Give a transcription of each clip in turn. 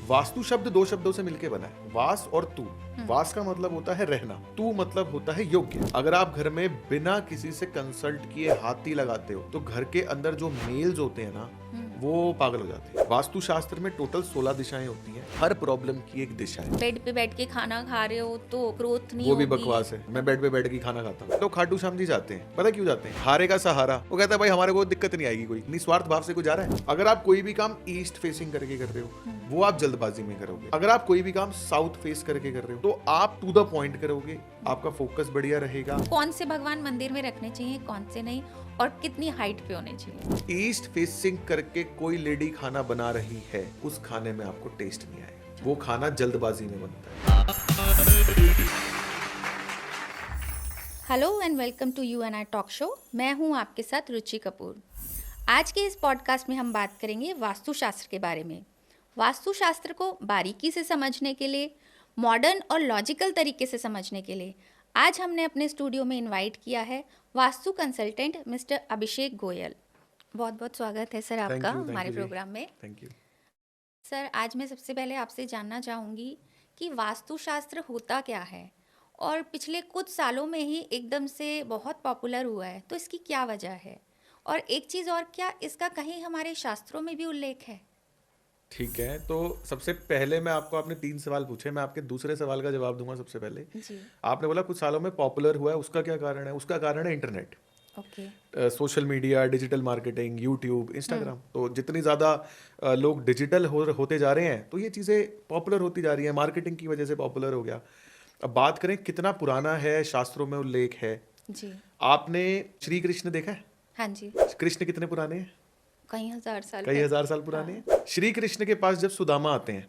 वास्तु शब्द दो शब्दों से मिलकर बना है, वास और तू। वास का मतलब होता है रहना, तू मतलब होता है योग्य। अगर आप घर में बिना किसी से कंसल्ट किए हाथी लगाते हो तो घर के अंदर जो मेल्स होते हैं ना वो पागल हो जाते हैं। वास्तु शास्त्र में टोटल 16 दिशाएं होती हैं, हर प्रॉब्लम की एक दिशा है। बेड पे बैठ के खाना खा रहे हो तो ग्रोथ नहीं वो भी होगी। बकवास है। मैं बेड पे बैठ के खाना खाता हूँ। तो खाटू श्याम जी जाते हैं, पता क्यों जाते हैं? हारे का सहारा। वो कहता है भाई हमारे को दिक्कत नहीं आएगी, कोई निस्वार्थ भाव से कोई जा रहा है। अगर आप कोई भी काम ईस्ट फेसिंग करके कर रहे हो वो आप जल्दबाजी में करोगे। अगर आप कोई भी काम साउथ फेस करके कर रहे हो तो आप टू द पॉइंट करोगे, आपका फोकस बढ़िया रहेगा। कौन से भगवान मंदिर में रखने चाहिए, कौन से नहीं, और कितनी हाइट पे होने चाहिए? ईस्ट फेसिंग करके कोई लेडी खाना बना रही है, उस खाने में आपको टेस्ट नहीं आएगा, वो खाना जल्दबाजी में बनता है। Hello and welcome to you and I talk show. मैं हूं आपके साथ रुचि कपूर। आज के इस पॉडकास्ट में हम बात करेंगे वास्तुशास्त्र के बारे में। वास्तुशास्त्र को बारीकी से समझने के लिए, मॉडर्न और लॉजिकल तरीके से समझने के लिए आज हमने अपने स्टूडियो में इनवाइट किया है वास्तु कंसल्टेंट मिस्टर अभिषेक गोयल। बहुत बहुत स्वागत है सर आपका हमारे प्रोग्राम में। थैंक यू सर, आज मैं सबसे पहले आपसे जानना चाहूँगी कि वास्तुशास्त्र होता क्या है और पिछले कुछ सालों में ही एकदम से बहुत पॉपुलर हुआ है, तो इसकी क्या वजह है? और एक चीज़ और, क्या इसका कहीं हमारे शास्त्रों में भी उल्लेख है? ठीक है, तो सबसे पहले मैं आपको, आपने 3 सवाल पूछे, मैं आपके दूसरे सवाल का जवाब दूंगा। सबसे पहले जी, आपने बोला कुछ सालों में पॉपुलर हुआ है, उसका क्या कारण है? उसका कारण है internet, okay. Social media, digital marketing, YouTube, Instagram. तो जितनी ज़्यादा लोग डिजिटल होते जा रहे हैं तो ये चीज़ें पॉपुलर होती जा रही हैं, मार्केटिंग की वजह से पॉपुलर हो गया। अब बात करें कितना पुराना है, शास्त्रों में उल्लेख है। जी, आपने श्री कृष्ण देखा है? हाँ जी, कृष्ण कितने पुराने हैं? कई हजार साल कई हजार साल पुराने हैं। श्री कृष्ण के पास जब सुदामा आते हैं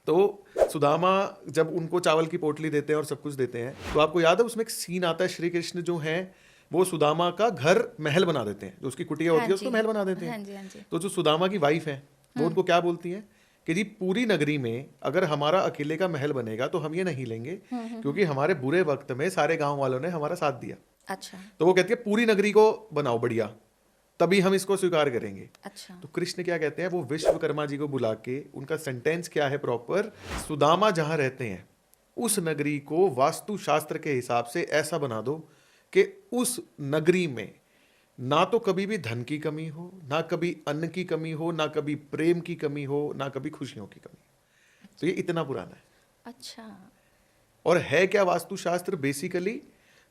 तो सुदामा जब उनको चावल की पोटली देते हैं और सब कुछ देते हैं, तो आपको याद है उसमें एक सीन आता है, श्री कृष्ण जो है वो सुदामा का घर महल बना देते हैं, जो उसकी कुटिया होती है उसको महल बना देते हाँ हैं। जी, हाँ जी। तो जो सुदामा की वाइफ है वो उनको क्या बोलती है कि जी पूरी नगरी में अगर हमारा अकेले का महल बनेगा तो हम ये नहीं लेंगे, क्योंकि हमारे बुरे वक्त में सारे गांव वालों ने हमारा साथ दिया। अच्छा, तो वो कहती है पूरी नगरी को बनाओ बढ़िया, तभी हम इसको स्वीकार करेंगे। अच्छा, तो कृष्ण क्या कहते हैं, वो विश्वकर्मा जी को बुला के, उनका सेंटेंस क्या है प्रॉपर, सुदामा जहां रहते हैं उस नगरी को वास्तु शास्त्र के हिसाब से ऐसा बना दो कि उस नगरी में ना तो कभी भी धन की कमी हो, ना कभी अन्न की कमी हो, ना कभी प्रेम की कमी हो, ना कभी खुशियों की कमी। तो ये इतना पुराना है। अच्छा, और है क्या वास्तु शास्त्र? बेसिकली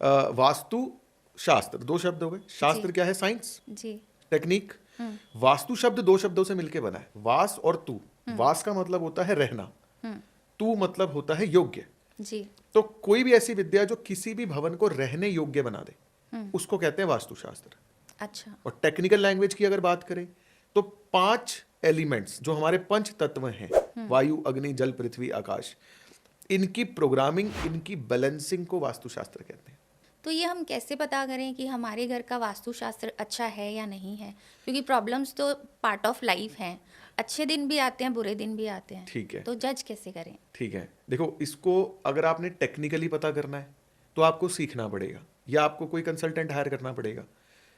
वास्तु शास्त्र दो शब्द हो गए, शास्त्र क्या है? साइंस, जी, टेक्निक। वास्तु शब्द दो शब्दों से मिलकर बना है, वास और तू। वास का मतलब होता है रहना, तू मतलब होता है योग्य। जी, तो कोई भी ऐसी विद्या जो किसी भी भवन को रहने योग्य बना दे उसको कहते हैं वास्तुशास्त्र। अच्छा, और टेक्निकल लैंग्वेज की अगर बात करें तो 5 एलिमेंट्स जो हमारे पंच तत्व हैं, वायु, अग्नि, जल, पृथ्वी, आकाश, इनकी प्रोग्रामिंग, इनकी बैलेंसिंग को वास्तुशास्त्र कहते हैं। तो ये हम कैसे पता करें कि हमारे घर का वास्तुशास्त्र अच्छा है या नहीं है? क्योंकि प्रॉब्लम्स तो पार्ट ऑफ लाइफ हैं, अच्छे दिन भी आते हैं, बुरे दिन भी आते हैं। ठीक है, तो जज कैसे करें? ठीक है, देखो इसको अगर आपने टेक्निकली पता करना है तो आपको सीखना पड़ेगा या आपको कोई कंसल्टेंट हायर करना पड़ेगा,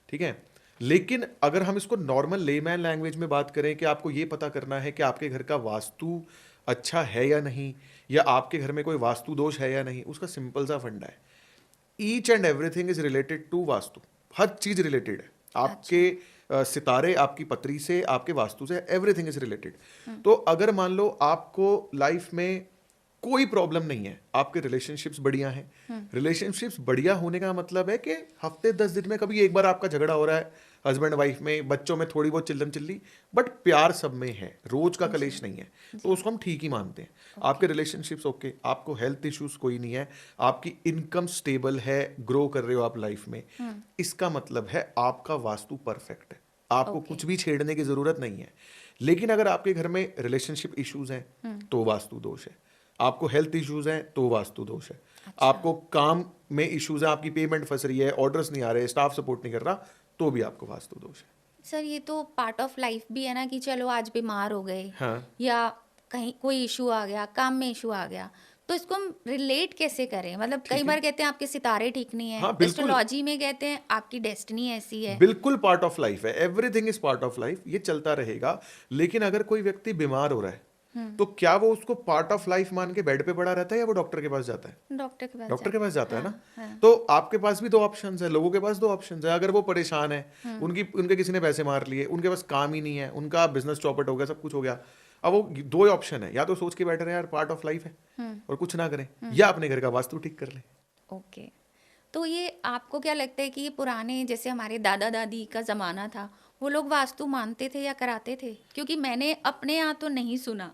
ठीक है। लेकिन अगर हम इसको नॉर्मल लेमैन लैंग्वेज में बात करें कि आपको ये पता करना है कि आपके घर का वास्तु अच्छा है या नहीं, या आपके घर में कोई वास्तु दोष है या नहीं, उसका सिंपल सा फंडा है, each and everything is related to vastu. हर चीज रिलेटेड है, आपके सितारे, आपकी पत्री से, आपके वास्तु से, एवरीथिंग इज रिलेटेड। तो अगर मान लो आपको लाइफ में कोई प्रॉब्लम नहीं है, आपके रिलेशनशिप्स बढ़िया हैं, रिलेशनशिप्स बढ़िया होने का मतलब है कि हफ्ते 10 दिन में कभी एक बार आपका झगड़ा हो रहा है हस्बैंड वाइफ में, बच्चों में थोड़ी बहुत चिल्लम चिल्ली, बट प्यार सब में है, रोज का कलेश नहीं है, तो उसको हम ठीक ही मानते हैं। आपके रिलेशनशिप्स ओके, आपको हेल्थ इश्यूज कोई नहीं है, आपकी इनकम स्टेबल है, ग्रो कर रहे हो आप लाइफ में, इसका मतलब है आपका वास्तु परफेक्ट है, आपको कुछ भी छेड़ने की जरूरत नहीं है। लेकिन अगर आपके घर में रिलेशनशिप इश्यूज हैं तो वास्तु दोष है, आपको हेल्थ इश्यूज हैं तो वास्तु दोष है, आपको काम में इश्यूज है, आपकी पेमेंट फंस रही है, ऑर्डर्स नहीं आ रहे, स्टाफ सपोर्ट नहीं कर रहा, तो भी आपको वास्तु दोष है। सर, ये तो पार्ट ऑफ लाइफ भी है ना कि चलो आज बीमार हो गए, हाँ, या कहीं कोई इशू आ गया, काम में इशू आ गया, तो इसको हम रिलेट कैसे करें? मतलब कई बार कहते हैं आपके सितारे ठीक नहीं है, हाँ, बिल्कुल। एस्ट्रोलॉजी में कहते हैं आपकी डेस्टिनी ऐसी है। बिल्कुल पार्ट ऑफ लाइफ है, everything is part of life, ये चलता रहेगा। लेकिन अगर कोई व्यक्ति बीमार हो रहा है तो क्या वो उसको पार्ट ऑफ लाइफ मान के बेड पे पड़ा रहता है या वो डॉक्टर के पास जाता है? डॉक्टर के पास जाता है ना। तो आपके पास भी दो ऑप्शंस है, लोगों के पास दो ऑप्शंस है। अगर वो परेशान है, उनके किसी ने पैसे मार लिए, उनके पास काम ही नहीं है, उनका बिजनेस चौपट हो गया, सब कुछ हो गया, अब वो दो ऑप्शन है, या तो सोच के बैठे रहे यार पार्ट ऑफ लाइफ है और कुछ ना करें, या अपने घर का वास्तु ठीक कर ले। ओके, तो ये आपको क्या लगता है कि ये पुराने जैसे हमारे दादा दादी का ज़माना था, वो लोग वास्तु मानते थे या कराते थे? क्योंकि मैंने अपने यहाँ तो नहीं सुना।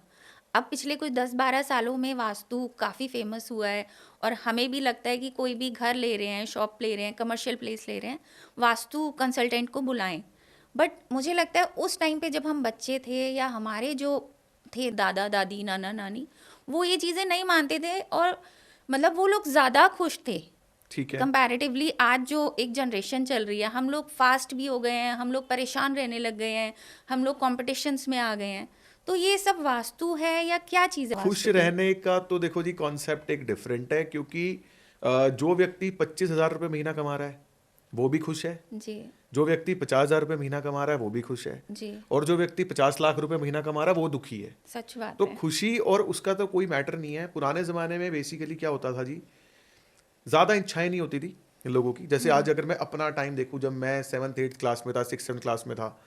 अब पिछले कुछ 10-12 सालों में वास्तु काफ़ी फेमस हुआ है और हमें भी लगता है कि कोई भी घर ले रहे हैं, शॉप ले रहे हैं, कमर्शियल प्लेस ले रहे हैं, वास्तु कंसल्टेंट को बुलाएं। बट मुझे लगता है उस टाइम पे जब हम बच्चे थे या हमारे जो थे दादा दादी नाना नानी, वो ये चीज़ें नहीं मानते थे और मतलब वो लोग ज़्यादा खुश थे ठीक है। कंपैरेटिवली। आज जो एक जनरेशन चल रही है, हम लोग फास्ट भी हो गए हैं, हम लोग परेशान रहने लग गए हैं, हम लोग कॉम्पिटिशन्स में आ गए हैं। तो ये सब वास्तु है या क्या चीज़ है? खुश रहने का तो देखो जी कॉन्सेप्ट एक डिफरेंट है, क्योंकि जो व्यक्ति 25,000 रुपये महीना कमा रहा है वो भी खुश है जी जो व्यक्ति 50,000 रुपये महीना कमा रहा है वो भी खुश है, जी, और जो व्यक्ति 50 लाख रुपए महीना कमा रहा है वो दुखी है। सच बात तो है। खुशी और उसका तो कोई मैटर नहीं है। पुराने जमाने में बेसिकली क्या होता था जी, ज्यादा इच्छाएं नहीं होती थी लोगों की। जैसे आज अगर मैं अपना टाइम देखूं, जब मैं 7th-8th क्लास में था, 6th-7th क्लास में था,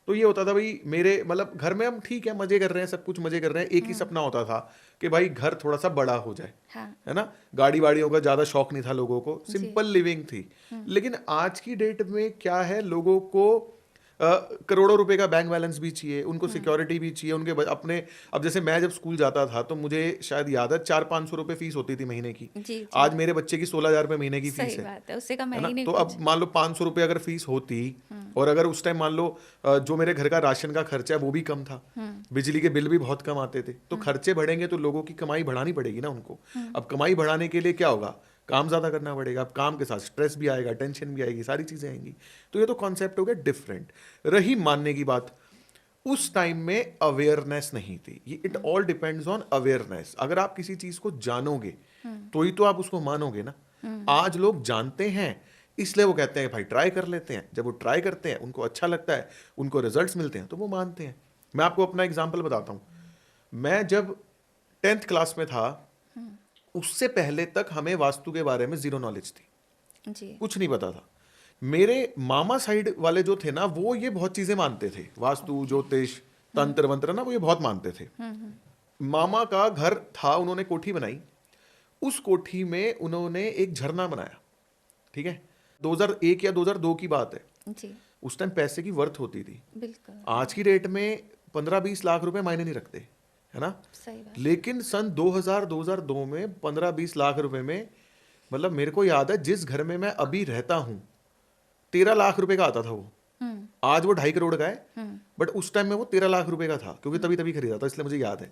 तो ये होता था भाई मेरे मतलब घर में हम ठीक है मजे कर रहे हैं, सब कुछ मजे कर रहे हैं, एक ही सपना होता था कि भाई घर थोड़ा सा बड़ा हो जाए, हाँ, है ना। गाड़ी वाड़ियों का ज्यादा शौक नहीं था लोगों को, जी। सिंपल लिविंग थी। लेकिन आज की डेट में क्या है, लोगों को करोड़ों रुपए का बैंक बैलेंस भी चाहिए, उनको सिक्योरिटी भी चाहिए, उनके अपने। अब जैसे मैं जब स्कूल जाता था तो मुझे शायद याद है 400-500 रुपए फीस होती थी महीने की। जी जी, आज मेरे बच्चे की 16,000 रुपए महीने की फीस सही है बात है, उससे कम है है ना। ही नहीं तो कुछ। अब मान लो 500 रुपए अगर फीस होती, और अगर उस टाइम मान लो जो मेरे घर का राशन का खर्चा है वो भी कम था, बिजली के बिल भी बहुत कम आते थे, तो खर्चे बढ़ेंगे तो लोगों की कमाई बढ़ानी पड़ेगी ना उनको। अब कमाई बढ़ाने के लिए क्या होगा, काम ज्यादा करना पड़ेगा। अब काम के साथ स्ट्रेस भी आएगा, टेंशन भी आएगी, सारी चीजें आएंगी। तो ये तो कॉन्सेप्ट हो गया डिफरेंट। रही मानने की बात, उस टाइम में अवेयरनेस नहीं थी। ये it all depends on awareness. अगर आप किसी चीज को जानोगे तो ही तो आप उसको मानोगे ना। आज लोग जानते हैं इसलिए वो कहते हैं भाई ट्राई कर लेते हैं। जब वो ट्राई करते हैं, उनको अच्छा लगता है, उनको रिजल्ट्स मिलते हैं, तो वो मानते हैं। मैं आपको अपना एग्जांपल बताता हूँ। मैं जब 10th क्लास में था, उससे पहले तक हमें वास्तु के बारे में जीरो नॉलेज थी, जी कुछ नहीं पता था। मेरे मामा साइड वाले जो थे ना, वो ये बहुत चीजें मानते थे, वास्तु, ज्योतिष, तंत्र वंत्र ना, वो ये बहुत मानते थे। मामा का घर था, उन्होंने कोठी बनाई, उस कोठी में उन्होंने एक झरना बनाया, ठीक है। 2001 या 2002 की बात है। जी, उस टाइम पैसे की वर्थ होती थी। बिल्कुल आज की रेट में 15-20 लाख रुपए मायने नहीं रखते, है ना। सही बात। लेकिन सन 2000-2002 में 15-20 लाख रुपए में, मतलब मेरे को याद है जिस घर में मैं अभी रहता हूँ 13 लाख रुपए का आता था वो। आज वो 2.5 करोड़ का है, बट उस टाइम में वो 13 लाख रुपए का था, क्योंकि तभी खरीदा था, इसलिए मुझे याद है।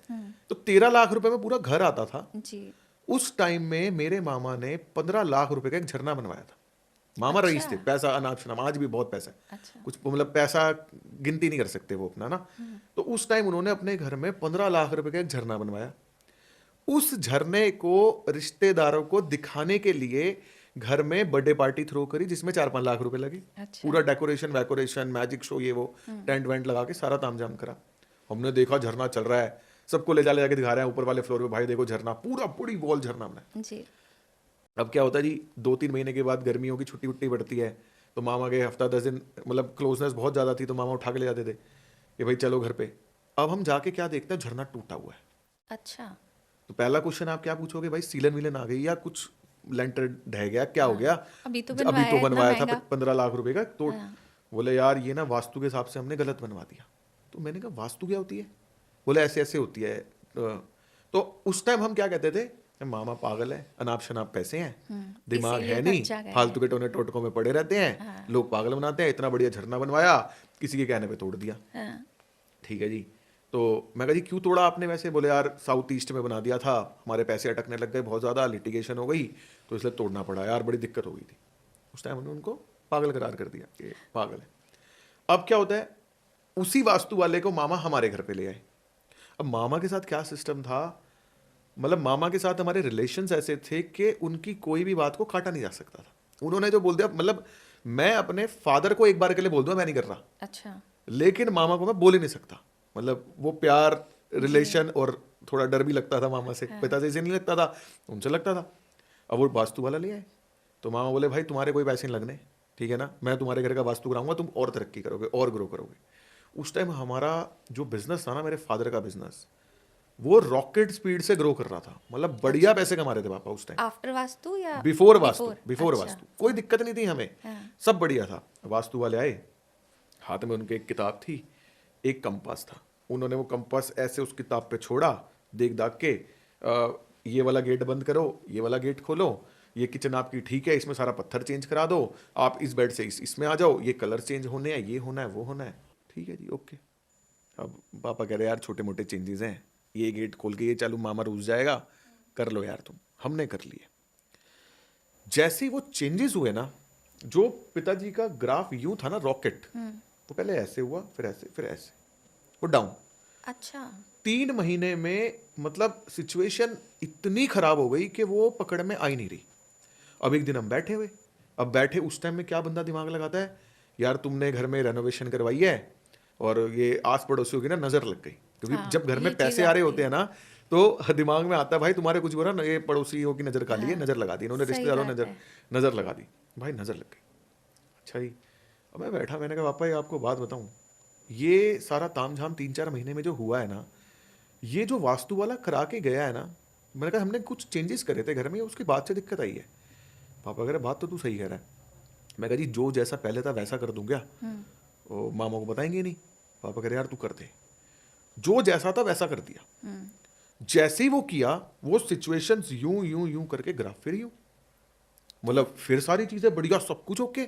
तो 13 लाख रुपए में पूरा घर आता था। जी, उस टाइम में मेरे मामा ने 15 लाख रुपए का एक झरना बनवाया था। मामा अच्छा। रईस थे, पैसा अनाप शनाप, आज भी बहुत पैसा है, अच्छा, कुछ मतलब पैसा गिनती नहीं कर सकते वो अपना ना। तो उस टाइम उन्होंने अपने घर में 15 लाख रुपए का एक झरना बनवाया। उस झरने को रिश्तेदारों को दिखाने के लिए घर में बर्थडे पार्टी थ्रो करी, जिसमें 4-5 लाख रुपए लगे। अच्छा, पूरा डेकोरेशन, मैजिक शो, ये वो टेंट वेंट लगा के सारा तामझाम करा। हमने देखा झरना चल रहा है, सबको ले जाके दिखा रहे हैं ऊपर वाले फ्लोर पे, भाई देखो झरना, पूरी वॉल झरना बना। जी, अब क्या होता है जी, 2-3 महीने के बाद गर्मियों की छुट्टी उट्टी बढ़ती है, तो मामा के हफ्ता 10 दिन, मतलब क्लोजनेस बहुत ज्यादा थी, तो मामा उठा के ले जाते थे कि भाई चलो घर पे। अब हम जाके क्या देखते हैं, झरना टूटा हुआ है। अच्छा, तो पहला क्वेश्चन आप क्या पूछोगे, भाई सीलन विलन आ गई या कुछ लेंटर ढह गया, क्या हो गया। अभी तो अभी बनवाया तो है, इतना बनवाया था महंगा। 15 लाख रुपए का, तो हाँ। बोले यार ये ना वास्तु के हिसाब से हमने गलत बनवा दिया। तो मैंने कहा वास्तु क्या होती है, बोले ऐसे ऐसे होती है। तो उस टाइम हम क्या कहते थे, मामा पागल है, अनाप शनाप पैसे हैं, दिमाग इसीलिए है नहीं, खर्चा गया फालतू के टोने टोटकों में पड़े रहते हैं, लोग पागल बनाते हैं। इतना बढ़िया झरना बनवाया, किसी के कहने पे तोड़ दिया। हाँ, ठीक है जी। तो मैं कहा जी क्यों तोड़ा आपने वैसे, बोले यार साउथ ईस्ट में बना दिया था, हमारे पैसे अटकने लग गए, बहुत ज़्यादा लिटिगेशन हो गई, तो इसलिए तोड़ना पड़ा यार, बड़ी दिक्कत हो गई थी। उस टाइम उन्होंने उनको पागल करार कर दिया कि पागल है। अब क्या होता है, उसी वास्तु वाले को मामा हमारे घर पे ले आए। अब मामा के साथ क्या सिस्टम था, मतलब मामा के साथ हमारे रिलेशंस ऐसे थे कि उनकी कोई भी बात को काटा नहीं जा सकता था। उन्होंने जो बोल दिया, मतलब मैं अपने फादर को एक बार के लिए बोल दूंगा मैं नहीं कर रहा, अच्छा, लेकिन मामा को मैं बोल ही नहीं सकता। मतलब वो प्यार रिलेशन और थोड़ा डर भी लगता था मामा से। पिता से नहीं लगता था, उनसे लगता था। अब वो वास्तु वाला ले आए, तो मामा बोले भाई तुम्हारे कोई पैसे नहीं लगने, ठीक है ना, मैं तुम्हारे घर का वास्तु कराऊंगा, तुम और तरक्की करोगे और ग्रो करोगे। उस टाइम हमारा जो बिजनेस था ना, मेरे फादर का बिजनेस, वो रॉकेट स्पीड से ग्रो कर रहा था। मतलब बढ़िया पैसे कमा रहे थे पापा उस टाइम। आफ्टर वास्तु या बिफोर वास्तु, बिफोर अच्छा। वास्तु कोई दिक्कत नहीं थी हमें, हाँ। सब बढ़िया था। वास्तु वाले आए, हाथ में उनके एक किताब थी, एक कंपास था। उन्होंने वो कंपास ऐसे उस किताब पे छोड़ा, देख दाग के, ये वाला गेट बंद करो, ये वाला गेट खोलो, ये किचन आपकी ठीक है, इसमें सारा पत्थर चेंज करा दो, आप इस बेड से इसमें आ जाओ, ये कलर चेंज होने हैं, ये होना है, वो होना है। ठीक है जी, ओके। अब पापा कह रहे यार छोटे मोटे चेंजेस हैं, ये गेट खोल के ये चालू, मामा रूस जाएगा, कर लो यार तुम। हमने कर लिए। जैसे ही वो चेंजेस हुए ना, जो पिताजी का ग्राफ यूं था ना रॉकेट, वो पहले ऐसे हुआ, फिर ऐसे, फिर ऐसे, वो डाउन। अच्छा। 3 महीने में मतलब सिचुएशन इतनी खराब हो गई कि वो पकड़ में आई नहीं रही। अब एक दिन हम बैठे हुए, अब बैठे उस टाइम में क्या बंदा दिमाग लगाता है, यार तुमने घर में रेनोवेशन करवाई है और ये आस पड़ोसियों की ना नजर लग गई, क्योंकि हाँ, जब घर में ये पैसे चीज़ आ रहे आती होते है। हैं ना, तो दिमाग में आता है भाई तुम्हारे कुछ बोला ना, ये पड़ोसियों की नजर खा ली है, हाँ, नजर लगा दी इन्होंने, सही रिश्तेदारों ने बात है। नजर लगा दी। भाई नजर लग गई, अच्छा जी। अब मैं बैठा, मैंने कहा पापा ये आपको बात बताऊं, ये सारा तामझाम 3-4 महीने में जो हुआ है ना, ये जो वास्तु वाला करा के गया है ना, मैंने कहा हमने कुछ चेंजेस करे थे घर में, उसकी बात से दिक्कत आई है। पापा कह रहे बात तो तू सही कह रहा है। मैं कहा जी जो जैसा पहले था वैसा कर दूं क्या? वो मामा को बताएंगे नहीं। पापा कह रहे यार तू कर दे। जो जैसा था वैसा कर दिया। जैसे ही वो किया, वो सिचुएशंस यूं यूं यूं करके ग्राफ फिर यूं, मतलब फिर सारी चीजें बढ़िया, सब कुछ ओके।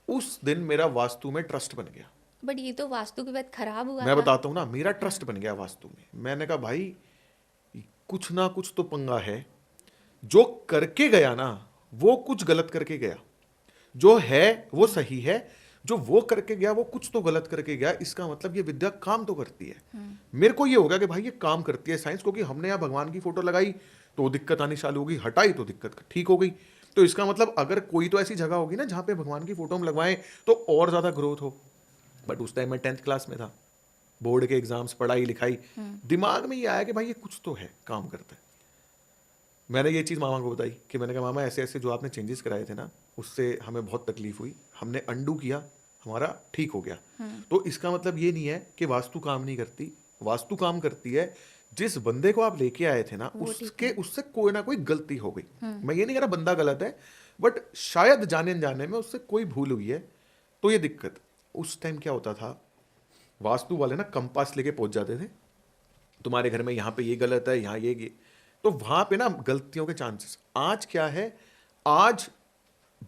उस दिन मेरा वास्तु में ट्रस्ट बन गया। बट ये तो वास्तु के बाद खराब हुआ मैं था। बताता हूं ना, मेरा ट्रस्ट बन गया वास्तु में। मैंने कहा भाई कुछ ना कुछ तो पंगा है, जो करके गया ना वो कुछ गलत करके गया, जो है वो सही है, जो वो करके गया वो कुछ तो गलत करके गया। इसका मतलब ये विद्या काम तो करती है। मेरे को ये होगा कि भाई ये काम करती है साइंस, क्योंकि हमने यहाँ भगवान की फोटो लगाई तो दिक्कत आनी चालू होगी, हटाई तो दिक्कत ठीक हो गई। तो इसका मतलब अगर कोई तो ऐसी जगह होगी ना जहां पे भगवान की फोटो हम लगवाएं तो और ज्यादा ग्रोथ हो। बट उस टाइम मैं 10th क्लास में था, बोर्ड के एग्जाम्स, पढ़ाई लिखाई, दिमाग में ये आया कि भाई ये कुछ तो है, काम करता है। मैंने ये चीज़ मामा को बताई कि मैंने कहा मामा ऐसे ऐसे जो आपने चेंजेस कराए थे ना, उससे हमें बहुत तकलीफ हुई, हमने अंडू किया, हमारा ठीक हो गया। तो इसका मतलब ये नहीं है कि वास्तु काम नहीं करती, वास्तु काम करती है। जिस बंदे को आप लेके आए थे ना, उसके उससे कोई ना कोई गलती हो गई। मैं ये नहीं कह रहा बंदा गलत है, बट शायद जाने अनजाने में उससे कोई भूल हुई है, तो ये दिक्कत। उस टाइम क्या होता था, वास्तु वाले ना कंपास लेके पहुंच जाते थे, तुम्हारे घर में यहाँ पे ये गलत है, यहाँ ये, तो वहां पे ना गलतियों के चांसेस। आज क्या है, आज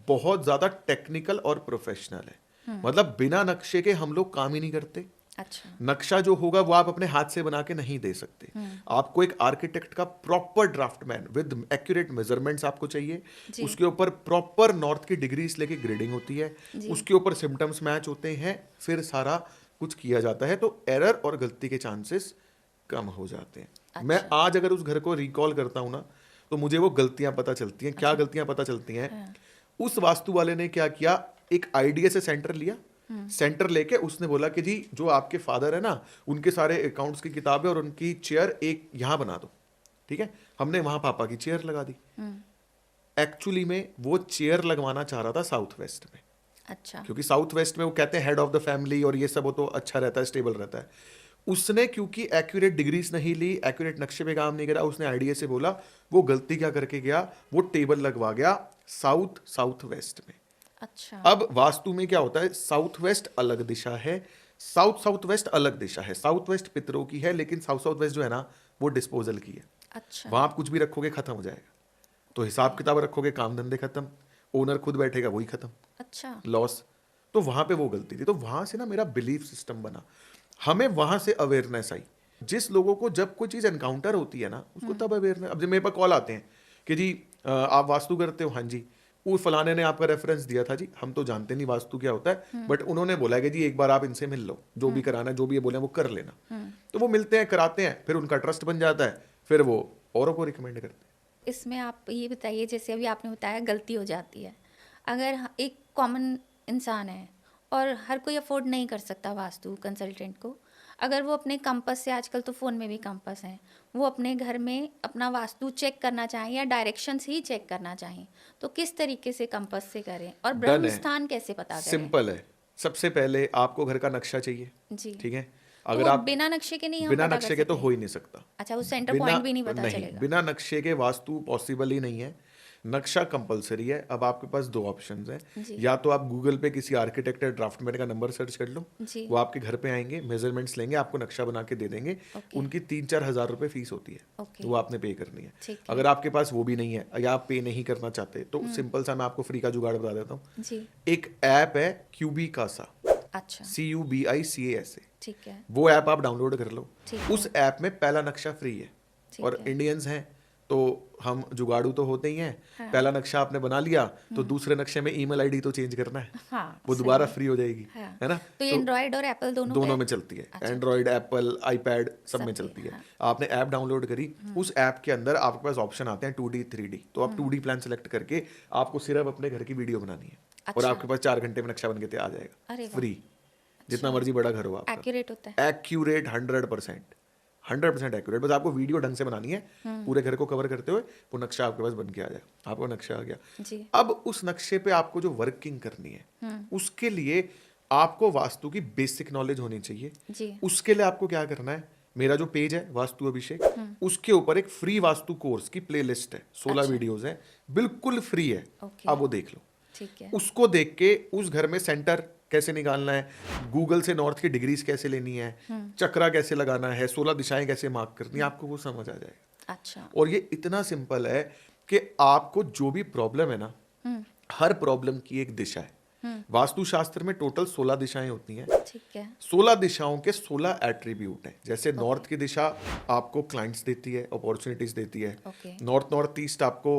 बहुत ज्यादा टेक्निकल और प्रोफेशनल है। मतलब बिना नक्शे के हम लोग काम ही नहीं करते। अच्छा। नक्शा जो होगा वो आप अपने हाथ से बना के नहीं दे सकते। आपको एक आर्किटेक्ट का proper draftsman with accurate measurements आपको चाहिए। उसके ऊपर प्रॉपर नॉर्थ की डिग्रीज लेके ग्रेडिंग होती है, उसके ऊपर सिम्टम्स मैच होते हैं, फिर सारा कुछ किया जाता है, तो एरर और गलती के चांसेस कम हो जाते हैं। अच्छा। मैं आज अगर उस घर को रिकॉल करता हूं ना, तो मुझे वो गलतियां पता चलती हैं। क्या गलतियां पता चलती हैं? उस वास्तु वाले ने क्या किया, एक आइडिया से सेंटर लिया, सेंटर लेके उसने बोला कि जी जो आपके फादर है ना, उनके सारे अकाउंट्स की किताबें और उनकी चेयर एक यहां बना दो, ठीक है। हमने वहां पापा की चेयर लगा दी। एक्चुअली में वो चेयर लगवाना चाह रहा था साउथ वेस्ट में। अच्छा। क्योंकि साउथ वेस्ट में वो कहते हैं हेड ऑफ द फैमिली और ये सब, वो तो अच्छा रहता है, स्टेबल रहता है। उसने क्योंकि एक्यूरेट डिग्रीज नहीं ली, एक्यूरेट नक्शे पे काम नहीं करा, उसने आइडिया से बोला, वो गलती क्या करके गया, वो टेबल लगवा गया साउथ वेस्ट में। अच्छा। अब वास्तु में क्या होता है, साउथ वेस्ट अलग दिशा है, साउथ वेस्ट अलग दिशा है। साउथ वेस्ट पितरों की है, लेकिन साउथ वेस्ट जो है ना वो डिस्पोजल की है। अच्छा। वहां आप कुछ भी रखोगे खत्म हो जाएगा। तो हिसाब किताब रखोगे, काम धंधे खत्म, ओनर खुद बैठेगा वही खत्म, अच्छा। लॉस। तो वहां पे वो गलती थी। तो वहां से ना मेरा बिलीफ सिस्टम बना, हमें वहां से अवेयरनेस आई। जिस लोगों को जब कोई चीज एनकाउंटर होती है ना, उसको तब अवेयरनेस। अब जब मेरे पास कॉल आते हैं कि जी आप वास्तु करते हो, हाँ जी, वो फलाने ने आपका रेफरेंस दिया था जी, हम तो जानते नहीं वास्तु क्या होता है, बट उन्होंने बोला है कि जी एक बार आप इनसे मिल लो, जो भी कराना है, जो भी ये बोले वो कर लेना। तो वो मिलते हैं, कराते हैं, फिर उनका ट्रस्ट बन जाता है, फिर वो औरों को रिकमेंड करते हैं। इसमें आप ये बताइए, जैसे अभी आपने बताया गलती हो जाती है, अगर एक कॉमन इंसान है और हर कोई अफोर्ड नहीं कर सकता वास्तु कंसल्टेंट को, अगर वो अपने कंपास से, आजकल तो फ़ोन में भी कंपास हैं, वो अपने घर में अपना वास्तु चेक करना चाहें या डायरेक्शंस ही चेक करना चाहें, तो किस तरीके से कंपास से करें और डन ब्रह्म है, स्थान कैसे पता करें? सिंपल है। सबसे पहले आपको घर का नक्शा चाहिए, जी। ठीक है। तो अगर वो आप बिना नक्शे के नहीं हम बिना पता नक्शे कर के तो सकते? हो ही नहीं सकता। अच्छा, वो सेंटर बिना पॉइंट भी नहीं पता नहीं, चलेगा? बिना नक्शे के वास्तु पॉसिबल ही नहीं है। नक्शा कंपलसरी है। अब आपके पास दो ऑप्शंस हैं, जी। या तो आप गूगल पे किसी आर्किटेक्ट या ड्राफ्टमैन का नंबर सर्च कर लो, जी। वो आपके घर पे आएंगे, मेजरमेंट्स लेंगे, आपको नक्शा बना के दे देंगे। ओके। उनकी 3-4 हज़ार रुपये फीस होती है, ओके। वो आपने पे करनी है। ठीक है। अगर आपके पास वो भी नहीं है या आप पे नहीं करना चाहते तो सिंपल सा मैं आपको फ्री का जुगाड़ बता देता हूँ। जी। एक ऐप है क्यूबिकासा, अच्छा, CUBICASA, ठीक है। वो ऐप आप डाउनलोड कर लो। ठीक है। उस ऐप में पहला नक्शा फ्री है। ठीक और है। इंडियंस हैं तो हम जुगाड़ू तो होते ही हैं। हाँ। पहला नक्शा आपने बना लिया तो दूसरे नक्शे में ईमेल आईडी तो चेंज करना है, हाँ, वो सही दोबारा है। फ्री हो जाएगी, हाँ। है ना। तो ये एंड्रॉयड और एप्पल दोनों दोनों पे? में चलती है, अच्छा। एंड्रॉयड, एप्पल, आईपैड सब में सब चलती पे, है। हाँ। आपने ऐप डाउनलोड करी, उस ऐप के अंदर आपके पास ऑप्शन आते हैं 2D 3D, तो आप 2D प्लान सेलेक्ट करके आपको सिर्फ अपने घर की वीडियो बनानी है और अच्छा। आपके पास 4 घंटे में नक्शा बन के आ अरे जाएगा वाह। फ्री। जितना मर्जी बड़ा घर हो आपका, एक्यूरेट होता है? Accurate 100% accurate. बस आपको वीडियो ढंग से बनानी है, पूरे घर को कवर करते हुए, वो नक्शा आपके पास बन के आ जाए। आपको नक्शा आ गया। जी। अब उस नक्शे पे आपको जो वर्किंग करनी है, उसके लिए आपको वास्तु की बेसिक नॉलेज होनी चाहिए। जी। उसके लिए आपको क्या करना है, मेरा जो पेज है वास्तु अभिषेक, उसके ऊपर एक फ्री वास्तु कोर्स की प्लेलिस्ट है, 16 अच्छा। वीडियोस है, बिल्कुल फ्री है। ओके। आप वो देख लो। ठीक है। उसको देख के उस घर में सेंटर कैसे निकालना है, गूगल से नॉर्थ की डिग्रीज कैसे लेनी है, चक्रा कैसे लगाना है, 16 दिशाएं कैसे मार्क करनी है, आपको वो समझ आ जाएगा। अच्छा। और ये इतना सिंपल है कि आपको जो भी प्रॉब्लम है ना, हर प्रॉब्लम की एक दिशा है। वास्तुशास्त्र में टोटल 16 दिशाएं होती हैं। ठीक है। 16 दिशाओं के 16 एट्रीब्यूट हैं। जैसे नॉर्थ की दिशा आपको क्लाइंट्स देती है, अपॉर्चुनिटीज देती है। ओके। नॉर्थ ईस्ट आपको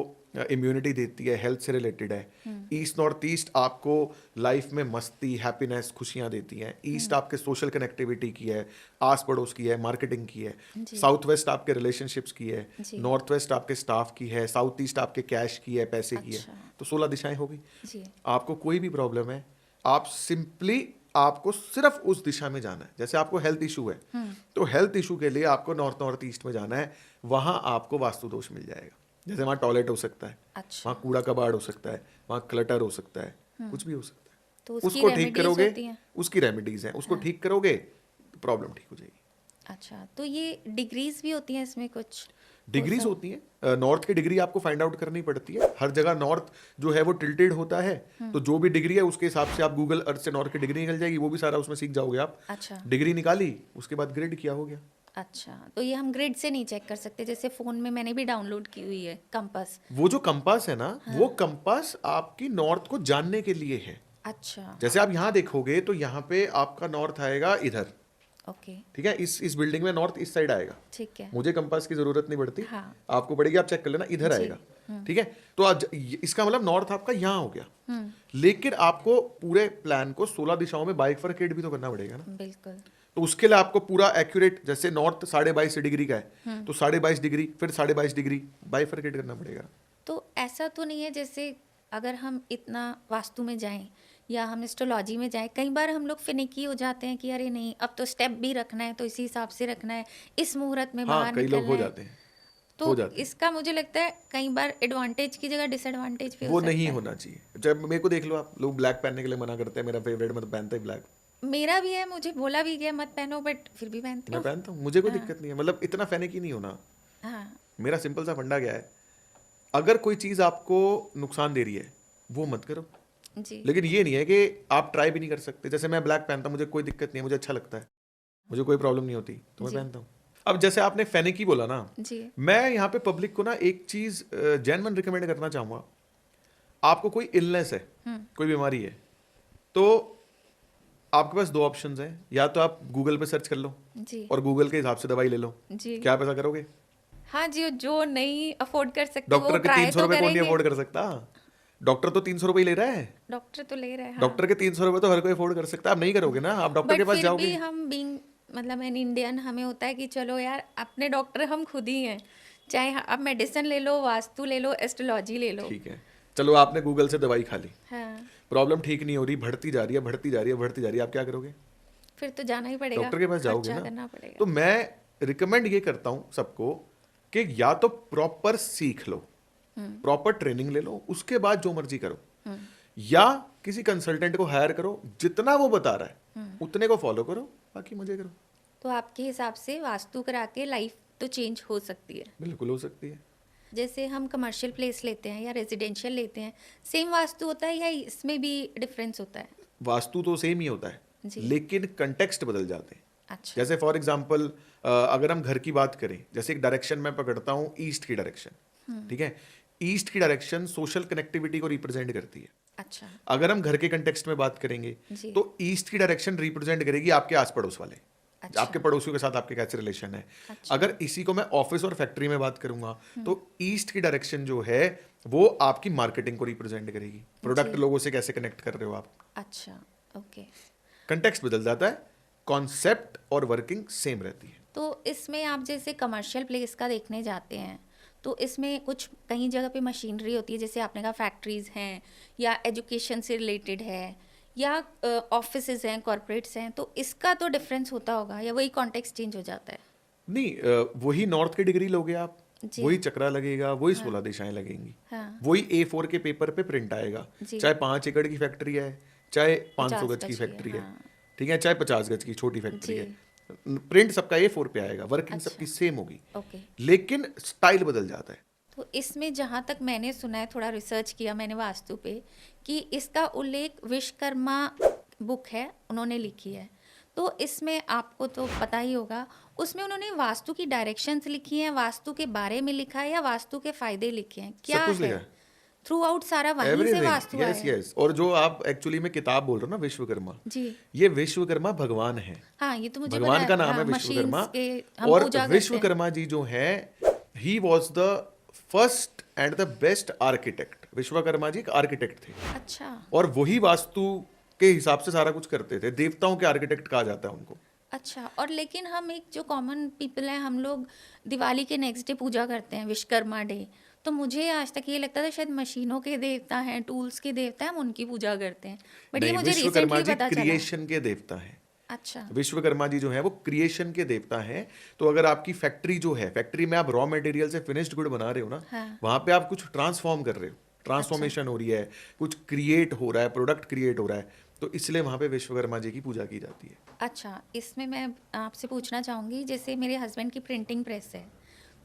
इम्यूनिटी देती है, हेल्थ से रिलेटेड है। ईस्ट नॉर्थ ईस्ट आपको लाइफ में मस्ती, हैप्पीनेस, खुशियां देती हैं। ईस्ट आपके सोशल कनेक्टिविटी की है, आस पड़ोस की है, मार्केटिंग की है। साउथ वेस्ट आपके रिलेशनशिप्स की है, जी। नॉर्थ वेस्ट आपके स्टाफ की है, साउथ ईस्ट आपके कैश की है, पैसे की है। अच्छा। तो 16 दिशाएं हो गई। जी। आपको कोई भी प्रॉब्लम है, आप सिंपली आपको सिर्फ उस दिशा में जाना है। जैसे आपको हेल्थ इशू है, तो हेल्थ इशू के लिए आपको नॉर्थ ईस्ट में जाना है, वहां आपको वास्तु दोष मिल जाएगा। जैसे वहाँ टॉयलेट हो सकता है, अच्छा। वहाँ कूड़ा कबाड़ हो सकता है, वहाँ क्लटर हो सकता है, कुछ भी हो सकता है। तो उसकी उसको ठीक रेमेडीज करोगे, होती हैं? उसकी रेमेडीज हैं, उसको ठीक करोगे तो प्रॉब्लम ठीक हो जाएगी। अच्छा, तो ये डिग्रीज भी होती हैं इसमें कुछ? डिग्रीज होती हैं। नॉर्थ की डिग्री आपको फाइंड आउट करनी पड़ती है। हर जगह नॉर्थ जो है वो टिल्टेड होता है, तो जो भी डिग्री है उसके हिसाब से आप गूगल अर्थ से नॉर्थ की डिग्री निकल जाएगी, वो भी सारा उसमें सीख जाओगे आप। अच्छा। डिग्री निकाली, उसके बाद ग्रेड किया, हो गया। अच्छा, तो ये हम ग्रिड से नहीं चेक कर सकते? जैसे फोन में मैंने भी डाउनलोड की हुई है कंपास। वो जो कंपास है ना, वो कंपास आपकी नॉर्थ को जानने के लिए है। अच्छा। जैसे आप यहाँ देखोगे तो यहाँ पे आपका नॉर्थ आएगा इधर, ओके। ठीक है। इस बिल्डिंग में नॉर्थ इस साइड आएगा। ठीक है। मुझे कंपास की जरूरत नहीं पड़ती, हाँ। आपको पड़ेगी, आप चेक कर लेना, इधर जी। आएगा, ठीक है। तो आज इसका मतलब नॉर्थ आपका यहाँ हो गया। लेकिन आपको पूरे प्लान को 16 दिशाओं में बाइफरकेट भी तो करना पड़ेगा ना। बिल्कुल। तो उसके लिए आपको पूरा एक्यूरेट, जैसे नॉर्थ 22.5 डिग्री का है, तो 22.5 डिग्री, फिर 22.5 डिग्री बाइफरकेट करना पड़ेगा। तो ऐसा तो नहीं है जैसे अगर हम इतना वास्तु में जाएं या हम एस्ट्रोलॉजी में जाएं, कई बार हम लोग फिनिकी हो जाते हैं कि अरे नहीं, अब तो स्टेप भी रखना है तो इसी हिसाब से रखना है, इस मुहूर्त में हाँ, बाहर कई लोग निकलना हो है। जाते हैं, तो हो जाते हैं। इसका मुझे लगता है कई बार एडवांटेज की जगह डिसएडवांटेज भी हो वो सकता नहीं है। होना चाहिए। जब मेरे को देख लो, आप लोग ब्लैक पहनने के लिए मना करते हैं, मेरा फेवरेट, मैं तो पहनता ही ब्लैक। मेरा भी है, मुझे बोला भी गया मत पहनो, बट फिर भी पहनती मैं हूँ। पहनता हूँ, मुझे कोई दिक्कत नहीं है। मतलब इतना फैनिक ही नहीं होना। हाँ। मेरा सिंपल सा फंडा क्या है, अगर कोई चीज आपको नुकसान दे रही है वो मत करो। जी। लेकिन ये नहीं है कि आप ट्राई भी नहीं कर सकते। जैसे मैं ब्लैक पहनता हूँ, मुझे कोई दिक्कत नहीं है, मुझे अच्छा लगता है, मुझे कोई प्रॉब्लम नहीं होती, तो मैं जी। पहनता हूँ। अब जैसे आपने फैनिकी बोला ना, जी। मैं यहाँ पे पब्लिक को ना एक चीज जेन्युइन रिकमेंड करना चाहूँगा। आपको कोई इलनेस है, कोई बीमारी है, तो आपके पास दो ऑप्शंस हैं। या तो आप गूगल पे सर्च कर लो जी। और गूगल के हिसाब से दवाई ले लो। जी। क्या पैसा करोगे? हाँ जी, जो नहीं अफोर्ड कर सकते डॉक्टर वो के ट्राई 300 तो रुपए कौन नहीं करेंगे। अफोर्ड कर सकता? डॉक्टर तो 300 रुपए ही ले रहा है। डॉक्टर तो ले रहे हैं, हाँ। डॉक्टर के 300 रुपए तो हर कोई अफोर्ड कर सकता है। आप नहीं करोगे ना, आप डॉक्टर के बट पास फिर जाओगे। भी हम बीइंग मतलब एन इंडियन, हमें होता है कि चलो यार, अपने डॉक्टर हम खुद ही हैं, चाहे अब मेडिसिन ले लो, वास्तु ले लो, एस्ट्रोलॉजी ले लो। ठीक है, चलो आपने गूगल से दवाई खा ली, हाँ। प्रॉब्लम ठीक नहीं हो रही, बढ़ती जा रही है, बढ़ती जा रही है, बढ़ती जा रही है, आप क्या करोगे? फिर तो जाना ही पड़ेगा, डॉक्टर के पास जाओगे खर्चा ना। करना पड़ेगा। तो मैं रिकमेंड ये करता हूँ सबको कि या तो प्रॉपर सीख लो, प्रॉपर ट्रेनिंग ले लो, उसके बाद जो मर्जी करो, या किसी कंसल्टेंट को हायर करो, जितना वो बता रहा है उतने को फॉलो करो, बाकी मजे करो। तो आपके हिसाब से वास्तु करा के लाइफ तो चेंज हो सकती है? बिल्कुल हो सकती है। जैसे हम कमर्शियल प्लेस लेते हैं या रेजिडेंशियल लेते हैं, सेम वास्तु होता है या इसमें भी डिफरेंस होता है? वास्तु तो सेम ही होता है, जी। लेकिन कंटेक्स्ट बदल जाते हैं। अच्छा। जैसे फॉर एग्जाम्पल अगर हम घर की बात करें, जैसे एक डायरेक्शन मैं पकड़ता हूँ ईस्ट की डायरेक्शन, ठीक है, ईस्ट की डायरेक्शन सोशल कनेक्टिविटी को रिप्रेजेंट करती है। अच्छा। अगर हम घर के कंटेक्स्ट में बात करेंगे जी। तो ईस्ट की डायरेक्शन रिप्रेजेंट करेगी आपके आस पड़ोस वाले, अच्छा। आपके पड़ोसियों के साथ आपके कैसे रिलेशन है। अच्छा। अगर इसी को मैं ऑफिस और फैक्ट्री में बात करूंगा तो ईस्ट की डायरेक्शन जो है वो आपकी मार्केटिंग को रिप्रेजेंट करेगी, प्रोडक्ट जी। लोगों से कैसे कनेक्ट कर रहे हो आप। अच्छा, ओके। कंटेक्स्ट बदल जाता है, कॉन्सेप्ट और वर्किंग सेम रहती है। तो इसमें आप जैसे कमर्शियल प्लेस का देखने जाते हैं तो इसमें कुछ कहीं जगह पे मशीनरी होती है, जैसे आपने कहा फैक्ट्रीज हैं या एजुकेशन से रिलेटेड है या ऑफिसेज हैं, कॉर्पोरेट्स हैं, तो इसका तो डिफरेंस होता होगा या वही कॉन्टेक्स्ट चेंज हो जाता है? नहीं, वही नॉर्थ की डिग्री लोगे आप, जी। वही चक्रा लगेगा, वही 16 दिशाएं लगेंगी, हाँ। वही A4 के पेपर पे प्रिंट आएगा, जी। चाहे 5 एकड़ की फैक्ट्री है, चाहे 500 गज की गज की है, फैक्ट्री है, हाँ। ठीक है, चाहे 50 गज की छोटी फैक्ट्री जी। है, प्रिंट सबका A4 पे आएगा, वर्किंग अच्छा। सबकी सेम होगी, ओके। लेकिन स्टाइल बदल जाता है। तो इसमें जहाँ तक मैंने सुना है, थोड़ा रिसर्च किया मैंने वास्तु पे, कि इसका उल्लेख विश्वकर्मा बुक है, उन्होंने लिखी है। तो इसमें आपको तो पता ही होगा, उसमें उन्होंने वास्तु की डायरेक्शंस लिखी हैं, वास्तु के बारे में लिखा है या वास्तु के फायदे लिखे हैं, क्या सब कुछ है? लिखा है, थ्रू आउट सारा वहीं से वास्तु आया यस है? यस। और जो आप एक्चुअली में किताब बोल रहे हो ना विश्वकर्मा, जी। ये विश्वकर्मा भगवान है, हाँ, ये तो मुझे भगवान पता का है। नाम है हाँ, विश्वकर्मा। machines के हम और पूजा करते हैं। विश्वकर्मा जी जो है, he was the first and the best architect. Vishwakarma ji एक आर्किटेक्ट थे, अच्छा। और वही वास्तु के हिसाब से सारा कुछ करते थे, देवताओं के आर्किटेक्ट कहा जाता है उनको। अच्छा, और लेकिन हम एक जो कॉमन पीपल हैं, हम लोग दिवाली के नेक्स्ट डे पूजा करते हैं, विश्वकर्मा डे। तो मुझे आज तक ये लगता था शायद मशीनों के देवता हैं, टूल्स के देवता हैं, हम उनकी पूजा करते हैं, बट ये नहीं, मुझे विश्वकर्मा रिसेंटली जी पता चला। क्रिएशन के देवता हैं। अच्छा। विश्वकर्मा जी जो है वो क्रिएशन के देवता हैं। तो अगर आपकी फैक्ट्री जो है, फैक्ट्री में आप रॉ मटेरियल से फिनिश्ड गुड बना रहे हो ना, हाँ। वहां पे आप कुछ ट्रांसफॉर्म कर रहे हो, ट्रांसफॉर्मेशन हो रही है, कुछ क्रिएट हो रहा है, प्रोडक्ट क्रिएट हो रहा है, तो इसलिए वहां पे विश्वकर्मा जी की पूजा की जाती है। अच्छा, इसमें मैं आपसे पूछना चाहूँगी, जैसे मेरे हस्बैंड की प्रिंटिंग प्रेस है,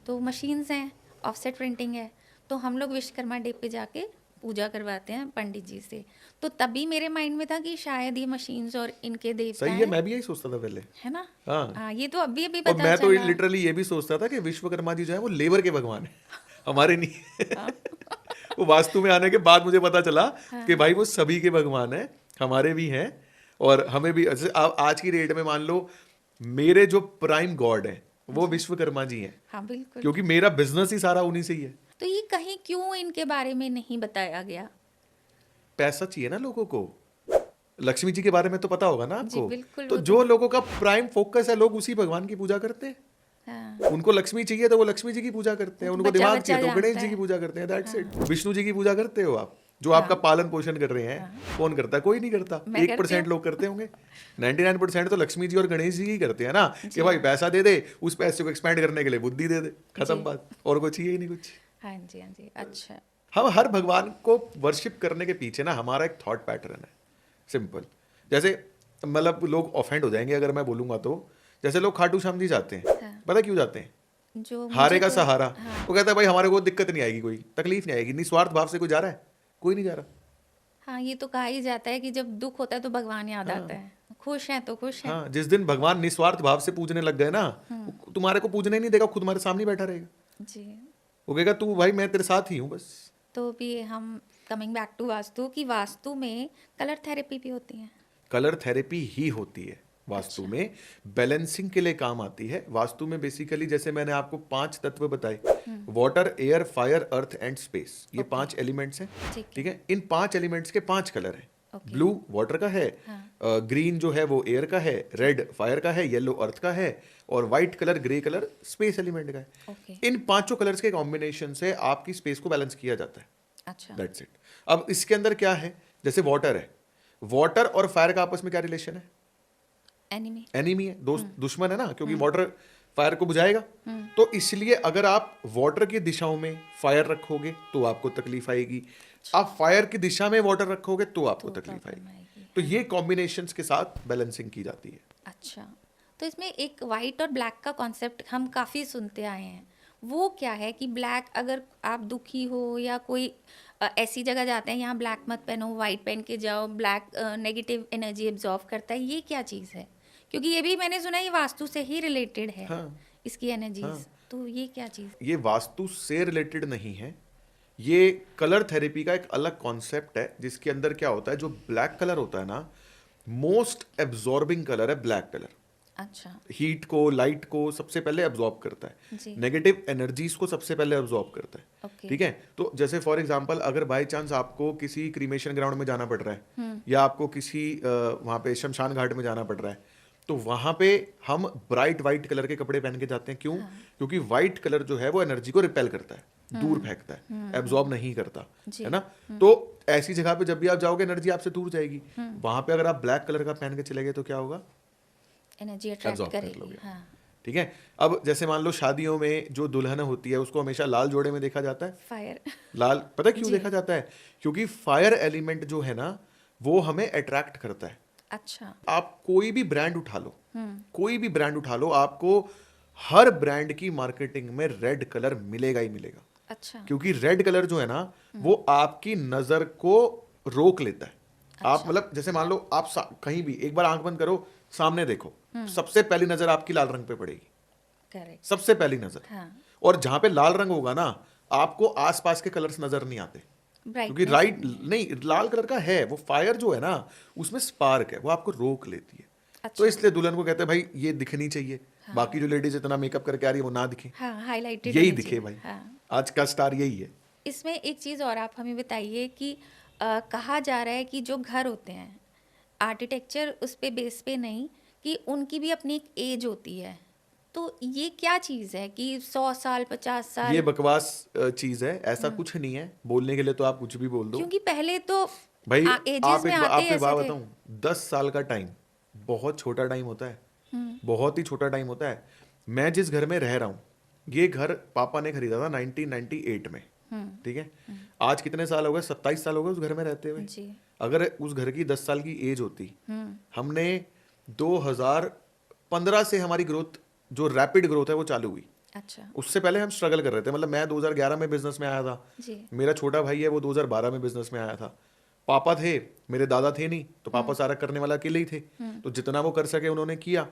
तो मशीन्स हैं, ऑफसेट प्रिंटिंग है, तो हम लोग विश्वकर्मा डे पे जाके पूजा करवाते हैं पंडित जी से। तो तभी मेरे माइंड में था कि शायद ये मशीन्स और इनके देवता सही है, हैं, मैं भी यही सोचता था पहले। है ना? हाँ। हाँ, ये तो अभी अभी और पता मैं तो चला। लिटरली ये भी सोचता था कि विश्वकर्मा जी जो है वो लेबर के भगवान है, हमारे नहीं। वो वास्तु में आने के बाद मुझे पता चला कि भाई वो सभी के भगवान है, हमारे भी हैं, और हमें भी। जैसे आज की डेट में मान लो मेरे जो प्राइम गॉड है वो विश्वकर्मा जी हैं, हाँ, बिल्कुल। क्योंकि मेरा बिजनेस ही सारा उन्हीं से ही है। तो ये कहीं क्यों इनके बारे में नहीं बताया गया? पैसा चाहिए ना लोगों को। लक्ष्मी जी के बारे में तो पता होगा ना जी, आपको। बिल्कुल, तो वो जो लोगों का प्राइम फोकस है, लोग उसी भगवान की पूजा करते हैं। हाँ। उनको लक्ष्मी चाहिए तो वो लक्ष्मी जी की पूजा करते हैं, वो तो उनको बच्चा दिमाग बच्चा चाहिए तो गणेश जानता जी की है। पूजा करते हैं, दैट्स इट। विष्णु जी की पूजा करते हो आप, जो आपका पालन पोषण कर रहे हैं, कौन करता है? कोई नहीं करता। मैं 1% करती लोग करते होंगे, 99% तो लक्ष्मी जी और गणेश जी ही करते हैं ना, कि भाई पैसा दे दे, उस पैसे को एक्सपेंड करने के लिए बुद्धि दे दे, खत्म जी। बात, और कुछ चाहिए ही नहीं कुछ। हाँ जी, हाँ जी। अच्छा। हम हर भगवान को वर्शिप करने के पीछे ना हमारा एक थॉट पैटर्न है, सिंपल। जैसे मतलब लोग ऑफेंड हो जाएंगे अगर मैं बोलूंगा तो, जैसे लोग खाटू श्याम जी जाते हैं, हाँ। पता क्यों जाते हैं? जो हारे मुझे का तो- सहारा। हाँ। वो कहता है भाई हमारे को दिक्कत नहीं आएगी, कोई तकलीफ नहीं आएगी, निस्वार्थ भाव से कोई जा रहा है? कोई नहीं जा रहा। हाँ, ये तो कहा ही जाता है कि जब दुख होता है तो भगवान याद आता है, खुश हैं तो खुश हैं। हाँ, जिस दिन भगवान निस्वार्थ भाव से पूजने लग गए ना, वो तुम्हारे को पूजने ही नहीं देगा, खुद तुम्हारे सामने बैठा रहेगा। जी। वो कहेगा तू भाई मैं तेरे साथ ही हूँ बस। तो भी हम कमिंग बैक टू वास्तु, कि वास्तु में कलर थेरेपी भी होती है? कलर थेरेपी ही होती है वास्तु में, बैलेंसिंग के लिए काम आती है। वास्तु में बेसिकली जैसे मैंने आपको 5 तत्व बताए, water, air, fire, earth and space, ये 5 एलिमेंट्स हैं, ठीक ठीक है। इन 5 एलिमेंट्स के 5 कलर हैं। Okay. ब्लू वाटर का है, ग्रीन जो है वो एयर का है, रेड फायर का है, येलो अर्थ का है, और white colour, grey colour space element का है। ओके। इन 5 कलर्स के कॉम्बिनेशन से आपकी स्पेस को बैलेंस किया जाता है, अच्छा। That's it. अब इसके अंदर क्या है, जैसे वाटर है, वाटर और फायर का आपस में क्या रिलेशन है? एनिमी है, दोस्त दुश्मन है ना, क्योंकि वाटर फायर को बुझाएगा। तो इसलिए अगर आप वाटर की दिशाओं में फायर रखोगे तो आपको तकलीफ आएगी, आप फायर की दिशा में वाटर रखोगे तो आपको तकलीफ आएगी। तो ये कॉम्बिनेशंस के साथ बैलेंसिंग की जाती है। अच्छा, तो इसमें एक वाइट और ब्लैक का कॉन्सेप्ट हम काफ़ी सुनते आए हैं, वो क्या है कि ब्लैक अगर आप दुखी हो या कोई ऐसी जगह जाते हैं यहाँ ब्लैक मत पहनो, वाइट पहन के जाओ, ब्लैक नेगेटिव एनर्जी एब्जॉर्व करता है, ये क्या चीज़ है? क्योंकि ये भी मैंने सुना है ये वास्तु से ही रिलेटेड है। हाँ, इसकी एनर्जीज, तो ये क्या चीज़? ये वास्तु से रिलेटेड नहीं है, ये कलर थेरेपी का एक अलग कॉन्सेप्ट है, जिसके अंदर क्या होता है, जो ब्लैक कलर होता है ना, मोस्ट एब्जॉर्बिंग कलर है ब्लैक कलर। अच्छा हीट को, लाइट को सबसे पहले एब्जॉर्ब करता है, जी, नेगेटिव एनर्जीज को सबसे पहले एब्जॉर्ब करता है। ओके, ठीक है, तो जैसे फॉर एग्जांपल अगर बाय चांस आपको किसी क्रीमेशन ग्राउंड में जाना पड़ रहा है या आपको किसी वहां पे शमशान घाट में जाना पड़ रहा है, तो वहां पे हम ब्राइट वाइट कलर के कपड़े पहन के जाते हैं। क्यों? क्योंकि वाइट कलर जो है वो एनर्जी को रिपेल करता है, दूर फेंकता है, एब्जॉर्ब नहीं करता, जी, है ना। तो ऐसी जगह पे जब भी आप जाओगे एनर्जी आपसे दूर जाएगी। वहां पे अगर आप ब्लैक कलर का पहन के चले गए तो क्या होगा? एनर्जी अट्रैक्ट Absorb कर करेगी। लोगे। हाँ ठीक है, अब जैसे मान लो शादियों में जो दुल्हन होती है उसको हमेशा लाल जोड़े में देखा जाता है। फायर लाल, पता है क्यों जी। देखा जाता है? क्योंकि फायर एलिमेंट जो है ना वो हमें अट्रैक्ट करता है। अच्छा आप कोई भी ब्रांड उठा लो, कोई भी ब्रांड उठा लो, आपको हर ब्रांड की मार्केटिंग में रेड कलर मिलेगा ही मिलेगा। अच्छा क्योंकि रेड कलर जो है ना वो आपकी नजर को रोक लेता है। आप मतलब जैसे मान लो आप कहीं भी एक बार आंख बंद करो, सामने देखो, सबसे पहली नजर आपकी लाल रंग पे पड़ेगी, करेक्ट, सबसे पहली नजर। हाँ, और जहां पे लाल रंग होगा ना आपको आसपास के कलर्स नजर नहीं आते, क्योंकि ब्राइटनेस राइट नहीं, लाल कलर का है वो, फायर जो है ना उसमें स्पार्क है, वो आपको रोक लेती है। अच्छा, तो इसलिए दुल्हन को कहते हैं भाई ये दिखनी चाहिए, बाकी जो लेडीज इतना मेकअप करके आ रही है वो ना दिखे, हाँ, हाईलाइटेड यही दिखे भाई। हाँ। आज का स्टार यही है। इसमें एक चीज़ और आप हमें बताइए कि कहा जा रहा है कि जो घर होते हैं आर्किटेक्चर उस पे बेस पे नहीं, कि उनकी भी अपनी एक एज होती है, तो ये क्या चीज़ है कि 100 साल 50 साल? ये बकवास चीज है, ऐसा कुछ नहीं है, बोलने के लिए तो आप कुछ भी बोल दो क्योंकि पहले तो भाई। एजेस आप में एक आते आपको एक ऐसे बात थे। बताऊं, 10 साल का टाइम बहुत छोटा टाइम होता है, बहुत ही छोटा टाइम होता है। मैं जिस घर में रह रहा हूँ, ये घर पापा ने खरीदा था 1998 में, ठीक है। आज कितने साल हो गए? 27 साल हो गए उस घर में रहते हुए। जी, अगर उस घर की 10 साल की एज होती, हमने 2015 से हमारी ग्रोथ, जो रैपिड ग्रोथ है वो चालू हुई। अच्छा उससे पहले हम स्ट्रगल कर रहे थे, मतलब मैं 2011 में बिजनेस में आया था, जी, मेरा छोटा भाई है वो 2012 में बिजनेस में आया था। पापा थे, मेरे दादा थे नहीं, तो पापा सारा करने वाला अकेले ही थे, तो जितना वो कर सके उन्होंने किया।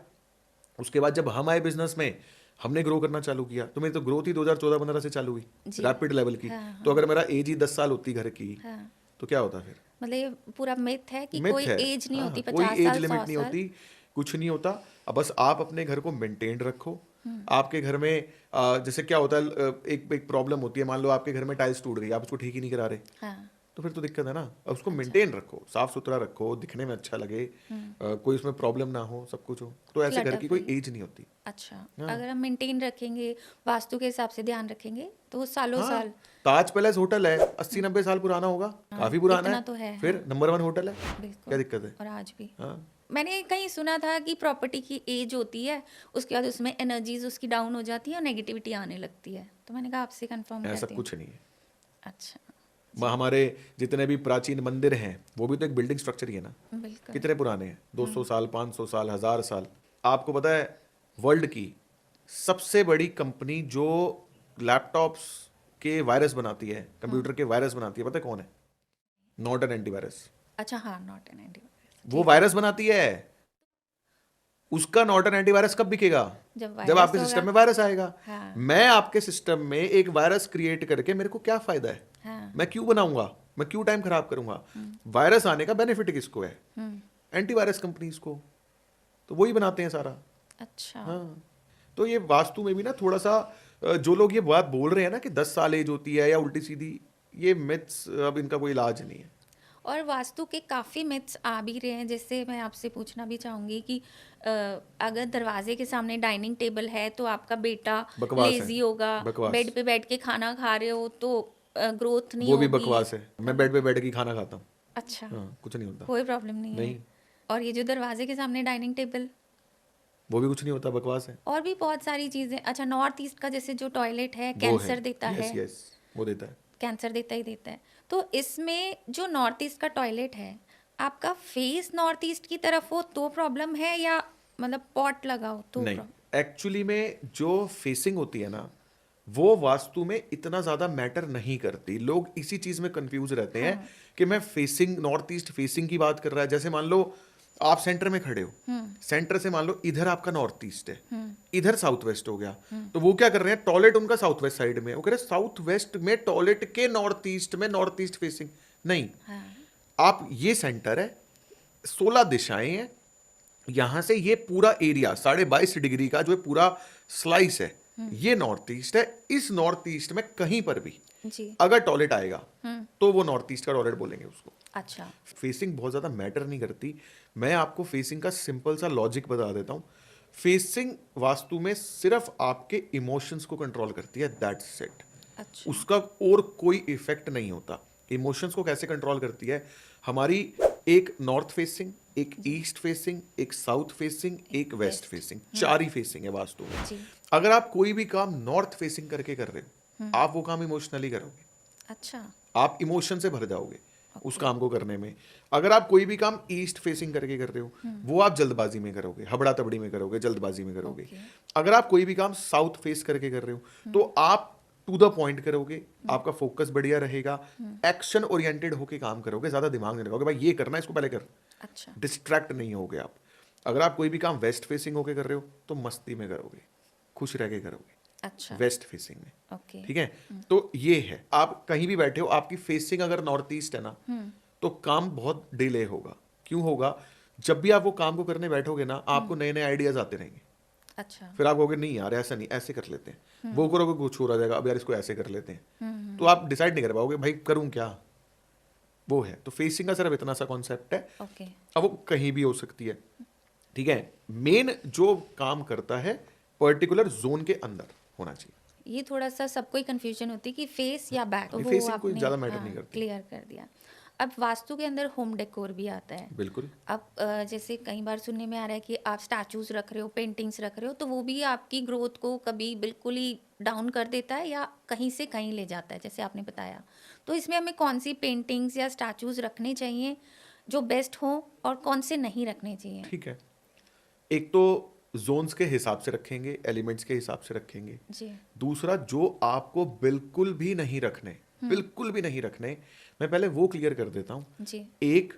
उसके बाद जब हम आए बिजनेस में, हमने ग्रो करना चालू किया, तो मेरी तो ग्रोथ ही 2014-15 से चालू हुई, जी। रैपिड लेवल की। हाँ, तो अगर मेरा एज ही 10 साल होती घर की, हाँ, तो क्या होता फिर? मतलब ये पूरा मिथ है कि मिथ कोई है, एज नहीं हाँ, होती, कोई 50 एज साल लिमिट 100 नहीं साल। होती, कुछ नहीं होता। अब बस आप अपने घर को मेंटेन रखो। आपके घर में जैसे क्या होता है, एक प्रॉब्लम होती है, मान लो आपके घर में टाइल्स टूट गई, आप उसको ठीक ही नहीं करा रहे, हाँ, तो फिर तो दिक्कत है ना। अब उसको मेंटेन रखो, साफ सुथरा रखो, दिखने में अच्छा लगे, कोई उसमें प्रॉब्लम ना हो, सब कुछ हो। तो ऐसे घर की कोई Clutter-free। एज नहीं होती। अच्छा, हाँ। अगर हम मेंटेन रखेंगे, वास्तु के हिसाब से ध्यान रखेंगे, तो वो सालों हाँ, साल। ताज पैलेस होटल है, 80-90 साल पुराना होगा, काफी पुराना इतना है, तो है, फिर नंबर 1 होटल है, बिल्कुल। क्या दिक्कत है? और आज भी हाँ, मैंने कहीं सुना था कि प्रॉपर्टी की एज होती है, उसके बाद उसमें एनर्जीज उसकी डाउन हो जाती है और नेगेटिविटी आने लगती है, तो मैंने कहा आपसे कंफर्म ऐसा करती हूँ। कुछ नहीं है। अच्छा, हमारे जितने भी प्राचीन मंदिर हैं वो भी तो एक बिल्डिंग स्ट्रक्चर ही है ना। बिल्कुल। कितने पुराने हैं? 200 साल, 500 साल, 1000 साल। आपको पता है वर्ल्ड की सबसे बड़ी कंपनी जो लैपटॉप्स के वायरस बनाती है, कंप्यूटर के वायरस बनाती है, पता है कौन है? Norton antivirus. अच्छा, हाँ, नॉट एन आइडिया। वो वायरस बनाती है। उसका नॉर्टन एंटीवायरस कब बिकेगा? जब जब वायरस आपके होगा। सिस्टम में वायरस आएगा। हाँ, मैं आपके सिस्टम में एक वायरस क्रिएट करके मेरे को क्या फायदा है? हाँ, मैं क्यों बनाऊंगा? मैं क्यों टाइम खराब करूंगा? वायरस आने का बेनिफिट किसको है? एंटीवायरस कंपनीज को। तो वही बनाते हैं सारा। अच्छा, हाँ, तो ये वास्तु में भी ना थोड़ा सा जो लोग ये बात बोल रहे हैं ना कि 10 साल एज होती है या उल्टी सीधी, ये मिथ्स, अब इनका कोई इलाज नहीं है। और वास्तु के काफ़ी मिथ्स आ भी रहे हैं, जैसे मैं आपसे पूछना भी चाहूँगी कि अगर दरवाजे के सामने डाइनिंग टेबल है तो आपका बेटा बकवास है, लेजी होगा, बकवास। बेड पे बैठ के खाना खा रहे हो तो ग्रोथ नहीं वो भी होगी। बकवास है। मैं बेड पे बैठ के खाना खाता हूँ। अच्छा, हाँ, कुछ नहीं होता। कोई प्रॉब्लम नहीं है। नहीं। और ये जो दरवाजे के सामने डाइनिंग टेबल, वो भी कुछ नहीं होता, बकवास है। और भी बहुत सारी चीजें। अच्छा, नॉर्थ ईस्ट का जैसे जो टॉयलेट है वो कैंसर है, देता यस है, यस, वो देता है। कैंसर देता ही देता है। तो इसमें जो नॉर्थ ईस्ट का टॉयलेट है, आपका फेस नॉर्थ ईस्ट की तरफ हो तो प्रॉब्लम है, या मतलब पॉट लगाओ तो नहीं, प्रॉब्लम? एक्चुअली में जो फेसिंग होती है ना, वो वास्तु में इतना ज्यादा मैटर नहीं करती। लोग इसी चीज में कंफ्यूज रहते हैं हाँ। कि मैं फेसिंग, नॉर्थ ईस्ट फेसिंग की बात कर रहा है। जैसे मान लो आप सेंटर में खड़े हो, सेंटर से मान लो इधर आपका नॉर्थ ईस्ट है, इधर साउथ वेस्ट हो गया, तो वो क्या कर रहे हैं, टॉयलेट उनका साउथ वेस्ट साइड में है, वो कह रहे हैं साउथ वेस्ट में टॉयलेट के नॉर्थ ईस्ट में, नॉर्थ ईस्ट फेसिंग नहीं। हाँ। आप, ये सेंटर है, 16 दिशाएं हैं, यहां से ये पूरा एरिया 22.5 डिग्री का जो है पूरा स्लाइस है, ये नॉर्थ ईस्ट है। इस नॉर्थ ईस्ट में कहीं पर भी जी। अगर टॉयलेट आएगा तो वो नॉर्थ ईस्ट का टॉयलेट बोलेंगे उसको। अच्छा। फेसिंग बहुत ज्यादा मैटर नहीं करती। मैं आपको फेसिंग का सिंपल सा लॉजिक बता देता हूं। फेसिंग वास्तु में सिर्फ आपके इमोशंस को कंट्रोल करती है, दैट्स इट। अच्छा। उसका और कोई इफेक्ट नहीं होता। इमोशंस को कैसे कंट्रोल करती है हमारी, एक नॉर्थ फेसिंग, एक ईस्ट फेसिंग, एक साउथ फेसिंग, एक वेस्ट फेसिंग, 4 ही फेसिंग है वास्तु में। जी। अगर आप कोई भी काम नॉर्थ फेसिंग करके कर रहे हो, आप वो काम इमोशनली करोगे, अच्छा। आप इमोशन से भर जाओगे उस काम को करने में। अगर आप कोई भी काम ईस्ट फेसिंग करके कर रहे हो, वो आप जल्दबाजी में करोगे, हबड़ा तबड़ी में करोगे, जल्दबाजी में करोगे। ओके। अगर आप कोई भी काम साउथ फेस करके कर रहे हो, तो आप टू द पॉइंट करोगे, आपका फोकस बढ़िया रहेगा, एक्शन ओरिएंटेड होके काम करोगे, ज्यादा दिमाग नहीं लगाओगे, भाई ये करना है इसको पहले कर, अच्छा। डिस्ट्रैक्ट नहीं होगे आप। अगर आप कोई भी काम वेस्ट फेसिंग होके कर रहे हो, तो मस्ती में करोगे, खुश रह के करोगे अच्छा। वेस्ट फेसिंग में। ओके। ठीक है, तो ये है, आप कहीं भी बैठे हो, आपकी फेसिंग अगर नॉर्थ ईस्ट है ना, तो काम बहुत डिले होगा। क्यों होगा? जब भी आप वो काम को करने बैठोगे ना, आपको नए नए आइडियाज आते रहेंगे। अच्छा। फिर आप कहोगे नहीं यार ऐसा नहीं, ऐसे कर लेते हैं, वो करोगे कुछ हो जाएगा, अब यार इसको ऐसे कर लेते हैं, तो आप डिसाइड नहीं कर पाओगे भाई करूं क्या। वो है, तो फेसिंग का सिर्फ इतना सा कॉन्सेप्ट है। ओके। अब वो कहीं भी हो सकती है। ठीक है, मेन जो काम करता है पर्टिकुलर जोन के अंदर होना चाहिए। ये थोड़ा सा सबको ही कंफ्यूजन होती है कि फेस या बैक, नहीं, वो facing कोई आपने ज्यादा मैटर नहीं करती। क्लियर कर दिया। अब वास्तु के अंदर होम डेकोर भी आता है। बिल्कुल। अब जैसे कई बार सुनने में आ रहा है कि आप स्टैचूज रख रहे हो, पेंटिंग्स रख रहे हो, तो वो भी आपकी ग्रोथ को कभी बिल्कुल ही डाउन कर देता है या कहीं से कहीं ले जाता है, जैसे आपने बताया। तो इसमें हमें कौन सी पेंटिंग्स या स्टैचूज रखने चाहिए जो बेस्ट हो, और कौन से नहीं रखने चाहिए? ठीक है, एक तो जोन्स के हिसाब से रखेंगे, एलिमेंट्स के हिसाब से रखेंगे। जी। दूसरा, जो आपको बिल्कुल भी नहीं रखने, बिल्कुल भी नहीं रखने, मैं पहले वो क्लियर कर देता हूं। जी। एक,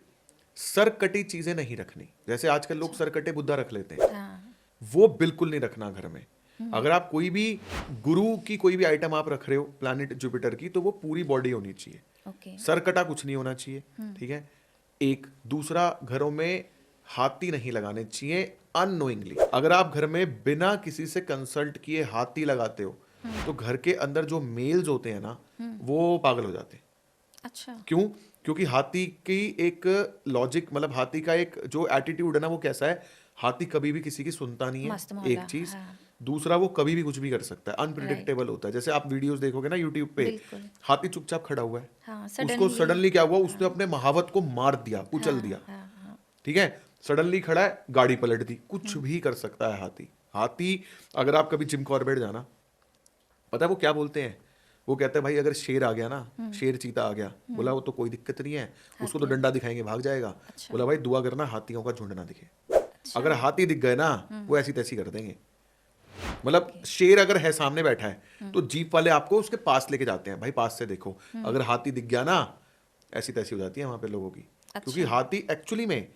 सर कटी चीजें नहीं रखनी। जैसे आजकल लोग सर कटे बुद्धा रख लेते हैं, हाँ। वो बिल्कुल नहीं रखना घर में। अगर आप कोई भी गुरु की कोई भी आइटम आप रख रहे हो प्लैनेट जुपिटर की, तो वो पूरी बॉडी होनी चाहिए, ओके। सर कटा कुछ नहीं होना चाहिए। ठीक है, एक। दूसरा, घरों में हाथी नहीं लगाने चाहिए अननोइंगली। अगर आप घर में बिना किसी से कंसल्ट किए हाथी लगाते हो, तो घर के अंदर जो मेल्स होते हैं ना, वो पागल हो जाते हैं। अच्छा। क्यों? क्योंकि हाथी की एक लॉजिक, मतलब हाथी का एक जो एटीट्यूड है ना, वो कैसा है, हाथी कभी भी किसी की सुनता नहीं मस्त है, मौला, एक चीज। हाँ। दूसरा, वो कभी भी कुछ भी कर सकता है, अनप्रिडिक्टेबल होता है। जैसे आप वीडियोस देखोगे ना यूट्यूब पे, बिल्कुल। हाथी चुपचाप खड़ा हुआ है, हाँ, उसको सडनली क्या हुआ, उसने अपने महावत को मार दिया, कुचल हाँ, दिया। हाँ, हाँ। ठीक है, सडनली खड़ा है, गाड़ी पलट दी, कुछ भी कर सकता है हाथी। हाथी, अगर आप कभी जिम कॉर्बेट जाना, पता है वो क्या बोलते हैं, वो कहते हैं भाई अगर शेर आ गया ना, शेर चीता आ गया, बोला वो तो कोई दिक्कत नहीं है, उसको तो डंडा दिखाएंगे भाग जाएगा। अच्छा। बोला भाई दुआ करना हाथियों का झुंड ना दिखे। अच्छा। अगर हाथी दिख गए ना, वो ऐसी तैसी कर देंगे। मतलब शेर अगर है सामने बैठा है, तो जीप वाले आपको उसके पास लेके जाते हैं, भाई पास से देखो। अगर हाथी दिख गया ना, ऐसी तैसी हो जाती है वहां पे लोगों की। क्योंकि हाथी एक्चुअली में,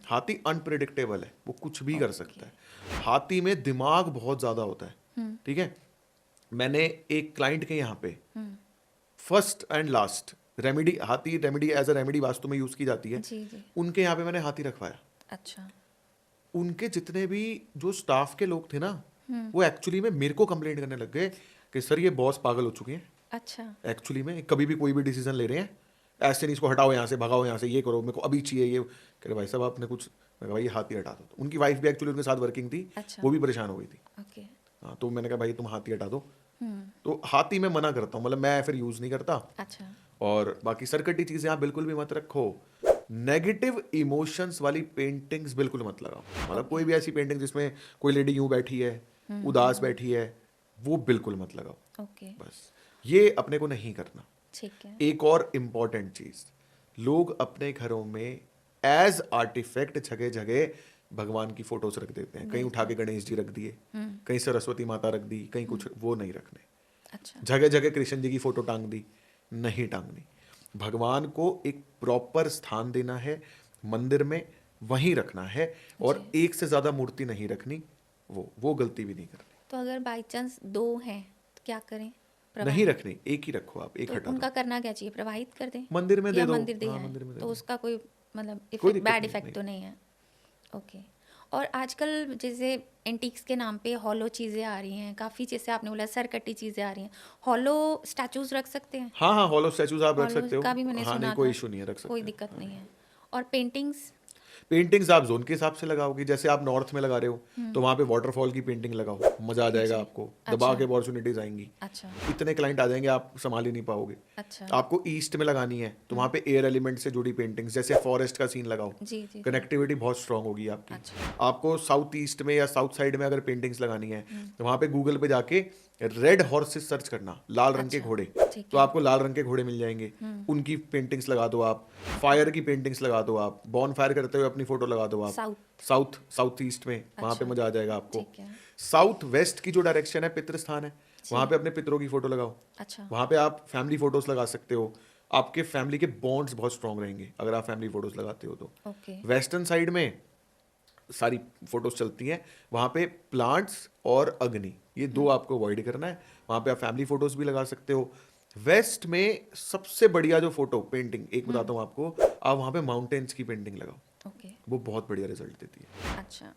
हाथी अनप्रिडिक्टेबल है, वो कुछ भी कर सकता है। हाथी में दिमाग बहुत ज्यादा होता है। ठीक है, मैंने एक क्लाइंट के यहाँ पे फर्स्ट एंड लास्ट रेमेडी, हाथी remedy as a remedy vastu में यूज की जाती है, जी जी। उनके यहाँ पे मैंने हाथी रखवाया। अच्छा। उनके जितने भी जो स्टाफ के लोग थे ना, वो एक्चुअली में मेरे को कंप्लेंट करने लग गए कि सर ये बॉस पागल हो चुके हैं। अच्छा। एक्चुअली में कभी भी कोई भी डिसीजन ले रहे हैं, ऐसे नहीं, इसको हटाओ यहाँ से, भगाओ यहाँ से, ये करो, मेरे को अभी चाहिए ये। कह रहे भाई साहब आपने कुछ, मैं कहा भाई ये हाथी हटा दो। तो उनकी वाइफ भी एक्चुअली उनके साथ वर्किंग थी, अच्छा। वो भी परेशान हो गई थी। ओके। हाँ, तो मैंने कहा भाई तुम हाथी हटा दो। तो हाथी मैं मना करता हूँ, मतलब मैं फिर यूज नहीं करता। अच्छा। और बाकी सरकटी चीजें आप बिल्कुल भी मत रखो। नेगेटिव इमोशंस वाली पेंटिंग्स बिल्कुल मत लगाओ। मतलब कोई भी ऐसी पेंटिंग जिसमें कोई लेडी यूं बैठी है, उदास बैठी है, वो बिल्कुल मत लगाओ। ओके, बस ये अपने को नहीं करना। ठीक है। एक और इम्पॉर्टेंट चीज, लोग अपने घरों में एज आर्टिफैक्ट जगह जगह भगवान की फोटोज रख देते हैं। कहीं उठा के गणेश जी रख दिए, कहीं सरस्वती माता रख दी, कहीं कुछ, वो नहीं रखने। अच्छा, जगह जगह कृष्ण जी की फोटो टांग दी, नहीं टांगनी। भगवान को एक प्रॉपर स्थान देना है, मंदिर में वहीं रखना है, और एक से ज्यादा मूर्ति नहीं रखनी। वो गलती भी नहीं करनी। तो अगर बाई चांस 2 हैं तो क्या करें? नहीं रखनी, एक ही रखो आप, एक तो हटा उनका दो। करना क्या चाहिए? प्रवाहित कर दें मंदिर में दे या दो। मंदिर दे हाँ, आएं? मंदिर में दे तो दो। उसका कोई मतलब कोई इफेक्ट, दिक्कत बैड नहीं, इफेक्ट नहीं। तो नहीं है? ओके। और आजकल जैसे एंटीक्स के नाम पे हॉलो चीज़ें आ रही हैं, काफ़ी, जैसे आपने बोला सरकटी चीज़ें आ रही हैं, हॉलो स्टैचूज रख सकते हैं? हाँ हाँ, हॉलो स्टैचूज आप रख हॉलो सकते हो। का भी मैंने हाँ, नहीं सुना कोई था, इशू नहीं है, रख सकते कोई हैं। दिक्कत हाँ, नहीं है। और पेंटिंग्स? पेंटिंग्स आप जोन के हिसाब से लगाओगे। जैसे आप नॉर्थ में लगा रहे हो तो वहां पे वाटरफॉल की पेंटिंग लगाओ, मजा आ जाएगा जी। आपको। दबा अच्छा। के अपॉर्चुनिटीज आएंगी। अच्छा इतने क्लाइंट आ जाएंगे, आप संभाल ही नहीं पाओगे। अच्छा। आपको ईस्ट में लगानी है तो वहां पे एयर एलिमेंट से जुड़ी पेंटिंग्स, जैसे फॉरेस्ट का सीन लगाओ, जी जी जी। कनेक्टिविटी बहुत स्ट्रांग होगी आपकी। अच्छा। आपको साउथ ईस्ट में या साउथ साइड में अगर पेंटिंग्स लगानी है तो वहां पे गूगल पे जाके रेड हॉर्सेस सर्च करना, लाल रंग के अच्छा, घोड़े, ठीक तो है। आपको लाल रंग के घोड़े मिल जाएंगे। उनकी पेंटिंग्स लगा दो आप, फायर की पेंटिंग्स लगा दो आप, बॉन फायर करते हुए अपनी फोटो लगा दो आप। साउथ। साउथ ईस्ट में वहां पे अच्छा, मजा आ जाएगा आपको। ठीक है। साउथ वेस्ट की जो डायरेक्शन है, पितृ स्थान है, वहां पे अपने पितरों की फोटो लगाओ। अच्छा। वहां पे आप फैमिली फोटोज लगा सकते हो। आपके फैमिली के बॉन्ड्स बहुत स्ट्रांग रहेंगे अगर आप फैमिली फोटोज लगाते हो तो। ओके। वेस्टर्न साइड में सारी फोटोज चलती हैं, वहां पे प्लांट्स और अग्नि, ये दो आपको अवॉइड करना है। वहां पे आप फैमिली फोटोज भी लगा सकते हो। वेस्ट में सबसे बढ़िया जो फोटो पेंटिंग एक बताता हूँ आपको, आप वहां पे माउंटेन्स की पेंटिंग लगाओ, ओके। वो बहुत बढ़िया रिजल्ट देती है। अच्छा।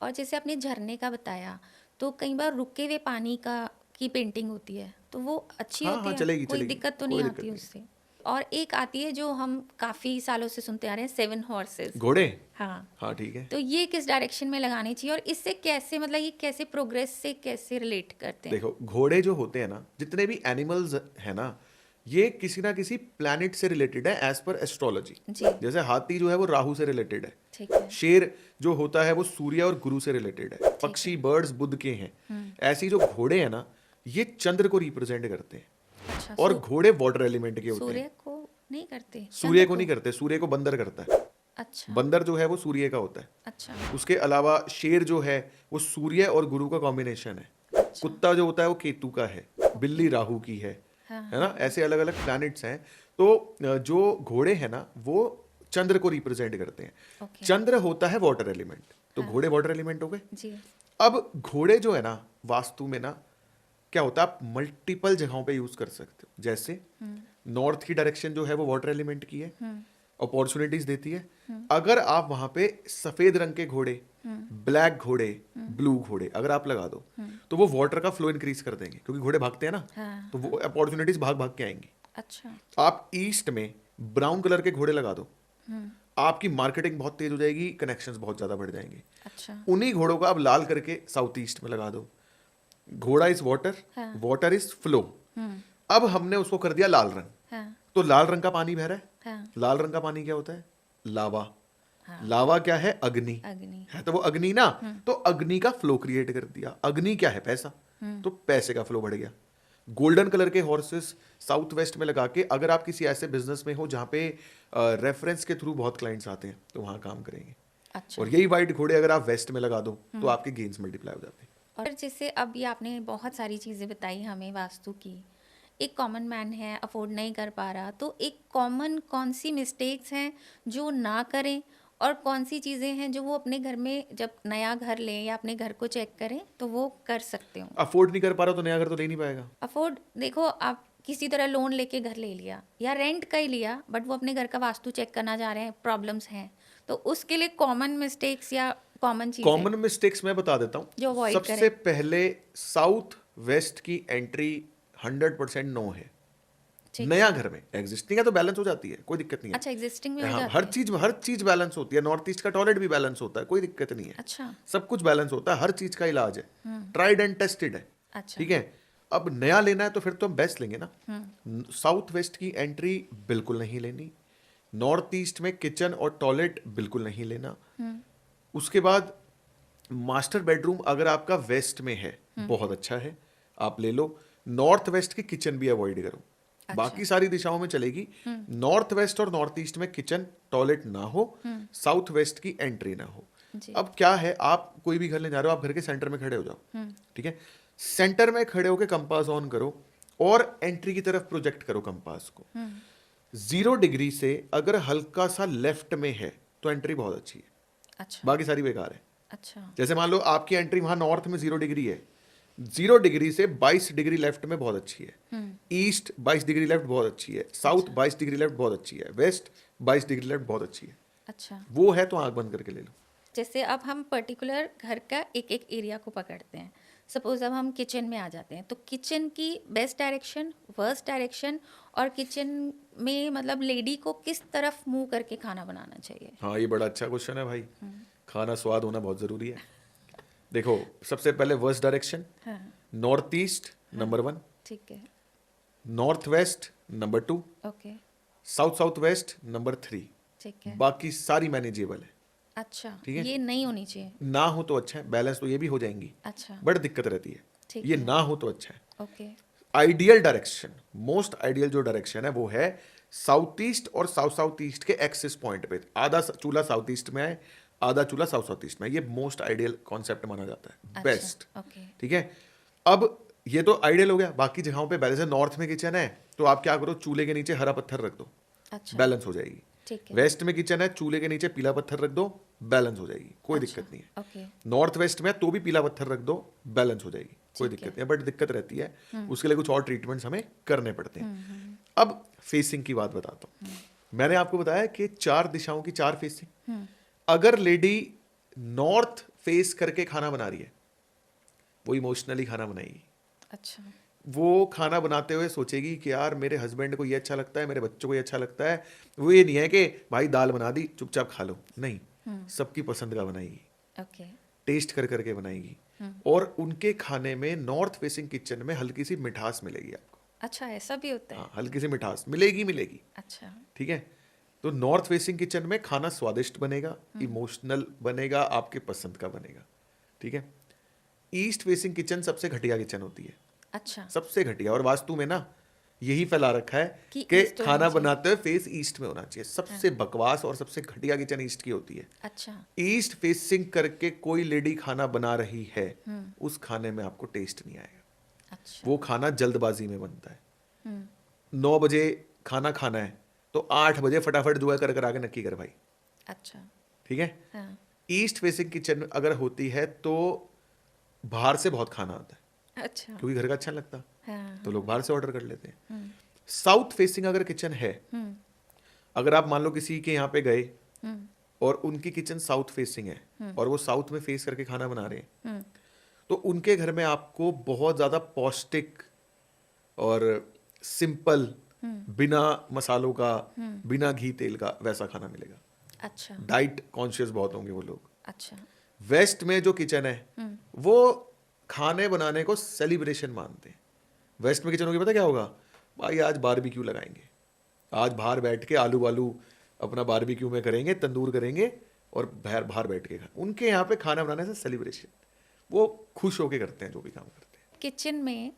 और जैसे आपने झरने का बताया, तो कई बार रुके हुए पानी का की पेंटिंग होती है, तो वो अच्छी हाँ होती हाँ, है? चलेगी कोई चलेगी, दिक्कत तो कोई नहीं दिक्कत आती नहीं। उससे? और एक आती है जो हम काफ़ी सालों से सुनते आ रहे हैं, 7 हॉर्सेस। घोड़े, हाँ, हाँ ठीक है। तो ये किस डायरेक्शन में लगानी चाहिए, और इससे कैसे, मतलब ये कैसे प्रोग्रेस से कैसे रिलेट करते हैं? देखो, घोड़े जो होते हैं ना, जितने भी एनिमल्स है ना, ये किसी ना किसी प्लैनेट से रिलेटेड है एज पर एस्ट्रोलॉजी। जी, जैसे हाथी जो है वो राहु से रिलेटेड है, ठीक है। शेर जो होता है वो सूर्य और गुरु से रिलेटेड है, पक्षी बर्ड्स बुध के हैं। ऐसी जो घोड़े हैं ना, ये चंद्र को रिप्रेजेंट करते हैं, अच्छा, और घोड़े वाटर एलिमेंट के होते सूर्य हैं। को नहीं करते? सूर्य चंद्र को नहीं करते, सूर्य को बंदर करता है। अच्छा बंदर जो है वो सूर्य का होता है। अच्छा उसके अलावा शेर जो है वो सूर्य और गुरु का कॉम्बिनेशन है। अच्छा। कुत्ता जो होता है वो केतु का है, बिल्ली राहु की है हाँ, है ना। ऐसे अलग अलग प्लैनेट्स हैं। तो जो घोड़े हैं ना, वो चंद्र को रिप्रेजेंट करते हैं। ओके। चंद्र होता है वाटर एलिमेंट, तो घोड़े वाटर एलिमेंट हो गए। जी। अब घोड़े जो है ना, वास्तु में ना क्या होता है, आप मल्टीपल जगहों पे यूज कर सकते हो। जैसे नॉर्थ की डायरेक्शन जो है वो वाटर एलिमेंट की है, अपॉर्चुनिटीज देती है। अगर आप वहां पे सफेद रंग के घोड़े, ब्लैक घोड़े, ब्लू घोड़े अगर आप लगा दो, तो वो वाटर का फ्लो इंक्रीज कर देंगे, क्योंकि घोड़े भागते हैं ना, हाँ, तो वो अपॉर्चुनिटीज भाग भाग के आएंगी। अच्छा। आप ईस्ट में ब्राउन कलर के घोड़े लगा दो, आपकी मार्केटिंग बहुत तेज हो जाएगी, कनेक्शंस बहुत ज्यादा बढ़ जाएंगे। अच्छा। उन्हीं घोड़ों का आप लाल करके साउथ ईस्ट में लगा दो। घोड़ा इज वाटर, हाँ। Water is flow. अब हमने उसको कर दिया लाल रंग, हाँ तो लाल रंग का पानी बह रहा है। हाँ लाल रंग का पानी क्या होता है? लावा। हाँ। लावा क्या है? अग्नि अग्नि। है, तो वो अग्नि ना, तो अग्नि का फ्लो क्रिएट कर दिया। अग्नि क्या है? पैसा, तो पैसे का फ्लो बढ़ गया। गोल्डन कलर के हॉर्सेस साउथ वेस्ट में लगा के, अगर आप किसी ऐसे बिजनेस में हो जहां पे रेफरेंस के थ्रू बहुत क्लाइंट्स आते हैं, तो वहां काम करेंगे। अच्छा। और यही वाइट घोड़े अगर आप वेस्ट में लगा दो, तो आपके गेन्स मल्टीप्लाई हो जाते हैं। और जैसे अब ये आपने बहुत सारी चीज़ें बताई हमें वास्तु की, एक कॉमन मैन है, अफोर्ड नहीं कर पा रहा, तो एक कॉमन कौन सी मिस्टेक्स हैं जो ना करें, और कौन सी चीज़ें हैं जो वो अपने घर में जब नया घर लें या अपने घर को चेक करें तो वो कर सकते हो? अफोर्ड नहीं कर पा रहा तो नया घर तो ले नहीं पाएगा। अफोर्ड, देखो आप किसी तरह लोन लेके घर ले लिया या रेंट का ही लिया, बट वो अपने घर का वास्तु चेक करना चाह रहे हैं, प्रॉब्लम्स हैं, तो उसके लिए कॉमन मिस्टेक्स या कॉमन चीज़ें कॉमन मिस्टेक्स मैं बता देता जो हूँ। avoid सबसे करें। पहले साउथ वेस्ट की एंट्री 100% नो है। ठीक। नया घर में एग्जिस्टिंग है तो बैलेंस हो जाती है, कोई दिक्कत नहीं है। अच्छा, एग्जिस्टिंग में हो हाँ, जाती हर चीज बैलेंस होती है। नॉर्थ ईस्ट का टॉयलेट भी बैलेंस होता है, कोई दिक्कत नहीं है। अच्छा। सब कुछ बैलेंस होता है, हर चीज का इलाज है, ट्राइड एंड टेस्टेड है। अच्छा। ठीक है। अब नया लेना है तो फिर तो हम बेस्ट लेंगे ना। साउथ वेस्ट की एंट्री बिल्कुल नहीं लेनी। नॉर्थ ईस्ट में किचन और टॉयलेट बिल्कुल नहीं लेना। उसके बाद मास्टर बेडरूम अगर आपका वेस्ट में है बहुत अच्छा है, आप ले लो। नॉर्थ वेस्ट की किचन भी अवॉइड करो। बाकी सारी दिशाओं में चलेगी, नॉर्थ वेस्ट और नॉर्थ ईस्ट में किचन टॉयलेट ना हो, साउथ वेस्ट की एंट्री ना हो। अब क्या है, आप कोई भी घर ले जा रहे हो, आप घर के सेंटर में खड़े हो जाओ, ठीक है। सेंटर में खड़े होकर कंपास ऑन करो और एंट्री की तरफ प्रोजेक्ट करो कंपास को। 0 डिग्री से अगर हल्का सा लेफ्ट में है तो एंट्री बहुत अच्छी है, अच्छा बाकी सारी बेकार है। अच्छा जैसे मान लो आपकी एंट्री वहां नॉर्थ में 0 डिग्री है, 0 डिग्री से 22 डिग्री लेफ्ट में बहुत अच्छी है, ईस्ट 22 डिग्री लेफ्ट बहुत अच्छी है, साउथ 22 डिग्री लेफ्ट बहुत अच्छी है, वेस्ट 22 डिग्री लेफ्ट बहुत अच्छी है। अच्छा। वो है तो आंख बंद करके ले लो। जैसे अब हम पर्टिकुलर घर का एक एक एरिया को पकड़ते हैं। सपोज अब हम किचन में आ जाते हैं, तो किचन की बेस्ट डायरेक्शन, वर्स्ट डायरेक्शन, और किचन में मतलब लेडी को किस तरफ मुंह करके खाना बनाना चाहिए? हाँ, ये बड़ा अच्छा क्वेश्चन है भाई। खाना स्वाद होना बहुत जरूरी है। देखो, सबसे पहले वर्स्ट डायरेक्शन, हाँ नॉर्थ ईस्ट नंबर 1, ठीक है, north west number 2, okay south south west number 3। ठीक है। बाकी सारी मैनेजेबल है। अच्छा, ठीक है। ये नहीं होनी चाहिए। ना हो तो अच्छा है, बैलेंस तो ये भी हो जाएंगी, अच्छा बट दिक्कत रहती है। ठीक ये है। ना हो तो अच्छा है। Okay ideal direction, most ideal जो डायरेक्शन है वो है साउथ ईस्ट और साउथ साउथ ईस्ट के एक्सिस पॉइंट पे। आधा चूल्हा साउथ ईस्ट में है, आधा चूल्हा साउथ साउथ ईस्ट में है। ये मोस्ट आइडियल कॉन्सेप्ट माना जाता है, बेस्ट। ओके ठीक है। अब ये तो आइडियल हो गया, बाकी जगहों पे बैलेंस है। नॉर्थ में किचन है तो आप क्या करो, चूल्हे के नीचे हरा पत्थर रख दो, अच्छा बैलेंस हो जाएगी। ठीक है। वेस्ट में किचन है, चूल्हे के नीचे पीला पत्थर रख दो, बैलेंस हो जाएगी, कोई अच्छा, दिक्कत नहीं है। ओके नॉर्थ वेस्ट में तो भी पीला पत्थर रख दो, बैलेंस हो जाएगी, कोई ठीक दिक्कत है। नहीं है। बट दिक्कत रहती है, उसके लिए कुछ और ट्रीटमेंट्स हमें करने पड़ते हैं। अब फेसिंग की बात बताता हूँ। मैंने आपको बताया कि 4 दिशाओं की 4 फेसिंग। अगर लेडी नॉर्थ फेस करके खाना बना रही है, वो इमोशनली खाना बनाएगी। अच्छा वो खाना बनाते हुए सोचेगी कि यार मेरे हस्बैंड को ये अच्छा लगता है, मेरे बच्चों को ये अच्छा लगता है। वो ये नहीं है कि भाई दाल बना दी चुपचाप खा लो, नहीं, सबकी पसंद का बनाएगी, ओके टेस्ट कर करके बनाएगी। और उनके खाने में नॉर्थ फेसिंग किचन में हल्की सी मिठास मिलेगी आपको। अच्छा, ऐसा भी होता है? हाँ, हल्की सी मिठास मिलेगी। अच्छा ठीक है। तो नॉर्थ फेसिंग किचन में खाना स्वादिष्ट बनेगा, इमोशनल बनेगा, आपके पसंद का बनेगा। ठीक है। ईस्ट फेसिंग किचन सबसे घटिया किचन होती है, अच्छा सबसे घटिया। और वास्तु में ना यही फैला रखा है कि कि ईस्ट होना खाना चाहिए। बनाते हुए फेस ईस्ट में होना चाहिए। सबसे बकवास और सबसे घटिया किचन ईस्ट की होती है। अच्छा ईस्ट फेसिंग करके कोई लेडी खाना बना रही है, उस खाने में आपको टेस्ट नहीं आएगा। अच्छा वो खाना जल्दबाजी में बनता है। 9 बजे खाना खाना है तो 8 बजे फटाफट जुआ कर कर आगे नक्की कर भाई। अच्छा ठीक है। हाँ ईस्ट फेसिंग किचन अगर होती है तो बाहर से बहुत खाना आता है, अच्छा क्योंकि घर का अच्छा नहीं लगता, हाँ तो लोग बाहर से ऑर्डर कर लेते हैं। साउथ फेसिंग अगर किचन है, अगर आप मान लो किसी के यहाँ पे गए और उनकी किचन साउथ फेसिंग है और वो साउथ में फेस करके खाना बना रहे हैं, तो उनके घर में आपको बहुत ज्यादा पौष्टिक और सिंपल, बिना मसालों का, बिना घी तेल का वैसा खाना मिलेगा। अच्छा डाइट कॉन्शियस बहुत होंगे वो लोग। अच्छा वेस्ट में जो किचन है वो खाने बनाने को सेलिब्रेशन मानते हैं। वेस्ट में किचन होगी, पता क्या होगा भाई, आज बारबेक्यू लगाएंगे, आज बाहर बैठ के आलू वालू अपना बारबेक्यू में करेंगे, तंदूर करेंगे और बाहर बाहर बैठ के उनके यहाँ पे खाना बनाने से सेलिब्रेशन, वो खुश होके करते हैं जो भी काम करते हैं। किचन में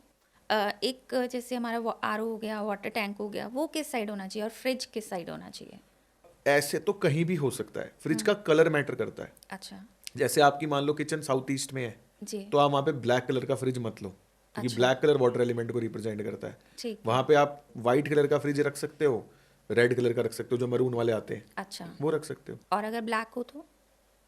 एक जैसे हमारा आरओ हो गया, वाटर टैंक हो गया, वो किस साइड होना चाहिए और फ्रिज किस साइड होना चाहिए? ऐसे तो कहीं भी हो सकता है, फ्रिज का कलर मैटर करता है। अच्छा जैसे आपकी मान लो किचन साउथ ईस्ट में है जी तो आप वहाँ पे ब्लैक कलर का फ्रिज मत लो, क्योंकि अच्छा। ब्लैक कलर वाटर एलिमेंट को रिप्रेजेंट करता है। ठीक वहाँ पे आप व्हाइट कलर का फ्रिज रख सकते हो, रेड कलर का रख सकते हो, जो मरून वाले आते हैं अच्छा, वो रख सकते हो। और अगर ब्लैक हो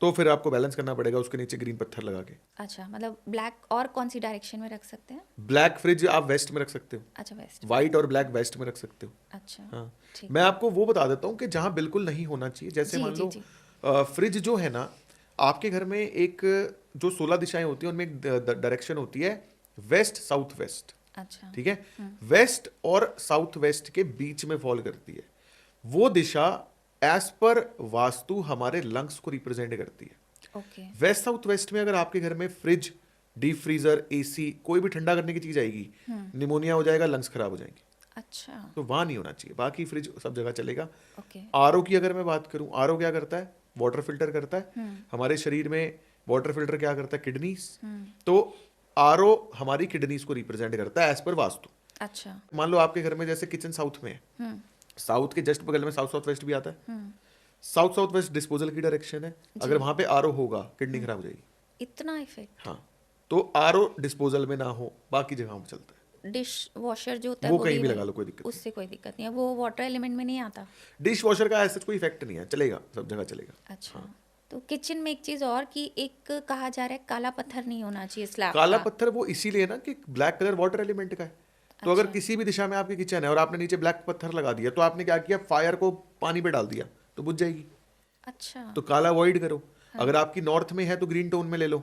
तो फिर आपको बैलेंस करना पड़ेगा उसके नीचे ग्रीन पत्थर लगा के। अच्छा, मतलब ब्लैक और कौन सी डायरेक्शन में रख सकते हैं? ब्लैक फ्रिज आप वेस्ट में रख सकते हो, अच्छा वेस्ट, व्हाइट और ब्लैक वेस्ट में रख सकते हो। अच्छा हाँ, ठीक। मैं आपको वो बता देता हूँ कि जहाँ बिल्कुल नहीं होना चाहिए। जैसे जी, मान जी, लो जी। फ्रिज जो है ना, आपके घर में एक जो 16 दिशाएं होती हैं उनमें एक डायरेक्शन होती है वेस्ट साउथ वेस्ट। अच्छा ठीक है। वेस्ट और साउथ वेस्ट के बीच में फॉल करती है। वो दिशा एज पर वास्तु हमारे लंग्स को रिप्रेजेंट करती है। ओके वेस्ट साउथ वेस्ट में अगर आपके घर में फ्रिज, डीप फ्रीजर, एसी, कोई भी ठंडा करने की चीज आएगी, निमोनिया हो जाएगा, लंग्स खराब हो जाएंगे। अच्छा, तो वहाँ नहीं होना चाहिए, बाकी फ्रिज सब जगह चलेगा। ओके। आरओ की अगर मैं बात करूं, आरओ क्या करता है? वाटर फिल्टर करता है। हमारे शरीर में वाटर फिल्टर क्या करता है? किडनीज। तो आरओ हमारी किडनीज को रिप्रेजेंट करता है एज पर वास्तु। अच्छा। मान लो आपके घर में जैसे किचन साउथ में है, साउथ के जस्ट बगल में साउथ साउथ वेस्ट भी आता है। साउथ साउथ वेस्ट डिस्पोजल की डायरेक्शन है, अगर वहां पे आरओ होगा किडनी खराब हो जाएगी। इतना इफेक्ट? हाँ, तो आरओ डिस्पोजल में ना हो, बाकी जगहों पे चलता है। डिश वॉशर जो होता है वो वो कहीं भी लगा लो, कोई दिक्कत उससे कोई दिक्कत नहीं है, वो वाटर एलिमेंट में नहीं आता। नहीं। डिश वॉशर का ऐसा कोई इफेक्ट नहीं है, चलेगा, सब जगह चलेगा। अच्छा, तो किचन में एक चीज और कि एक कहा जा रहा है काला पत्थर नहीं होना चाहिए स्लैब काला का। पत्थर वो इसीलिए ना कि ब्लैक कलर वाटर एलिमेंट का है। तो अगर अच्छा। किसी भी दिशा में आपकी किचन है और आपने नीचे ब्लैक पत्थर लगा दिया, तो आपने क्या किया? फायर को पानी पे डाल दिया तो बुझ जाएगी। अच्छा। तो काला अवॉइड करो। अगर आपकी नॉर्थ में है तो ग्रीन टोन में ले लो,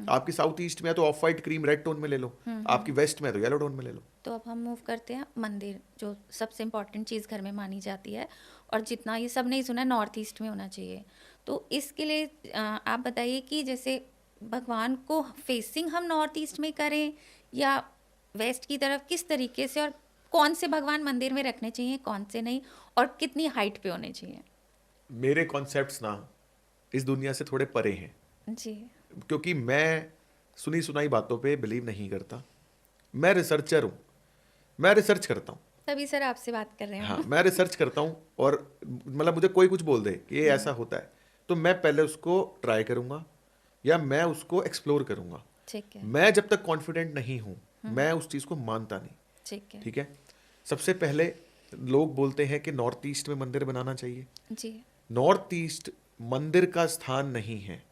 आपकी साउथ ईस्ट में है तो of white cream red tone में ले लो, आपकी वेस्ट में है तो येलो टोन में ले लो। तो अब हम मूव करते हैं मंदिर, जो सबसे इम्पोर्टेंट चीज़ घर में मानी जाती है, और जितना ये सब नहीं सुना नॉर्थ ईस्ट में होना चाहिए। तो इसके लिए आप बताइए कि जैसे भगवान को फेसिंग हम नॉर्थ ईस्ट में करें या वेस्ट की तरफ, किस तरीके से, और कौन से भगवान मंदिर में रखने चाहिए, कौन से नहीं, और कितनी हाइट पे होने चाहिए? मेरे कॉन्सेप्ट्स ना इस दुनिया से थोड़े परे हैं, जी। क्योंकि मैं सुनी सुनाई बातों पे बिलीव नहीं करता। मैं रिसर्चर हूँ, मैं रिसर्च करता हूँ। तभी सर आपसे बात कर रहे हैं हाँ, हम। मैं रिसर्च करता हूँ, और मतलब मुझे कोई कुछ बोल दे कि ये ऐसा होता है, तो मैं पहले उसको ट्राई करूँगा या मैं उसको एक्सप्लोर करूँगा। ठीक है। मैं जब तक कॉन्फिडेंट नहीं हूँ, मैं उस चीज़ को मानता नहीं। ठीक है। ठीक है। सबसे पहले लोग बोलते हैं कि नॉर्थ ईस्ट में मंदिर बनाना चाहिए। जी। नॉर्थ ईस्ट मंदिर का स्थान नहीं है।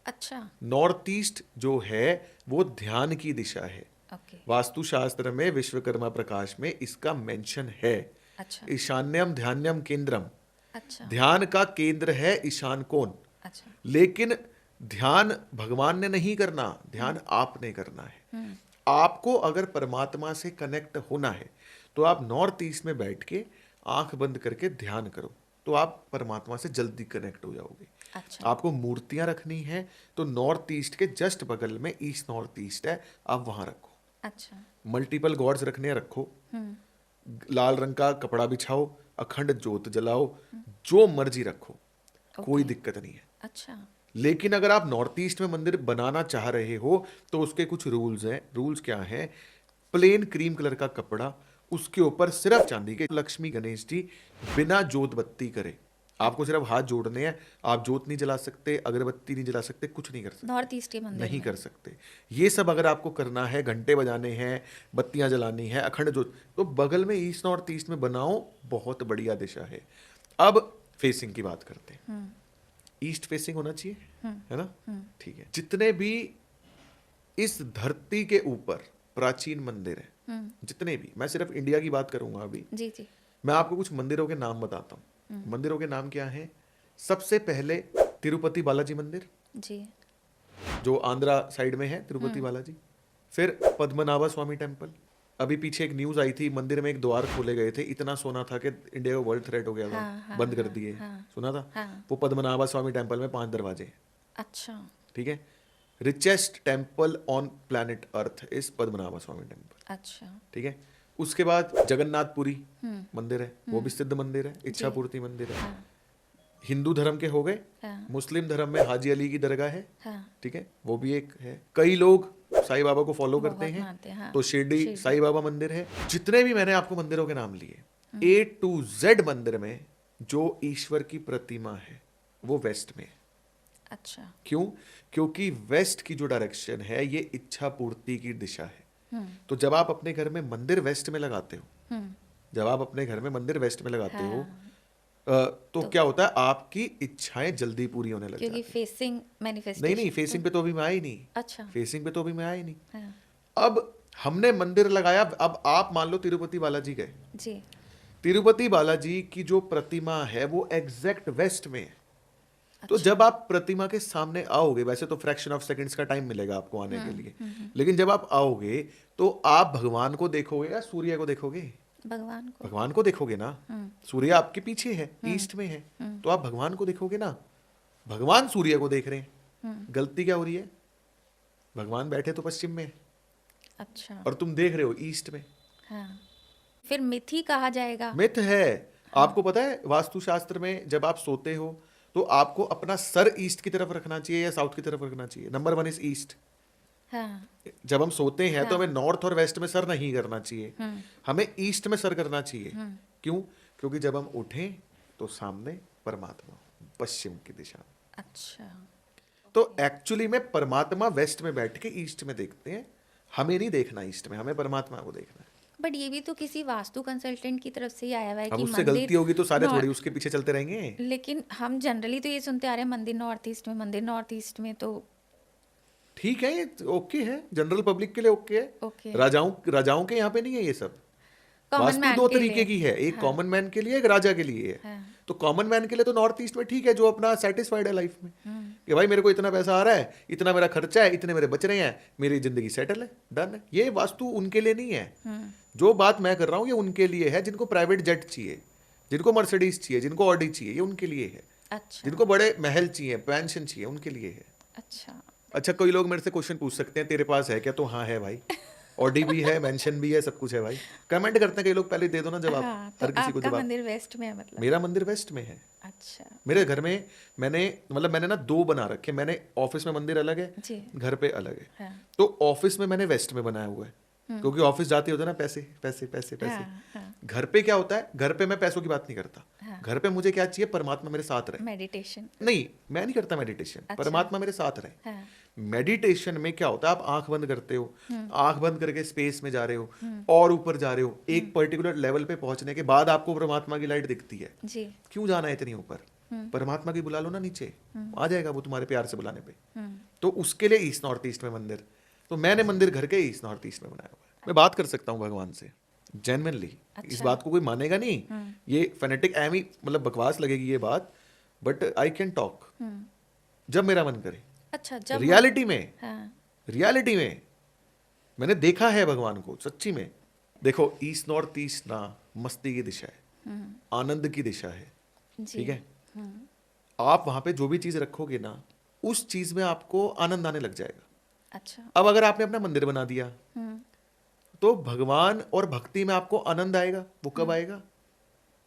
अच्छा। नॉर्थ ईस्ट जो है वो ध्यान की दिशा है। ओके। वास्तुशास्त्र में विश्वकर्मा प्रकाश में इसका मेंशन है। अच्छा। ईशान्यम ध्यान्यम केंद्रम, अच्छा। ध्यान का केंद्र है ईशान कोण। अच्छा। लेकिन ध्यान भगवान ने नहीं करना, ध्यान आपने करना है। आपको अगर परमात्मा से कनेक्ट होना है तो आप नॉर्थ ईस्ट में बैठ के आंख बंद करके ध्यान करो, तो आप परमात्मा से जल्दी कनेक्ट हो जाओगे। अच्छा। आपको मूर्तियां रखनी है तो नॉर्थ ईस्ट के जस्ट बगल में ईस्ट नॉर्थ ईस्ट है, आप वहां रखो। अच्छा। मल्टीपल गॉड्स रखने हैं, रखो। लाल रंग का कपड़ा बिछाओ, अखंड ज्योत जलाओ, जो मर्जी रखो, कोई दिक्कत नहीं है। अच्छा। लेकिन अगर आप नॉर्थ ईस्ट में मंदिर बनाना चाह रहे हो तो उसके कुछ रूल्स हैं। रूल्स क्या हैं? प्लेन क्रीम कलर का कपड़ा, उसके ऊपर सिर्फ चांदी के लक्ष्मी गणेश जी बिना जोत बत्ती करे। आपको सिर्फ हाथ जोड़ने हैं, आप जोत नहीं जला सकते, अगरबत्ती नहीं जला सकते, कुछ नहीं कर सकते। नॉर्थ ईस्ट के मंदिर नहीं में? कर सकते। ये सब अगर आपको करना है, घंटे बजाने हैं, बत्तियां जलानी है, अखंड ज्योत, तो बगल में ईस्ट नॉर्थ ईस्ट में बनाओ, बहुत बढ़िया दिशा है। अब फेसिंग की बात करते हैं। ईस्ट फेसिंग होना चाहिए, है ना? ठीक है। जितने भी इस धरती के ऊपर प्राचीन मंदिर है, जितने भी, मैं सिर्फ इंडिया की बात करूंगा अभी। जी जी। मैं आपको कुछ मंदिरों के नाम बताता हूँ। मंदिरों के नाम क्या हैं? सबसे पहले तिरुपति बालाजी मंदिर, जी। जो आंध्रा साइड में है, तिरुपति बालाजी। फिर पद्मनाभा स्वामी टेम्पल। अभी पीछे एक न्यूज आई थी, मंदिर में एक द्वार खोले गए थे, इतना सोना था कि इंडिया को वर्ल्ड थ्रेट हो गया था। हाँ, बंद कर हाँ, दिए। हाँ, सुना था? हाँ। वो पद्मनाभा स्वामी टेम्पल में 5 दरवाजे हैं। अच्छा। ठीक है। Richest temple on planet earth इस पद्मनाभा स्वामी टेम्पल। अच्छा। ठीक है। उसके बाद जगन्नाथपुरी मंदिर है, वो भी सिद्ध मंदिर है, इच्छा पूर्ति मंदिर है। हाँ। हिंदू धर्म के हो गए। हाँ। मुस्लिम धर्म में हाजी अली की दरगाह है। हाँ। ठीक है, वो भी एक है। कई लोग साईं बाबा को फॉलो करते बहुत हैं, मानते हैं, हाँ। तो शिरडी शिरडी। साईं बाबा मंदिर है। जितने भी मैंने आपको मंदिरों के नाम लिए, A to Z मंदिर में जो ईश्वर की प्रतिमा है वो वेस्ट में है। अच्छा। क्यों? क्योंकि वेस्ट की जो डायरेक्शन है ये इच्छा पूर्ति की दिशा है। तो जब आप अपने घर में मंदिर वेस्ट में लगाते हो, जब आप अपने घर में मंदिर वेस्ट में लगाते हो, तो क्या होता है? आपकी इच्छाएं जल्दी पूरी होने लग क्योंकि जाती हैं। Facing manifestation. नहीं नहीं, फेसिंग पे तो अभी मैं आया ही नहीं। अच्छा। फेसिंग पे तो अभी मैं आया ही नहीं। हाँ। अब हमने मंदिर लगाया, अब आप मान लो तिरुपति बालाजी गए। जी। तिरुपति बालाजी की जो प्रतिमा है वो एग्जैक्ट वेस्ट में है। तो जब आप प्रतिमा के सामने आओगे, वैसे तो फ्रैक्शन ऑफ सेकंड्स का टाइम मिलेगा आपको आने के लिए, लेकिन जब आप आओगे तो आप भगवान को देखोगे या सूर्य को देखोगे? भगवान को। भगवान को देखोगे ना। सूर्य आपके पीछे है, ईस्ट में है, तो आप भगवान को देखोगे ना। भगवान सूर्य को देख रहे हैं, गलती क्या हो रही है? भगवान बैठे तो पश्चिम में है अच्छा। और तुम देख रहे हो ईस्ट में। हाँ। फिर मिथ ही कहा जाएगा। मिथ है। आपको पता है वास्तुशास्त्र में जब आप सोते हो तो आपको अपना सर ईस्ट की तरफ रखना चाहिए या साउथ की तरफ रखना चाहिए? Number 1 is east. हाँ। जब हम सोते हैं तो हाँ। हमें नॉर्थ और वेस्ट में सर नहीं करना चाहिए, हमें ईस्ट में सर करना चाहिए। क्यों? क्योंकि जब हम उठें तो सामने परमात्मा, पश्चिम की दिशा में। अच्छा। तो एक्चुअली में परमात्मा वेस्ट में बैठ के ईस्ट में देखते हैं, हमें नहीं देखना ईस्ट में, हमें परमात्मा को देखना है। बट ये भी तो किसी वास्तु कंसल्टेंट की तरफ से ही आया हुआ है अब कि उससे मंदिर गलती होगी तो सारे नॉर्थ- थोड़ी उसके पीछे चलते रहेंगे। लेकिन हम जनरली तो ये सुनते आ रहे हैं मंदिर नॉर्थ ईस्ट में, मंदिर नॉर्थ ईस्ट में, तो ठीक है, ये ओके है, जनरल पब्लिक के लिए ओके है। ओके। राजाओं के यहाँ पे नहीं है ये सब। कॉमन वास्तु मैन दो के तरीके लिए। की है, एक हाँ। कॉमन मैन के लिए, एक राजा के लिए है। हाँ। तो कॉमन मैन के लिए तो नॉर्थ ईस्ट में ठीक है, जो अपना सेटिस्फाइड है लाइफ में कि भाई मेरे को इतना पैसा आ रहा है, इतना मेरा खर्चा है, इतने मेरे बच रहे हैं, मेरी जिंदगी सेटल है, डन है। ये वास्तु उनके लिए नहीं है। जो बात मैं कर रहा हूँ ये उनके लिए है जिनको प्राइवेट जेट चाहिए, जिनको मर्सिडीज चाहिए, जिनको ऑडी चाहिए, ये उनके लिए है। अच्छा। जिनको बड़े महल चाहिए, पेंशन चाहिए, उनके लिए है। अच्छा। अच्छा, कोई लोग मेरे से क्वेश्चन पूछ सकते हैं तेरे पास है क्या? तो हाँ है भाई, ऑडी भी है, मेंशन भी है, सब कुछ है भाई। कमेंट करते हैं कई लोग, पहले दे दो ना जवाब। हाँ, तो हर किसी को आपका जवाब। मंदिर वेस्ट में है मतलब? मेरा मंदिर वेस्ट में है। अच्छा मेरे घर में मैंने ना 2 बना रखे। मैंने ऑफिस में मंदिर अलग है, जी। घर पे अलग है। हाँ। तो ऑफिस में मैंने वेस्ट में बनाया हुआ है, क्योंकि ऑफिस जाते होते ना पैसे पैसे पैसे पैसे। हाँ, हाँ। घर पे क्या होता है, घर पे मैं पैसों की बात नहीं करता। हाँ। घर पे मुझे क्या चाहिए? परमात्मा मेरे साथ रहे। मेडिटेशन। नहीं, मैं नहीं करता मेडिटेशन। अच्छा। परमात्मा मेरे साथ रहे। हाँ। मेडिटेशन में क्या होता है, आप आंख बंद करते हो, आंख बंद करके स्पेस में जा रहे हो और ऊपर जा रहे हो, एक पर्टिकुलर लेवल पे पहुंचने के बाद आपको परमात्मा की लाइट दिखती है। जी। क्यों जाना है इतनी ऊपर? परमात्मा की बुला लो ना नीचे, आ जाएगा वो तुम्हारे प्यार से बुलाने पे। तो उसके लिए ईस्ट नॉर्थ ईस्ट में मंदिर, तो मैंने मंदिर घर के ईस्ट नॉर्थ ईस्ट में बनाया हुआ है। मैं बात कर सकता हूँ भगवान से जेन्युइनली। इस अच्छा। बात को कोई मानेगा नहीं, ये फेनेटिक एम ही, मतलब बकवास लगेगी ये बात, बट आई कैन टॉक जब मेरा मन करे। अच्छा। जब रियलिटी में, हाँ। रियलिटी में मैंने देखा है भगवान को सच्ची में। देखो, ईस्ट नॉर्थ ईस्ट ना मस्ती की दिशा है, आनंद की दिशा है, जी। ठीक है। आप वहां पे जो भी चीज रखोगे ना, उस चीज में आपको आनंद आने लग जाएगा। अच्छा। अब अगर आपने अपना मंदिर बना दिया तो भगवान और भक्ति में आपको आनंद आएगा। वो कब आएगा?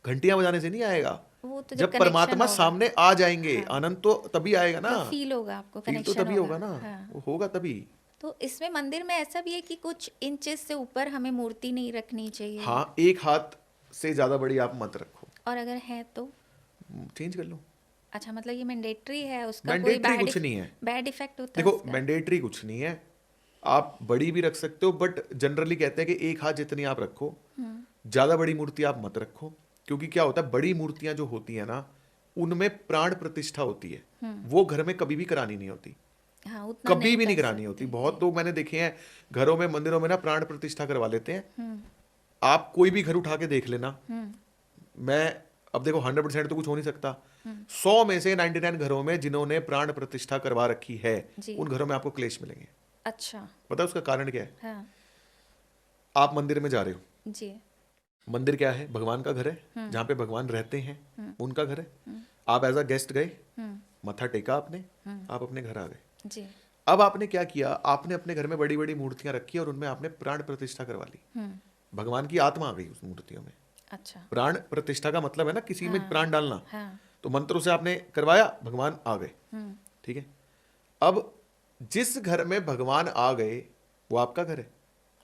घंटियां बजाने से नहीं आएगा, वो तो जब connection परमात्मा होगा। सामने आ जाएंगे। आनंद तो तभी आएगा ना, फील होगा आपको, फील तो कनेक्शन तभी होगा ना, हाँ। वो होगा तभी। तो इसमें मंदिर में ऐसा भी है कि कुछ इंचेस से ऊपर हमें मूर्ति नहीं रखनी चाहिए? हाँ, 1 हाथ से ज्यादा बड़ी आप मत रखो। और अगर है तो? चेंज कर लो। अच्छा, मतलब ये मैंडेटरी है, उसका कोई मैंडेटरी कुछ नहीं है। बैड इफेक्ट होता है देखो, उसका? मैंडेटरी कुछ नहीं है, आप बड़ी भी रख सकते हो, बट जनरली कहते हैं कि 1 हाथ जितनी आप रखो, ज्यादा बड़ी मूर्ति आप मत रखो। क्योंकि क्या होता है, बड़ी मूर्तियां जो होती है ना, उनमें प्राण प्रतिष्ठा होती है, वो घर में कभी भी करानी नहीं होती। हाँ, उतना कभी भी नहीं कर करानी होती। सकते। बहुत लोग मैंने देखे हैं घरों में, मंदिरों में ना प्राण प्रतिष्ठा करवा लेते हैं। आप कोई भी घर उठा के देख लेना, मैं अब देखो 100% तो कुछ हो नहीं सकता, 100 में से 99 घरों में जिन्होंने प्राण प्रतिष्ठा करवा रखी है, जी। उन घरों में आपको क्लेश मिलेंगे। अच्छा। पता है उसका कारण क्या है? हाँ। आप मंदिर में जा रहे हो, जी। मंदिर क्या है? भगवान का घर है, जहाँ पे भगवान रहते हैं, उनका घर है। आप एज अ गेस्ट गए, मत्था टेका आपने, आप अपने घर आ गए। जी। अब आपने क्या किया? आपने अपने घर में बड़ी बड़ी मूर्तियां रखी और उनमें आपने प्राण प्रतिष्ठा करवा ली। भगवान की आत्मा आ गई उस मूर्तियों में। अच्छा। प्राण प्रतिष्ठा का मतलब है ना किसी में प्राण डालना। हाँ। तो मंत्रों से आपने करवाया, भगवान आ गए, ठीक है। अब जिस घर में भगवान आ गए वो आपका घर है?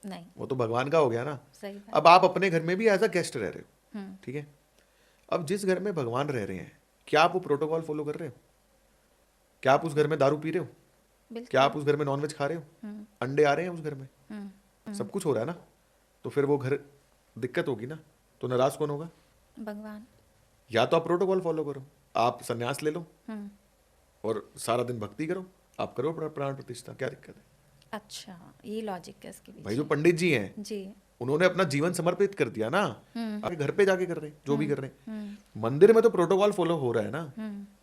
नहीं। वो तो भगवान का हो गया ना। सही बात। अब आप अपने घर में भी एज अ गेस्ट रह रहे हो, ठीक है। अब जिस घर में भगवान रह रहे हैं, क्या आप वो प्रोटोकॉल फॉलो कर रहे हो? क्या आप उस घर में दारू पी रहे हो? बिल्कुल। क्या आप उस घर में नॉनवेज खा रहे हो? अंडे आ रहे हैं उस घर में? सब कुछ हो रहा है ना। तो फिर वो घर दिक्कत होगी ना। तो नाराज कौन होगा? भगवान। या तो आप प्रोटोकॉल फॉलो करो, आप संन्यास ले लो और सारा दिन भक्ति करो, आप करो प्राण प्रतिष्ठा, क्या दिक्कत है? अच्छा, ये लॉजिक है इसके भाई पीछे। जो पंडित जी हैं, जी। उन्होंने अपना जीवन समर्पित कर दिया ना, आगे घर पे जाके कर रहे हैं जो भी कर रहे हैं। मंदिर में तो प्रोटोकॉल फॉलो हो रहा है ना,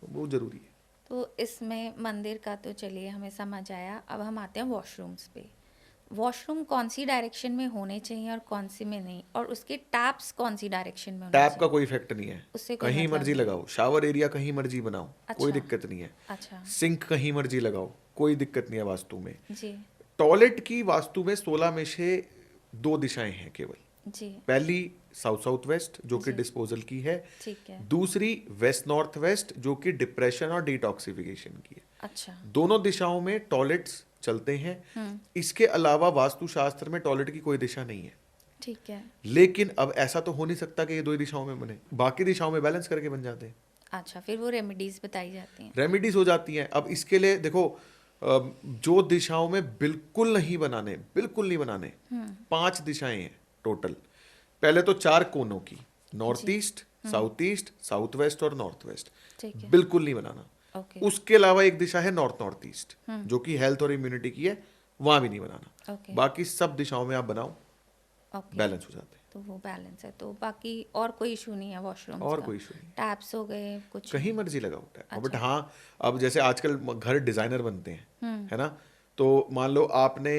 तो बहुत जरूरी है। तो इसमें मंदिर का तो चलिए हमें समझ आया। अब हम आते हैं वॉशरूम्स पे। वॉशरूम कौन सी डायरेक्शन में होने चाहिए और कौन सी में नहीं, और उसके टैप्स कौन सी डायरेक्शन में होने टैप चाहिए? का कोई इफेक्ट नहीं है, उससे कोई कहीं मतलब मर्जी नहीं। लगाओ। शावर एरिया कहीं मर्जी बनाओ, कोई अच्छा। दिक्कत नहीं है। अच्छा। सिंक कहीं मर्जी लगाओ, कोई दिक्कत नहीं है वास्तु में। जी। टॉयलेट की वास्तु में 16 में से 2 दिशाएं हैं केवल, जी। पहली साउथ साउथ वेस्ट जो कि जी। डिस्पोजल की है, ठीक है। दूसरी वेस्ट नॉर्थ वेस्ट जो कि डिप्रेशन और डिटॉक्सिफिकेशन की है। अच्छा। दोनों दिशाओं में टॉयलेट्स चलते हैं। हम्म। इसके अलावा वास्तुशास्त्र में टॉयलेट की कोई दिशा नहीं है। ठीक है। लेकिन अब ऐसा तो हो नहीं सकता कि ये दो ही दिशाओं में बने, बाकी दिशाओं में बैलेंस करके बन जाते हैं। अच्छा, फिर वो रेमेडीज बताई जाती हैं। रेमेडीज हो जाती हैं। अब इसके लिए देखो, जो दिशाओं में बिल्कुल नहीं बनाने, 5 दिशाएं हैं टोटल। पहले तो 4 कोनों की, नॉर्थ जी। ईस्ट, साउथ वेस्ट और नॉर्थ वेस्ट, ठीक है। बिल्कुल नहीं बनाना। ओके। उसके अलावा एक दिशा है नॉर्थ नॉर्थ ईस्ट जो कि हेल्थ और इम्यूनिटी की है, वहां भी नहीं बनाना। ओके। बाकी सब दिशाओं में आप बनाओ, ओके। बैलेंस हो जाते हैं। तो वो बैलेंस है, तो बाकी और कोई इशू नहीं है वॉशरूम्स और का? कोई इशू नहीं, टैप्स हो गए, कुछ कहीं नहीं? मर्जी लगाओ टैप। बट अच्छा। हाँ, अब जैसे आजकल घर डिजाइनर बनते हैं, है ना, तो मान लो आपने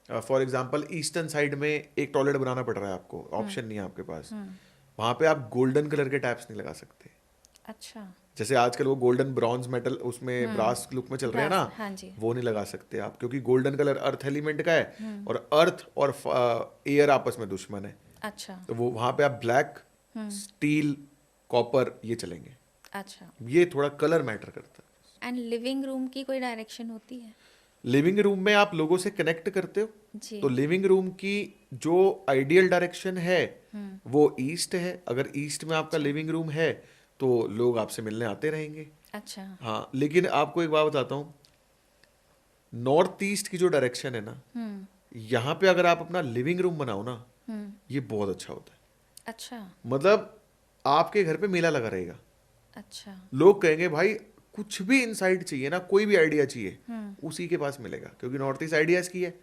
फॉर एग्जांपल ईस्टर्न साइड में एक टॉयलेट बनाना पड़ रहा है आपको, ऑप्शन नहीं है आपके पास, वहां पे आप गोल्डन कलर के टैप्स नहीं लगा सकते। अच्छा। जैसे आजकल वो गोल्डन ब्रॉन्ज मेटल उसमें ब्रास लुक में चल रहे हैं ना, ब्रास, हाँ जी। वो नहीं लगा सकते आप, क्योंकि गोल्डन कलर अर्थ एलिमेंट का है और अर्थ और एयर आपस में दुश्मन है। अच्छा। तो वो वहां पे आप ब्लैक, स्टील, कॉपर ये चलेंगे। अच्छा। ये थोड़ा कलर मैटर करता है। एंड लिविंग रूम की कोई डायरेक्शन होती है? लिविंग रूम में आप लोगों से कनेक्ट करते हो, जी। तो लिविंग रूम की जो आइडियल डायरेक्शन है वो ईस्ट है। अगर ईस्ट में आपका लिविंग रूम है तो लोग आपसे मिलने आते रहेंगे। अच्छा। हाँ, लेकिन आपको एक बात बताता हूँ, नॉर्थ ईस्ट की जो डायरेक्शन है ना, यहाँ पे अगर आप अपना लिविंग रूम बनाओ ना, ये बहुत अच्छा होता है। अच्छा। मतलब आपके घर पे मेला लगा रहेगा। अच्छा। लोग कहेंगे भाई कुछ भी इनसाइट चाहिए ना, कोई भी आइडिया चाहिए, उसी के पास मिलेगा, क्योंकि नॉर्थ ईस्ट आइडियाज की है।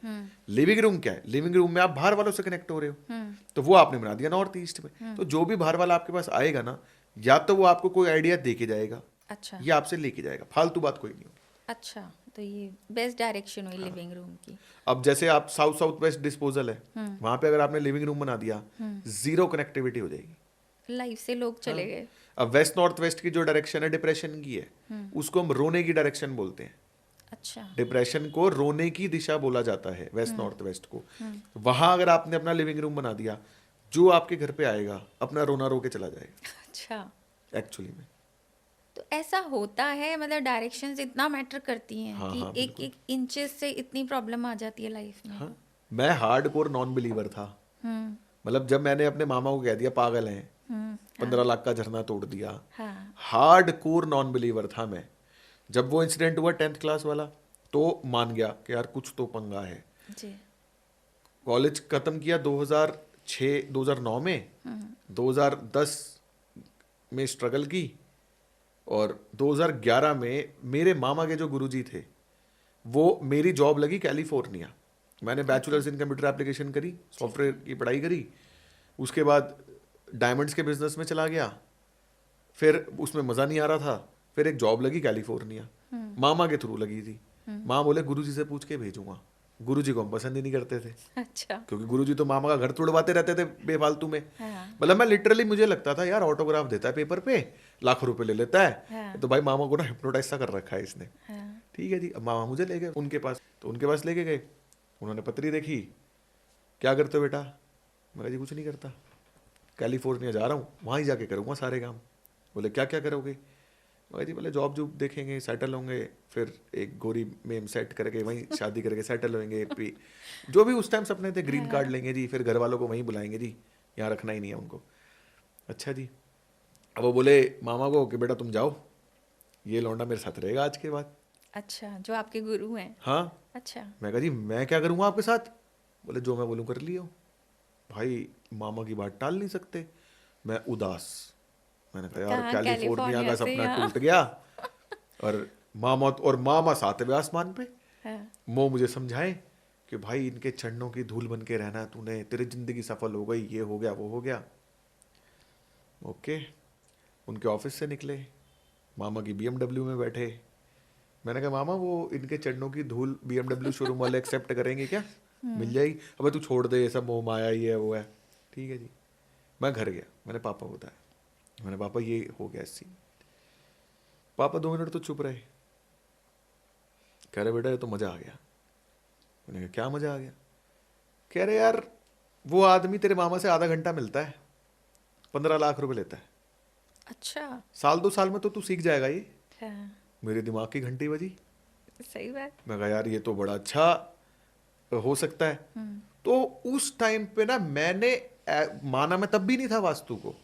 लिविंग रूम क्या है, लिविंग रूम में आप बाहर वालों से कनेक्ट हो रहे हो, तो वो आपने बना दिया नॉर्थ ईस्ट में। तो जो भी बाहर वाला आपके पास आएगा ना, या तो वो आपको कोई आइडिया दे के जाएगा अच्छा। या आपसे लेके जाएगा, फालतू बात कोई नहीं होगी। अच्छा, तो ये बेस्ट डायरेक्शन हुई लिविंग रूम की। अब जैसे आप साउथ साउथ वेस्ट डिस्पोजल है, वहां पे अगर आपने लिविंग रूम बना दिया, जीरो कनेक्टिविटी हो जाएगी, लाइफ से लोग चले गए। अब वेस्ट नॉर्थ वेस्ट की जो डायरेक्शन है डिप्रेशन की है, उसको हम रोने की डायरेक्शन बोलते हैं। अच्छा। डिप्रेशन को रोने की दिशा बोला जाता है, वेस्ट नॉर्थ वेस्ट को। वहां अगर आपने अपना लिविंग रूम बना दिया, जो आपके घर पे आएगा अपना रोना रो के चला जाएगा अच्छा, एक्चुअली में। तो ऐसा होता है, मतलब डायरेक्शंस इतना मैटर करती हैं हाँ, कि हाँ, एक एक इंचेस से इतनी प्रॉब्लम आ जाती है लाइफ में। हाँ, मैं हार्ड कोर नॉन बिलीवर था। मतलब जब मैंने अपने मामा को कह दिया पागल हैं, 15 लाख का झरना तोड़ दिया, हाँ। हार्ड कोर नॉन बिलीवर था मैं। जब वो इंसिडेंट हुआ 10th क्लास वाला, तो मान गया कि यार कुछ तो पंगा है। जी। कॉलेज खत्म किया 2009 में, 2010 में स्ट्रगल की, और 2011 में मेरे मामा के जो गुरुजी थे, वो मेरी जॉब लगी कैलिफोर्निया। मैंने बैचलर्स इन कंप्यूटर एप्लीकेशन करी, सॉफ्टवेयर की पढ़ाई करी, उसके बाद डायमंड्स के बिजनेस में चला गया, फिर उसमें मज़ा नहीं आ रहा था, फिर एक जॉब लगी कैलिफोर्निया, मामा के थ्रू लगी थी। माँ बोले गुरुजी से पूछ के भेजूंगा, गुरुजी को हम पसंद ही नहीं करते थे, अच्छा। क्योंकि गुरुजी तो मामा का घर तोड़वाते रहते थे बेफालतू में। हाँ। मतलब मैं लिटरली, मुझे लगता था यार ऑटोग्राफ देता है पेपर पे, लाखों रुपए ले लेता है, हाँ। तो भाई मामा को ना हिप्नोटाइज सा कर रखा है इसने। हाँ। ठीक है जी, अब मामा मुझे ले गए उनके पास, तो उनके पास लेके गए, उन्होंने पत्री देखी, क्या करते हो बेटा? मैं जी कुछ नहीं करता, कैलिफोर्निया जा रहा हूँ, वहाँ ही जाके करूँगा सारे काम। बोले क्या क्या करोगे? मैं जी बोले जॉब जॉब देखेंगे, सेटल होंगे, फिर एक गोरी मेम सेट करके वहीं शादी करके सेटल होंगे, जो भी उस टाइम सपने थे, ग्रीन कार्ड लेंगे जी, फिर घर वालों को वहीं बुलाएंगे जी, यहाँ रखना ही नहीं है उनको। अच्छा जी। अब वो बोले मामा को कि बेटा तुम जाओ, ये लौंडा मेरे साथ रहेगा आज के बाद। अच्छा, जो आपके गुरु हैं। हाँ। अच्छा। मैं कहा जी मैं क्या करूँगा आपके साथ? बोले जो मैं बोलूँ कर लियो। भाई मामा की बात टाल नहीं सकते। मैं उदास, मैंने कहा यार कहाँ कैलिफोर्निया का कैलिफोर्निया से सपना यहाँ? टूट गया, और मामा 7वें आसमान पे। हाँ। वो मुझे समझाए कि भाई इनके चरणों की धूल बन के रहना है तूने, तेरी जिंदगी सफल हो गई, ये हो गया वो हो गया। ओके, उनके ऑफिस से निकले, मामा की BMW में बैठे। मैंने कहा मामा वो इनके चरणों की धूल BMW शोरूम वाले एक्सेप्ट करेंगे क्या? मिल जाएगी? अबे तू छोड़ दे, ये सब मोह माया, ये है वो है। ठीक है जी। मैं घर गया, मैंने पापा को बताया, मैंने पापा ये हो गया सीन। पापा 2 मिनट तो चुप रहे, कह रहे बेटा ये तो मजा आ गया। मैंने कहा क्या मजा आ गया? कह रहे यार वो आदमी तेरे मामा से आधा घंटा मिलता है, 15 लाख रुपए लेता है। अच्छा। साल 2 साल में तो तू सीख जाएगा ये। हाँ, मेरे दिमाग की घंटी बजी। सही बात। मैं कहा यार ये तो बड़ा अच्छा हो सकता है। तो उस टाइम पे ना मैंने माना, मैं तब भी नहीं था वास्तु को,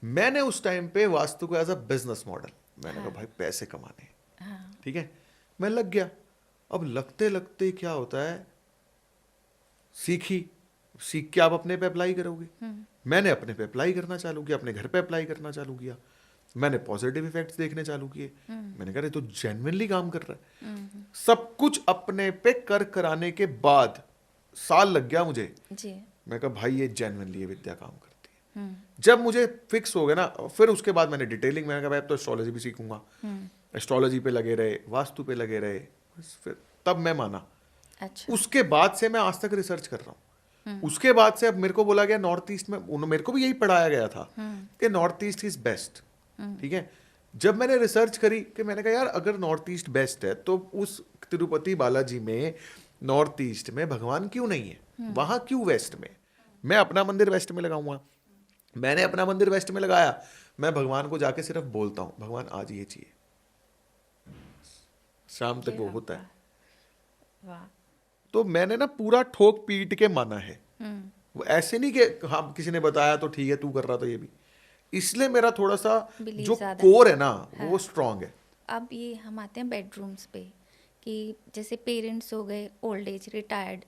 मैंने उस टाइम पे वास्तु को एज अ बिजनेस मॉडल, मैंने कहा भाई पैसे कमाने हैं। हाँ। ठीक है, मैं लग गया। अब लगते लगते क्या होता है, सीख के आप अपने पे अप्लाई करोगे। मैंने अपने पे अप्लाई करना चालू किया, अपने घर पे अप्लाई करना चालू किया। मैंने पॉजिटिव इफेक्ट्स देखने चालू किए। मैंने कहा ये तो जेन्युइनली काम कर रहा है। सब कुछ अपने पे कराने के बाद साल लग गया मुझे। जी। मैं कहा भाई ये जेन्युइनली ये विद्या काम करती है। जब मुझे फिक्स हो गया ना, फिर उसके बाद मैंने डिटेलिंग, मैंने कहा भाई अब तो एस्ट्रोलॉजी भी सीखूंगा। एस्ट्रोलॉजी पे लगे रहे, वास्तु पे लगे रहे, बस फिर तब मैं माना। अच्छा। उसके बाद से मैं आज तक रिसर्च कर रहा हूँ। उसके बाद से अब मेरे को बोला गया नॉर्थ ईस्ट में, मेरे को भी यही पढ़ाया गया था कि नॉर्थ ईस्ट इज बेस्ट। ठीक है, जब मैंने रिसर्च करी कि मैंने कहा यार अगर नॉर्थ ईस्ट बेस्ट है तो उस तिरुपति बालाजी में नॉर्थ ईस्ट में भगवान क्यों नहीं है, वहां क्यों वेस्ट में? मैं अपना मंदिर वेस्ट में लगाऊंगा। मैंने अपना मंदिर वेस्ट में लगाया, मैं भगवान को जाके सिर्फ बोलता हूँ भगवान आज ये चाहिए, शाम तक वो होता है। वाह। तो मैंने ना पूरा ठोक पीट के माना है। वो ऐसे नहीं कि हाँ किसी ने बताया तो ठीक है तू कर रहा तो ये भी, इसलिए मेरा थोड़ा सा Belief जो ज़्यादा कोर है ना वो स्ट्रांग है। अब ये हम आते हैं बेडरूम्स पे, कि जैसे पेरेंट्स हो गए, ओल्ड एज, रिटायर्ड,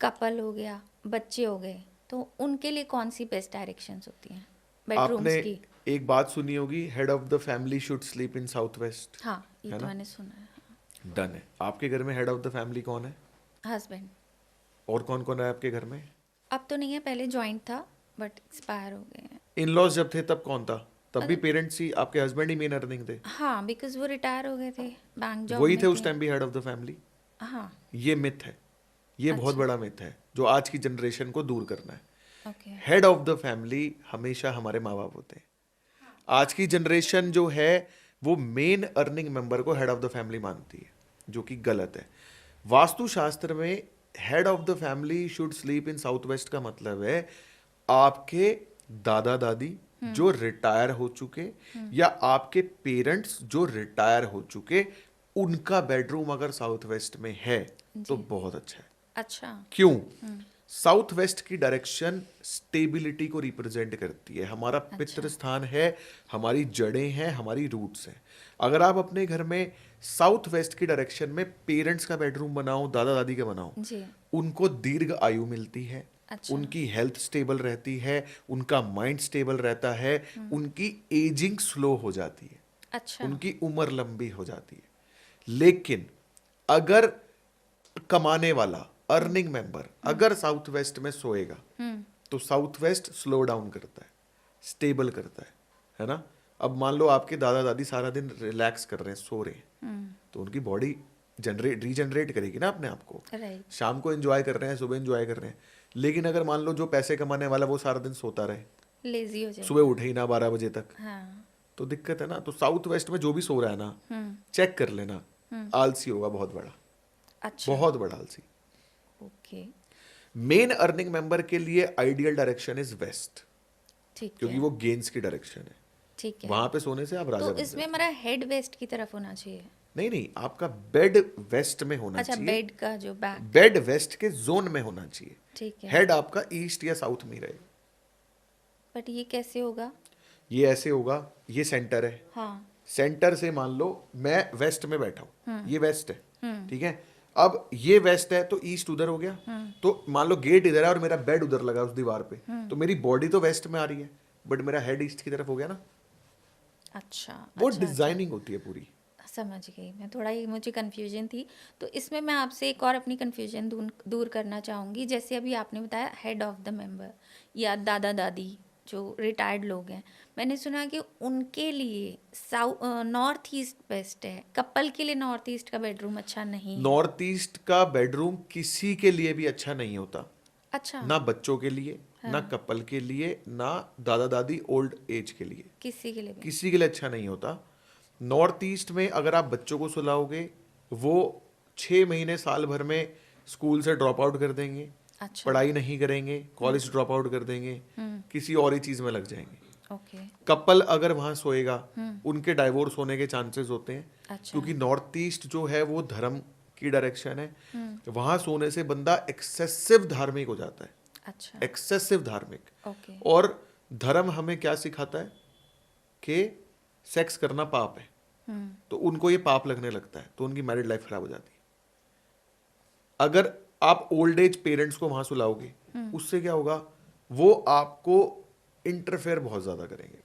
कपल हो गया, बच्चे हो गए, तो उनके लिए कौन सी बेस्ट डायरेक्शंस होती हैं बेडरूम्स आपने की? एक बात सुनी होगी, head of the family should sleep in south west. हाँ, ये है तो ना? मैंने सुना है। डन है। आपके घर में हेड ऑफ द फैमिली कौन है, हस्बैंड। और कौन कौन है आपके घर में? अब तो नहीं है, पहले जॉइंट था बट एक्सपायर हो गए हैं। इन लॉज जब थे तब कौन था? तब भी पेरेंट्स ही, आपके हस्बैंड ही मेन अर्निंग थे। हाँ, बिकॉज वो रिटायर हो गए थे, बैंक जॉब वही में थे उस टाइम भी हेड ऑफ द फैमिली। हाँ। ये मिथ है, ये बहुत बड़ा मिथ है जो आज की जनरेशन को दूर करना है। Okay. Head of the family हमेशा हमारे माँ बाप होते हैं। आज की जनरेशन जो है वो मेन अर्निंग मेंबर को हेड ऑफ द फैमिली मानती है, जो कि गलत है। वास्तु शास्त्र में head of the family should sleep in south west का मतलब है आपके दादा दादी जो रिटायर हो चुके या आपके पेरेंट्स जो रिटायर हो चुके, उनका बेडरूम अगर साउथ वेस्ट में है तो बहुत अच्छा है। अच्छा। क्यों? साउथ वेस्ट की डायरेक्शन स्टेबिलिटी को रिप्रेजेंट करती है। हमारा पितृ स्थान है, हमारी जड़ें हैं, हमारी रूट्स हैं। अगर आप अपने घर में साउथ वेस्ट की डायरेक्शन में पेरेंट्स का बेडरूम बनाओ, दादा दादी का बनाओ, जी। उनको दीर्घ आयु मिलती है। अच्छा। उनकी हेल्थ स्टेबल रहती है, उनका माइंड स्टेबल रहता है, उनकी एजिंग स्लो हो जाती है, अच्छा। उनकी उम्र लंबी हो जाती है। लेकिन अगर कमाने वाला अर्निंग मेंबर अगर साउथ वेस्ट में सोएगा तो साउथ वेस्ट स्लो डाउन करता है, स्टेबल करता है ना? अब मान लो आपके दादा दादी सारा दिन रिलैक्स कर रहे हैं, सो रहे हैं, तो उनकी बॉडी रीजनरेट करेगी ना अपने आप को। राइट। शाम को एंजॉय कर रहे हैं, सुबह एंजॉय कर रहे हैं। लेकिन अगर मान लो जो पैसे कमाने वाला वो सारा दिन सोता रहे, लेजी हो जाए। सुबह उठे ही ना 12 बजे तक, हाँ। तो दिक्कत है ना। तो साउथ वेस्ट में जो भी सो रहा है ना, चेक कर लेना, आलसी होगा, बहुत बड़ा, अच्छा। बहुत बड़ा आलसी। ओके। मेन अर्निंग मेंबर के लिए आइडियल डायरेक्शन इज वेस्ट, ठीक क्योंकि है। वो गेन्स की डायरेक्शन है। ठीक है। वहां पे सोने से आप राजा तो बन इसमें जाते हमारा हेड वेस्ट की तरफ होना चाहिए। हो। नहीं, आपका बेड वेस्ट में होना अच्छा, चाहिए। बेड का जो बैक। बेड वेस्ट के जोन में होना चाहिए। ठीक है। हेड आपका ईस्ट या साउथ में रहे। बट ये कैसे होगा? ये ऐसे होगा, ये सेंटर है, हाँ। सेंटर से मान लो मैं वेस्ट में बैठा हूँ, ये वेस्ट है, ठीक है। अब ये वेस्ट है तो ईस्ट उधर हो गया, तो मान लो गेट इधर है और मेरा बेड उधर लगा उस दीवार पे, तो मेरी बॉडी तो वेस्ट में आ रही है बट मेरा हेड ईस्ट की तरफ हो गया ना। अच्छा। वो अच्छा, डिजाइनिंग होती है पूरी। समझ गई मैं। थोड़ा ये मुझे कन्फ्यूजन थी, तो इसमें मैं आपसे एक और अपनी कन्फ्यूजन दूर करना चाहूँगी। जैसे अभी आपने बताया हेड ऑफ द मेंबर या दादा दादी जो रिटायर्ड लोग हैं, मैंने सुना कि उनके लिए नॉर्थ ईस्ट बेस्ट है, कपल के लिए नॉर्थ ईस्ट का बेडरूम अच्छा नहीं है। नॉर्थ ईस्ट का बेडरूम किसी के लिए भी अच्छा नहीं होता, अच्छा। ना बच्चों के लिए, ना कपल के लिए, ना दादा दादी ओल्ड एज के लिए, किसी के लिए भी? किसी के लिए अच्छा नहीं होता। नॉर्थ ईस्ट में अगर आप बच्चों को सुलाओगे वो 6 महीने साल भर में स्कूल से ड्रॉप आउट कर देंगे, अच्छा। पढ़ाई नहीं करेंगे, कॉलेज ड्रॉप आउट कर देंगे, किसी और ही चीज में लग जाएंगे। ओके। कपल अगर वहां सोएगा, उनके डाइवोर्स होने के चांसेस होते हैं। अच्छा। क्योंकि नॉर्थ ईस्ट जो है वो धर्म की डायरेक्शन है, वहां सोने से बंदा एक्सेसिव धार्मिक हो जाता है। अच्छा। एक्सेसिव धार्मिक। ओके। और धर्म हमें क्या सिखाता है कि सेक्स करना पाप है, तो उनको ये पाप लगने लगता है, तो उनकी मैरिड लाइफ खराब हो जाती है। अगर आप ओल्ड एज पेरेंट्स को वहां सुलाओगे, उससे क्या होगा, वो आपको इंटरफेयर बहुत ज्यादा करेंगे,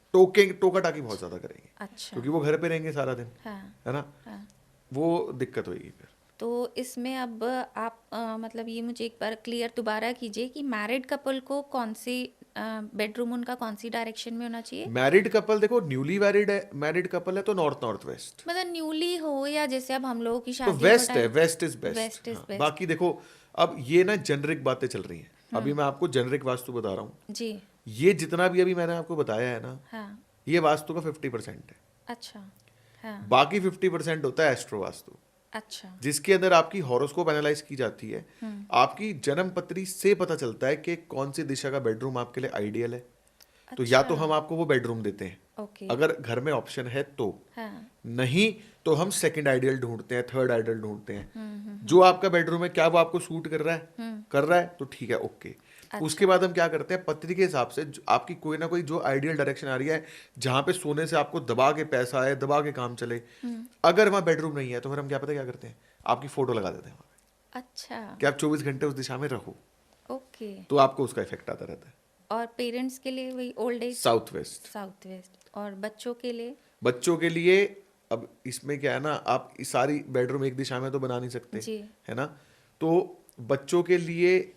टोका टाकी बहुत ज्यादा करेंगे। अच्छा। क्योंकि वो घर पे रहेंगे सारा दिन, हाँ। है ना। हाँ। वो दिक्कत होगी फिर। तो इसमें अब आप मतलब ये मुझे एक बार क्लियर दोबारा कीजिए कि मैरिड कपल को कौन सी बेडरूम उनका कौन सी डायरेक्शन में होना चाहिए? मैरिड कपल देखो, न्यूली मैरिड कपल है तो नॉर्थ वेस्ट, मतलब न्यूली हो या जैसे अब हम लोगों की तो शादी वेस्ट है, west is west best. Is best. बाकी देखो, अब ये ना जेनरिक बातें चल रही हैं। अभी मैं आपको जेनरिक वास्तु बता रहा हूँ। जी। ये जितना भी अभी मैंने आपको बताया है ना, हाँ। ये वास्तु का 50% है। अच्छा। हाँ। बाकी 50% होता है एस्ट्रो वास्तु, अच्छा। जिसके अंदर आपकी हॉरोस्कोप एनालाइज की जाती है। आपकी जन्म पत्री से पता चलता है कि कौन सी दिशा का बेडरूम आपके लिए आइडियल है। तो या तो हम आपको वो बेडरूम देते हैं, ओके। अगर घर में ऑप्शन है तो। हाँ। नहीं तो हम सेकंड आइडियल ढूंढते हैं, थर्ड आइडियल ढूंढते हैं। जो आपका बेडरूम है, क्या वो आपको सूट कर रहा है? कर रहा है तो ठीक है, ओके। उसके बाद हम क्या करते हैं, पत्री के हिसाब से आपकी कोई ना कोई जो आइडियल डायरेक्शन आ रही है, जहां पे सोने से आपको दबा के पैसा आए, दबा के काम चले, अगर वहां बेडरूम नहीं है तो फिर हम क्या पता क्या करते हैं, आपकी फोटो लगा देते हैं वहां पे, अच्छा। कि आप 24 घंटे उस दिशा में रहो, ओके। तो आपको उसका इफेक्ट आता रहता है। और पेरेंट्स के लिए वही old age south west. South west. और बच्चों के लिए? बच्चों के लिए अब इसमें क्या है ना, आप इस सारी बेडरूम एक दिशा में तो बना नहीं सकते, जी। है ना। तो बच्चों के लिए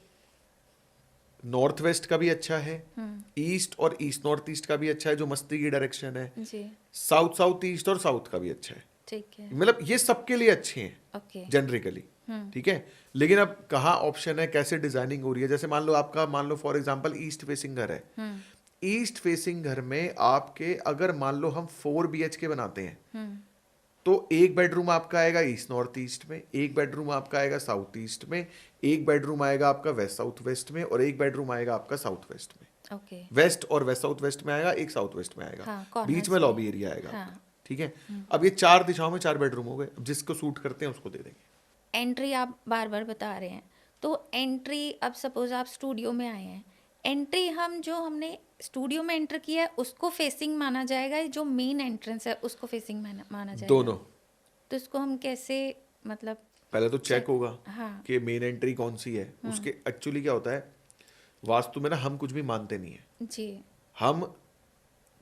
नॉर्थ वेस्ट का भी अच्छा है, ईस्ट और ईस्ट नॉर्थ ईस्ट का भी अच्छा है, जो मस्ती की डायरेक्शन है। जी। साउथ साउथ ईस्ट और साउथ का भी अच्छा है। ठीक है। मतलब ये सबके लिए अच्छे हैं ओके। जनरिकली, ठीक है। लेकिन अब कहाँ ऑप्शन है, कैसे डिजाइनिंग हो रही है। जैसे मान लो आपका, मान लो फॉर एग्जांपल ईस्ट फेसिंग घर है, ईस्ट फेसिंग घर में आपके अगर मान लो हम 4 BHK बनाते हैं, तो एक बेडरूम आपका आएगा ईस्ट नॉर्थ ईस्ट में, एक बेडरूम आपका आएगा साउथ ईस्ट में, एक बेडरूम आएगा आपका वेस्ट साउथ वेस्ट में, और एक बेडरूम आएगा आपका साउथ वेस्ट में। ओके। वेस्ट और वेस्ट साउथ वेस्ट में आएगा, एक साउथ वेस्ट में आएगा। हाँ, बीच में लॉबी एरिया आएगा। हाँ। ठीक है। अब ये 4 दिशाओं में 4 बेडरूम हो गए, अब जिसको सूट करते हैं उसको दे देंगे। एंट्री आप बार बार बता रहे हैं, तो एंट्री अब सपोज आप स्टूडियो में आए हैं, एंट्री हम जो हमने स्टूडियो में एंटर किया है उसको फेसिंग माना जाएगा, जो मेन एंट्रेंस है उसको फेसिंग माना जाएगा? दोनों। तो इसको हम कैसे, मतलब पहले तो चेक होगा हाँ। कि मेन एंट्री कौन सी है। उसके एक्चुअली क्या होता है, वास्तु में ना हम कुछ भी मानते नहीं है जी। हम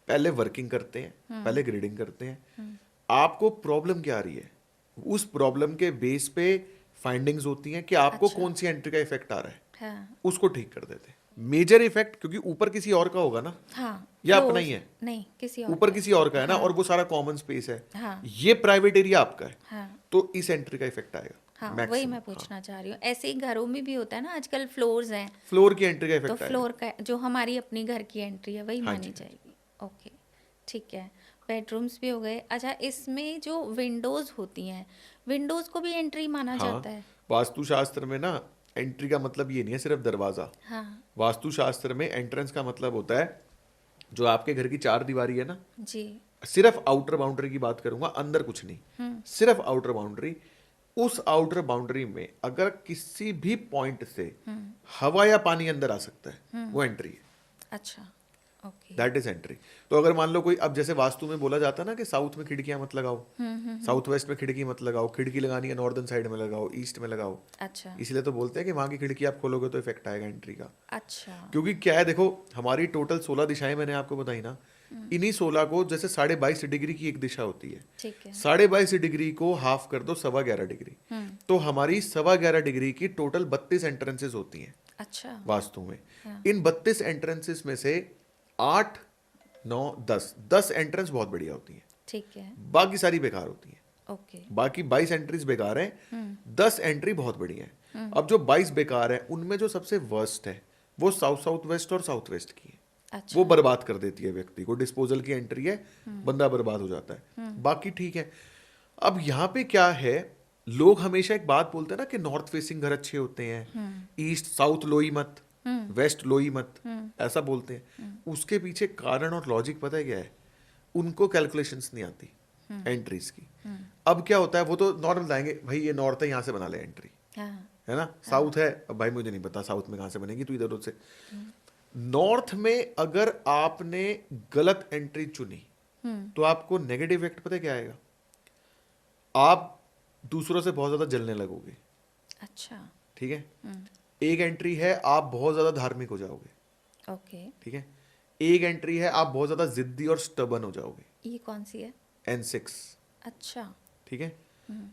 पहले वर्किंग करते हैं, पहले ग्रेडिंग करते हैं। आपको प्रॉब्लम क्या आ रही है, उस प्रॉब्लम के बेस पे फाइंडिंग्स होती हैं कि आपको अच्छा। कौन सी एंट्री का इफेक्ट आ रहा है, हाँ। उसको ठीक कर देते हैं। मेजर इफेक्ट क्योंकि ऊपर किसी और का होगा ना, हाँ। या floors- अपना ही है, नहीं, किसी और ऊपर का। किसी और का है ना, हाँ। और वो सारा कॉमन स्पेस है, हाँ। ये प्राइवेट एरिया आपका है, हाँ। तो इस एंट्री का इफेक्ट आएगा। हाँ, maximum, वही मैं पूछना चाह रही हूँ। ऐसे ही घरों में भी होता है ना, आजकल फ्लोर्स हैं, फ्लोर की एंट्री का तो इफेक्ट आएगा। फ्लोर का जो हमारी अपनी घर की एंट्री है वही हाँ मानी जी, जाएगी। ओके, ठीक है। बेडरूम्स भी हो गए। अच्छा, इसमें जो विंडोज होती हैं, विंडोज को भी एंट्री माना जाता है? वास्तुशास्त्र में ना एंट्री का मतलब ये नहीं है सिर्फ दरवाजा। हाँ। वास्तुशास्त्र में एंट्रेंस का मतलब होता है जो आपके घर की 4 दीवारी है ना, जी। सिर्फ आउटर बाउंड्री की बात करूंगा, अंदर कुछ नहीं, सिर्फ आउटर बाउंड्री। उस आउटर बाउंड्री में अगर किसी भी पॉइंट से हवा या पानी अंदर आ सकता है, वो एंट्री है। अच्छा, ओके। That is entry. तो अगर मान लो कोई, अब जैसे वास्तु में बोला जाता है ना कि साउथ में खिड़कियां मत लगाओ, साउथ वेस्ट में खिड़की मत लगाओ, खिड़की लगानी है नॉर्दर्न साइड में लगाओ, ईस्ट में लगाओ। अच्छा। इसलिए तो बोलते हैं कि वहां की खिड़की आप खोलोगे तो इफेक्ट आएगा एंट्री का। अच्छा। क्योंकि क्या है, देखो हमारी टोटल 16 दिशाएं मैंने आपको बताई ना, इन्हीं 16 को जैसे 22.5 डिग्री की एक दिशा होती है, ठीक है। 22.5 डिग्री को हाफ कर दो 11.25 डिग्री, तो हमारी 11.25 डिग्री की टोटल 32 एंट्रेंसेस होती हैं अच्छा। वास्तु में। इन 32 एंट्रेंसेस में से 8, 9, 10 एंट्रेंस बहुत बढ़िया होती हैं, ठीक है। बाकी सारी बेकार होती हैं। ओके। बाकी 22 एंट्रीज बेकार हैं, 10 एंट्री बहुत बढ़िया है। अब जो 22 बेकार है, उनमें जो सबसे वर्स्ट है वो साउथ वेस्ट और साउथ वेस्ट की है। अच्छा। वो बर्बाद कर देती है व्यक्ति को, डिस्पोजल की एंट्री है, बंदा बर्बाद हो जाता है। बाकी ठीक है। अब यहाँ पे क्या है लोग हमेशा एक बात बोलते हैं ना कि नॉर्थ फेसिंग घर अच्छे होते हैं, ईस्ट साउथ लो ही मत, वेस्ट लो ही मत, ऐसा बोलते हैं। उसके पीछे कारण और लॉजिक पता है क्या है? उनको कैलकुलेशंस नहीं आती एंट्रीज की। अब क्या होता है, वो तो नॉर्मल आएंगे, भाई ये नॉर्थ है यहाँ से बना ले एंट्री, है ना, साउथ है, अब भाई मुझे नहीं पता साउथ में कहाँ से बनेगी, तो इधर उधर से। नॉर्थ में अगर आपने गलत एंट्री चुनी तो आपको नेगेटिव इफेक्ट पता है क्या आएगा? आप दूसरों से बहुत ज्यादा जलने लगोगे। अच्छा। ठीक है। एक एंट्री है आप बहुत ज्यादा धार्मिक हो जाओगे। ओके। ठीक है। एक एंट्री है आप बहुत ज्यादा जिद्दी और स्टबन हो जाओगे। ये कौन सी है? N6। अच्छा। ठीक है।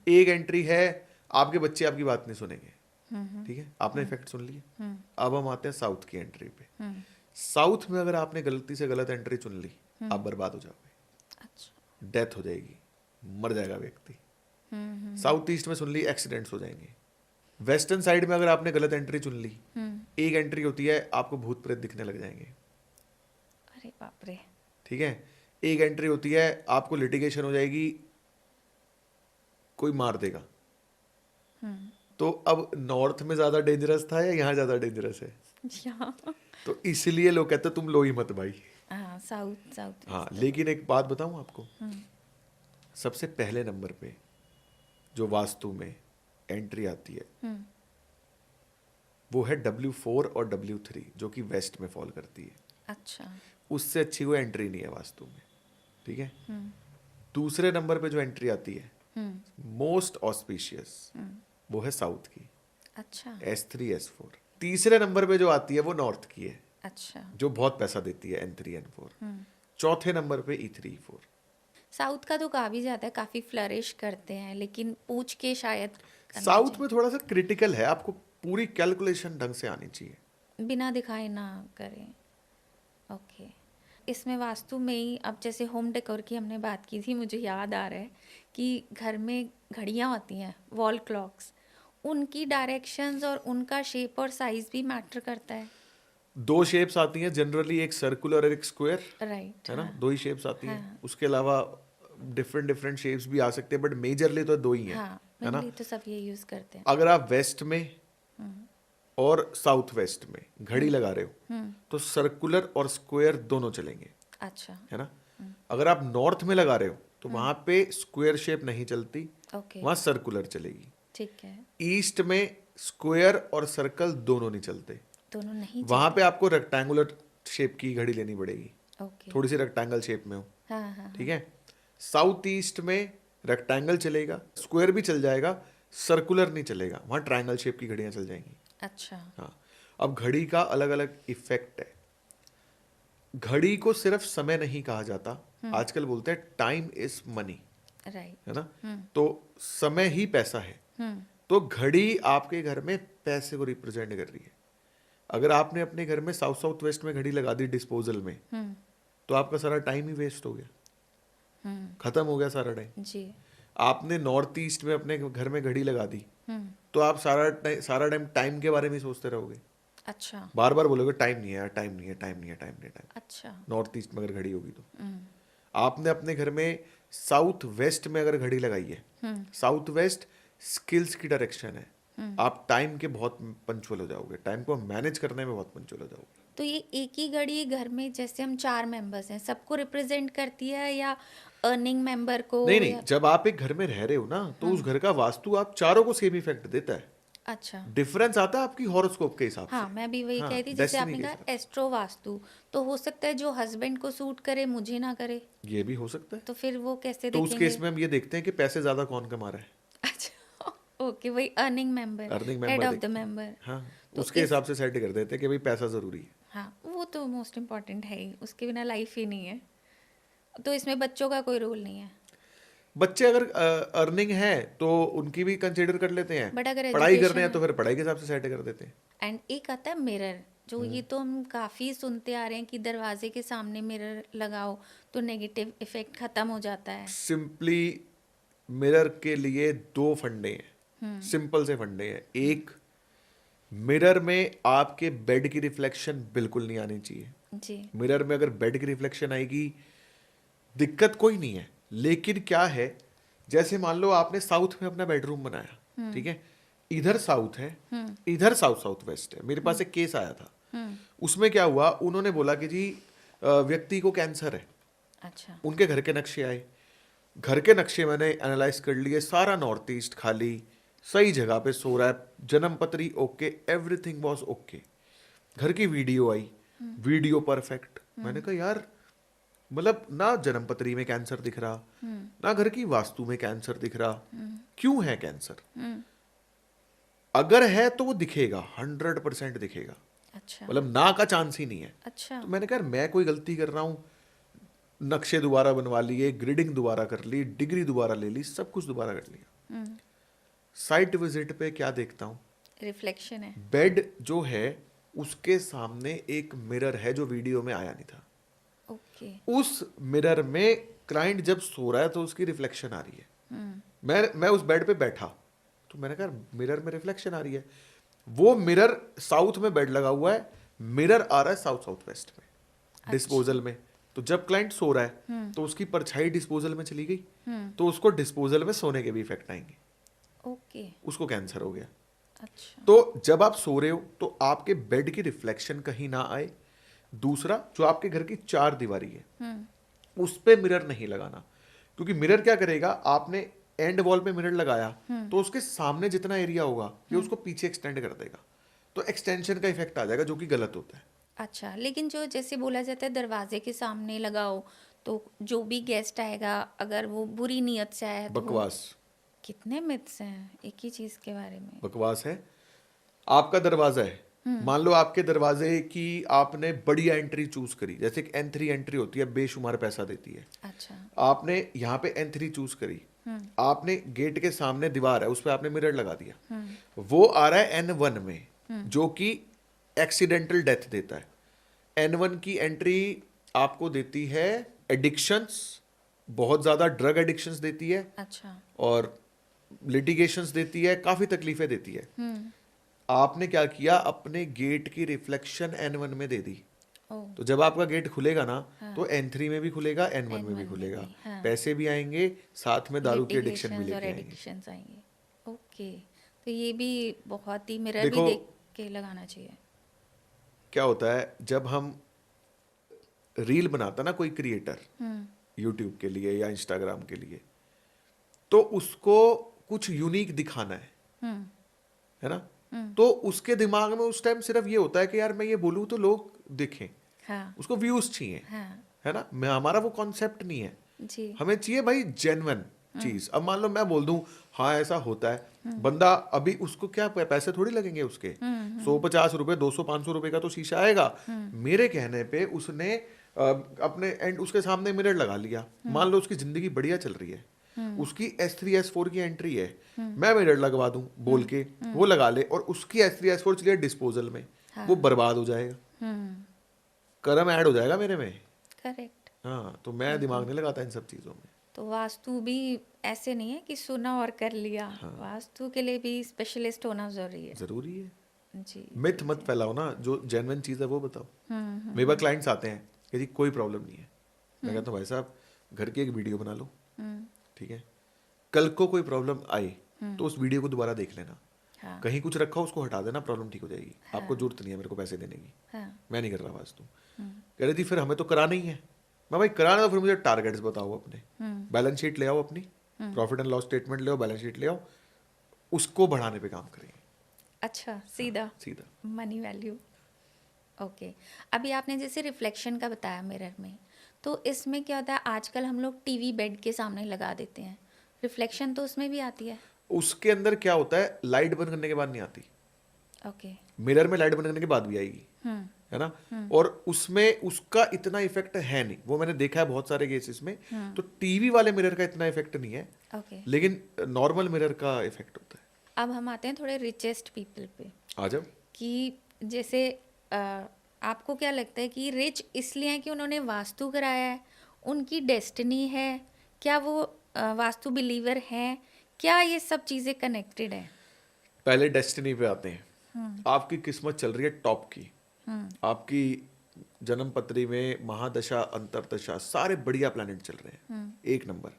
एक एंट्री है आपके बच्चे आपकी बात नहीं सुनेंगे। ठीक है, आपने इफेक्ट सुन लिया। अब हम आते हैं साउथ की एंट्री पे। साउथ में अगर आपने गलती से गलत एंट्री चुन ली, आप बर्बाद हो जाओगे। अच्छा। डेथ हो जाएगी, मर जाएगा व्यक्ति। साउथ ईस्ट में सुन ली, एक्सीडेंट्स हो जाएंगे। वेस्टर्न साइड में अगर आपने गलत एंट्री चुन ली, एक एंट्री होती है आपको भूत प्रेत दिखने लग जाएंगे। अरे बाप रे। ठीक है। एक एंट्री होती है आपको लिटिगेशन हो जाएगी, कोई मार देगा। तो अब नॉर्थ में ज्यादा डेंजरस था या यहाँ ज्यादा डेंजरस है? यहाँ। तो इसलिए लोग कहते हैं तुम लो ही मत भाई। हाँ, साउथ साउथ। हाँ, लेकिन एक बात बताऊं आपको, सबसे पहले नंबर पे जो वास्तु में एंट्री आती है वो है W4 और W3, जो कि वेस्ट में फॉल करती है। अच्छा। उससे अच्छी कोई एंट्री नहीं है वास्तु में। ठीक है। दूसरे नंबर पे जो एंट्री आती है मोस्ट ऑस्पिशियस, वो है साउथ की। अच्छा। S3 S4। तीसरे नंबर पे जो आती है वो नॉर्थ की है, अच्छा। जो बहुत पैसा देती है, N3 N4। चौथे नंबर पे E3 E4। साउथ का तो कहा भी जाता है काफी फ्लरिश करते हैं, लेकिन पूछ के शायद करना साउथ में थोड़ा सा क्रिटिकल है, आपको पूरी कैलकुलेशन ढंग से आनी चाहिए, चाहिए, बिना दिखाए ना करें। ओके। इसमें वास्तु में ही, अब जैसे होम डेकोर की हमने बात की थी, मुझे याद आ रहा है कि घर में घड़ियाँ होती हैं, वॉल क्लॉक्स, उनकी डायरेक्शंस और उनका शेप और साइज भी मैटर करता है। दो शेप्स आती हैं जनरली, एक सर्कुलर और एक स्क्वायर, राइट। है ना, हाँ। दो ही शेप्स आती हैं। हाँ। उसके अलावा डिफरेंट डिफरेंट शेप्स भी आ सकते हैं, बट मेजरली तो दो ही हैं, हाँ, है ना। मेनली तो सब ये यूज करते हैं। अगर आप वेस्ट में और साउथ वेस्ट में घड़ी लगा रहे हो तो सर्कुलर और स्क्वायर दोनों चलेंगे, अच्छा। है ना। अगर आप नॉर्थ में लगा रहे हो तो वहां पे स्क्वायर शेप नहीं चलती, ओके। वहां सर्कुलर चलेगी। ठीक है। ईस्ट में स्क्वायर और सर्कल दोनों नहीं चलते, दोनों नहीं वहां पे आपको रेक्टेंगुलर शेप की घड़ी लेनी पड़ेगी, ओके। थोड़ी सी रेक्टेंगल शेप में हो। हाँ हाँ। ठीक है। साउथ ईस्ट में रेक्टेंगल चलेगा, स्क्वायर भी चल जाएगा, सर्कुलर नहीं चलेगा, वहां ट्रायंगल शेप की घड़ियां चल जाएंगी। अच्छा। हाँ। अब घड़ी का अलग अलग इफेक्ट है। घड़ी को सिर्फ समय नहीं कहा जाता, आजकल बोलते हैं टाइम इज मनी, राइट। है ना। तो समय ही पैसा है, तो घड़ी आपके घर में पैसे को रिप्रेजेंट कर रही है। अगर आपने अपने घर में साउथ साउथ वेस्ट में घड़ी लगा दी डिस्पोजल में, तो आपका सारा टाइम ही वेस्ट हो गया, खत्म हो गया सारा टाइम। जी। आपने नॉर्थ ईस्ट में अपने घर में घड़ी लगा दी, तो आप सारा टाइम टाइम के बारे में ही सोचते रहोगे, अच्छा। बार बार बोलोगे टाइम नहीं है यार, टाइम नहीं है, टाइम नहीं है, टाइम नहीं है, टाइम। अच्छा। नॉर्थ ईस्ट में अगर घड़ी होगी तो आपने अपने घर में साउथ वेस्ट में अगर घड़ी लगाई है, साउथ वेस्ट स्किल्स की डायरेक्शन है, आप टाइम के बहुत पंचुअल हो जाओगे, टाइम को मैनेज करने में बहुत पंचुअल हो जाओगे। तो ये एक ही घड़ी घर में, जैसे हम 4 मेंबर्स हैं, सबको रिप्रेजेंट करती है या अर्निंग मेंबर को? नहीं नहीं, या... जब आप एक घर में रह रहे हो ना, तो उस घर का वास्तु आप चारों को सेम इफेक्ट देता है। अच्छा। डिफरेंस आता है आपकी हॉरोस्कोप के हिसाब हाँ, से। मैं भी वही हाँ, कह रही थी, जैसे destiny आपने के कहा हिसाब एस्ट्रो वास्तु, तो हो सकता है जो हस्बैंड को सूट करे मुझे ना करे, से। ये भी हो सकता है। तो फिर वो कैसे तो उस देखेंगे? केस में हम ये देखते हैं कि पैसे ज्यादा कौन कमा रहा है। अच्छा। ओके, वही earning member, earning head member of the member. हाँ, तो उसके हिसाब से सेट कर देते हैं कि भाई पैसा जरूरी है। हाँ, वो तो मोस्ट इम्पॉर्टेंट है ही, उसके बिना लाइफ ही नहीं है। तो इसमें बच्चों का कोई रोल नहीं है? बच्चे अगर अर्निंग है तो उनकी भी कंसिडर कर लेते हैं, बट अगर पढ़ाई education करने हैं तो है- फिर पढ़ाई के हिसाब से सेट कर देते हैं। एंड एक आता है मिरर, जो ये तो हम काफ़ी सुनते आ रहे हैं कि दरवाजे के सामने मिरर लगाओ तो नेगेटिव इफेक्ट ख़त्म हो जाता है। सिंपली मिरर के लिए दो फंडे हैं, सिंपल से फंडे हैं। एक, मिरर में आपके बेड की रिफ्लेक्शन बिल्कुल नहीं आनी चाहिए। जी। मिरर में अगर बेड की रिफ्लेक्शन आएगी दिक्कत कोई नहीं है, लेकिन क्या है, जैसे मान लो आपने साउथ में अपना बेडरूम बनाया, ठीक है, इधर साउथ है, इधर साउथ साउथ वेस्ट है। मेरे पास एक केस आया था, उसमें क्या हुआ, उन्होंने बोला कि जी व्यक्ति को कैंसर है। अच्छा। उनके घर के नक्शे आए, घर के नक्शे मैंने एनालाइज कर लिए, सारा नॉर्थ ईस्ट खाली, सही जगह पे सो रहा है, जन्म पत्री ओके, एवरीथिंग वाज ओके। घर की वीडियो आई, वीडियो परफेक्ट। मैंने कहा यार, मतलब ना जन्म पत्री में कैंसर दिख रहा, ना घर की वास्तु में कैंसर दिख रहा, क्यों है कैंसर? अगर है तो वो दिखेगा, 100% दिखेगा, अच्छा। मतलब ना का चांस ही नहीं है। अच्छा। तो मैंने कहा यार, मैं कोई गलती कर रहा हूँ? नक्शे दोबारा बनवा लिए, ग्रिडिंग दोबारा कर ली, डिग्री दोबारा ले ली, सब कुछ दोबारा कर लिया। साइट विजिट पे क्या देखता हूँ, रिफ्लेक्शन है। बेड जो है उसके सामने एक मिरर है जो वीडियो में आया नहीं था। ओके। उस मिरर में क्लाइंट जब सो रहा है तो उसकी रिफ्लेक्शन आ रही है। मैं उस बेड पे बैठा, तो मैंने कहा मिरर में रिफ्लेक्शन आ रही है। वो मिरर, साउथ में बेड लगा हुआ है, मिरर आ रहा है साउथ साउथ वेस्ट में, डिस्पोजल में। तो जब क्लाइंट सो रहा है तो उसकी परछाई डिस्पोजल में चली गई, तो उसको डिस्पोजल में सोने के भी इफेक्ट आएंगे। ओके। उसको कैंसर हो गया। अच्छा। तो जब आप सो रहे हो तो आपके बेड की रिफ्लेक्शन कहीं ना आए। दूसरा, जो आपके घर की चार दीवारी है उस पे मिरर नहीं लगाना, क्योंकि मिरर क्या करेगा, आपने एंड वॉल पे मिरर लगाया तो उसके सामने जितना एरिया होगा ये उसको पीछे एक्सटेंड कर देगा, तो एक्सटेंशन का इफेक्ट आ जाएगा, जो कि गलत होता है। अच्छा, लेकिन जो जैसे बोला जाता है दरवाजे के सामने लगाओ, तो जो भी गेस्ट आएगा अगर वो बुरी नीयत से आया है तो वो- बकवास, कितने मिथ्स हैं एक ही चीज के बारे में। बकवास है। आपका दरवाजा है, मान लो आपके दरवाजे की आपने बढ़िया एंट्री चूज करी, जैसे एक N3 एंट्री होती है, बेशुमार पैसा देती है। अच्छा। आपने यहाँ पे N3 चूज करी, आपने गेट के सामने दीवार है, उस पर आपने मिरर लगा दिया, वो आ रहा है N1 में, जो कि एक्सीडेंटल डेथ देता है। N1 की एंट्री आपको देती है एडिक्शंस, बहुत ज्यादा ड्रग एडिक्शंस देती है, अच्छा। और लिटिगेशंस देती है, काफी तकलीफें देती है। आपने क्या किया, अपने गेट की रिफ्लेक्शन N1 में दे दी, ओ। तो जब आपका गेट खुलेगा ना तो N3 में भी खुलेगा, N1 में भी N1 खुलेगा, में भी, हाँ। पैसे भी आएंगे, साथ में दारू की एडिक्शन भी Litigations और लेके आएंगे। एडिक्शंस आएंगे। ओके, तो ये भी बहुत ही मिरर भी देखो, देख के लगाना चाहिए। क्या होता है जब हम रील बनाता ना कोई क्रिएटर, यूट्यूब के लिए या इंस्टाग्राम के लिए, तो उसको कुछ यूनिक दिखाना है ना, तो उसके दिमाग में उस टाइम सिर्फ ये होता है कि यार मैं ये बोलूं तो लोग देखें, हाँ। उसको व्यूज चाहिए, हाँ है ना। मैं, हमारा वो कॉन्सेप्ट नहीं है, जी। हमें चाहिए भाई जेन्युइन चीज। अब मान लो मैं बोल दूं हाँ ऐसा होता है, बंदा अभी उसको क्या पैसे थोड़ी लगेंगे उसके, 150 रुपए 200-500 रुपए का तो शीशा आएगा। मेरे कहने पे उसने अपने एंड उसके सामने मिरर लगा लिया, मान लो उसकी जिंदगी बढ़िया चल रही है, उसकी S3 S4 की एंट्री है, मैं मिरर लगवा दूं बोल के, वो लगा ले, और उसकी S3 S4 चलिए डिस्पोजल में, वो बर्बाद हो जाएगा, कर्म ऐड हो जाएगा मेरे में। करेक्ट। हाँ, तो मैं दिमाग नहीं लगाता इन सब चीजों में। तो वास्तु भी ऐसे नहीं है कि सुना और कर लिया। वास्तु के लिए भी स्पेशलिस्ट होना जरूरी है। जरूरी है। जी। मिथ मत फैलाओ ना, जो जेन्युइन चीज है वो बताओ। मेरे पास क्लाइंट्स आते हैं कि जी कोई प्रॉब्लम नहीं है, मैं कहता हूँ भाई साहब घर की एक वीडियो बना लो, ठीक है, कल को कोई प्रॉब्लम आए तो उस वीडियो को दोबारा देख लेना, हाँ। कहीं कुछ रखा हो उसको हटा देना, प्रॉब्लम ठीक हो जाएगी। आपको जरूरत नहीं है मेरे को पैसे देने की, हाँ। मैं नहीं कर रहा वास्तु। कह रही थी फिर हमें तो कराना ही है। मैं भाई कराना तो फिर मुझे टारगेट्स बताओ अपने, बैलेंस शीट ले आओ अपनी, प्रॉफिट एंड लॉस स्टेटमेंट ले आओ, बैलेंस शीट ले आओ, उसको बढ़ाने पे काम करेंगे। अच्छा, सीधा सीधा मनी वैल्यू। ओके, अभी आपने जैसे रिफ्लेक्शन का बताया मिरर में, तो इसमें क्या होता है आजकल हम लोग टीवी बेड के सामने लगा देते हैं, रिफ्लेक्शन तो उसमें भी आती है। उसके अंदर क्या होता है, लाइट बंद करने के बाद नहीं आती, ओके। मिरर में लाइट बंद करने के बाद भी आएगी, है ना, और उसमें उसका इतना इफेक्ट है नहीं, वो मैंने देखा है बहुत सारे केसेस में। तो टीवी वाले मिरर का इतना इफेक्ट नहीं है, ओके। लेकिन नॉर्मल मिरर का इफेक्ट होता है। अब हम आते हैं थोड़े रिचेस्ट पीपल पे, आ जाओ। कि जैसे आपको क्या लगता है कि रिच इसलिए हैं कि उन्होंने वास्तु कराया है, उनकी डेस्टिनी है, क्या वो वास्तु बिलीवर हैं, क्या ये सब चीज़ें कनेक्टेड है? पहले डेस्टिनी पे आते हैं। आपकी किस्मत चल रही है टॉप की, आपकी जन्म पत्री में महादशा अंतरदशा सारे बढ़िया प्लैनेट चल रहे हैं, एक नंबर।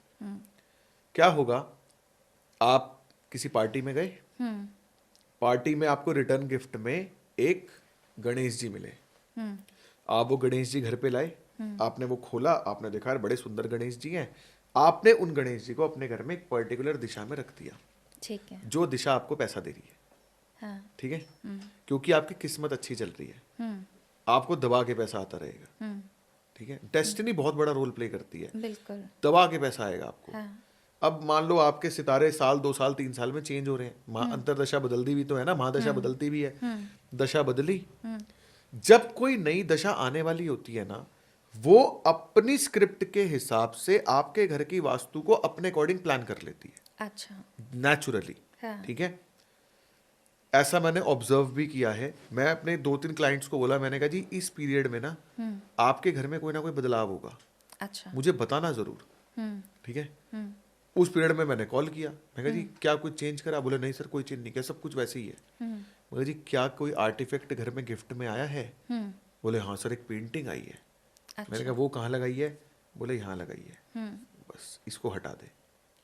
क्या होगा, आप किसी पार्टी में गए, हम्म पार्टी में आपको रिटर्न गिफ्ट में एक गणेश जी मिले, हम्म आप वो गणेश जी घर पे लाए, आपने वो खोला, आपने देखा यार बड़े सुंदर गणेश जी हैं, आपने उन गणेश जी को अपने घर में एक पर्टिकुलर दिशा में रख दिया, ठीक है। जो दिशा आपको पैसा दे रही है, हाँ। ठीक है, क्योंकि आपकी किस्मत अच्छी चल रही है, हम्म आपको दबा के पैसा आता रहेगा, हम्म ठीक है। डेस्टिनी बहुत बड़ा रोल प्ले करती है, बिल्कुल। दबा के पैसा आएगा आपको। हाँ। अब मान लो आपके सितारे साल 2 साल 3 साल में चेंज हो रहे हैं, अंतरदशा बदलती भी तो है ना, महादशा बदलती भी है, दशा बदली, जब कोई नई दशा आने वाली होती है ना, वो अपनी स्क्रिप्ट के हिसाब से आपके घर की वास्तु को अपने अकॉर्डिंग प्लान कर लेती है, अच्छा। नेचुरली, हाँ। ठीक है। ऐसा मैंने ऑब्जर्व भी किया है, मैं अपने 2-3 क्लाइंट्स को बोला, मैंने कहा जी इस पीरियड में ना आपके घर में कोई ना कोई बदलाव होगा, अच्छा। मुझे बताना जरूर, ठीक है। उस पीरियड में मैंने कॉल किया, मैं कहा जी क्या कुछ चेंज करा, बोले नहीं सर कोई चेंज नहीं किया, सब कुछ वैसे ही है। मैं कहा जी क्या कोई आर्टिफैक्ट घर में गिफ्ट में आया है, बोले हाँ सर एक पेंटिंग आई है। अच्छा। मैंने कहा वो कहाँ लगाई है, बोले यहाँ लगाई है, बस इसको हटा दे,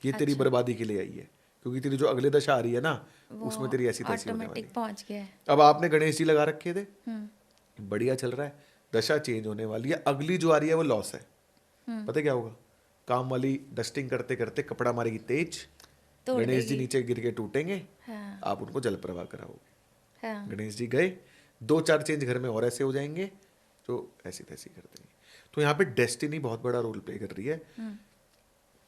ये तेरी बर्बादी के लिए आई है, क्योंकि तेरी जो अगले दशा आ रही है ना उसमें तेरी ऐसी तैसी होने वाली है। ऑटोमेटिक पहुंच गया है। अब आपने गणेश जी लगा रखे थे, बढ़िया चल रहा है, दशा चेंज होने वाली है, अगली जो आ रही है वो लॉस है। पता क्या होगा, काम वाली डस्टिंग करते करते कपड़ा मारेगी तेज, तोड़ गणेश जी देगी। नीचे गिर के टूटेंगे, हाँ। आप उनको जल प्रवाह कराओगे। हाँ। गणेश जी गए, 2-4 चेंज घर में और ऐसे हो जाएंगे जो ऐसी तैसी कर देंगे। तो यहाँ पे डेस्टिनी बहुत बड़ा रोल प्ले कर रही है।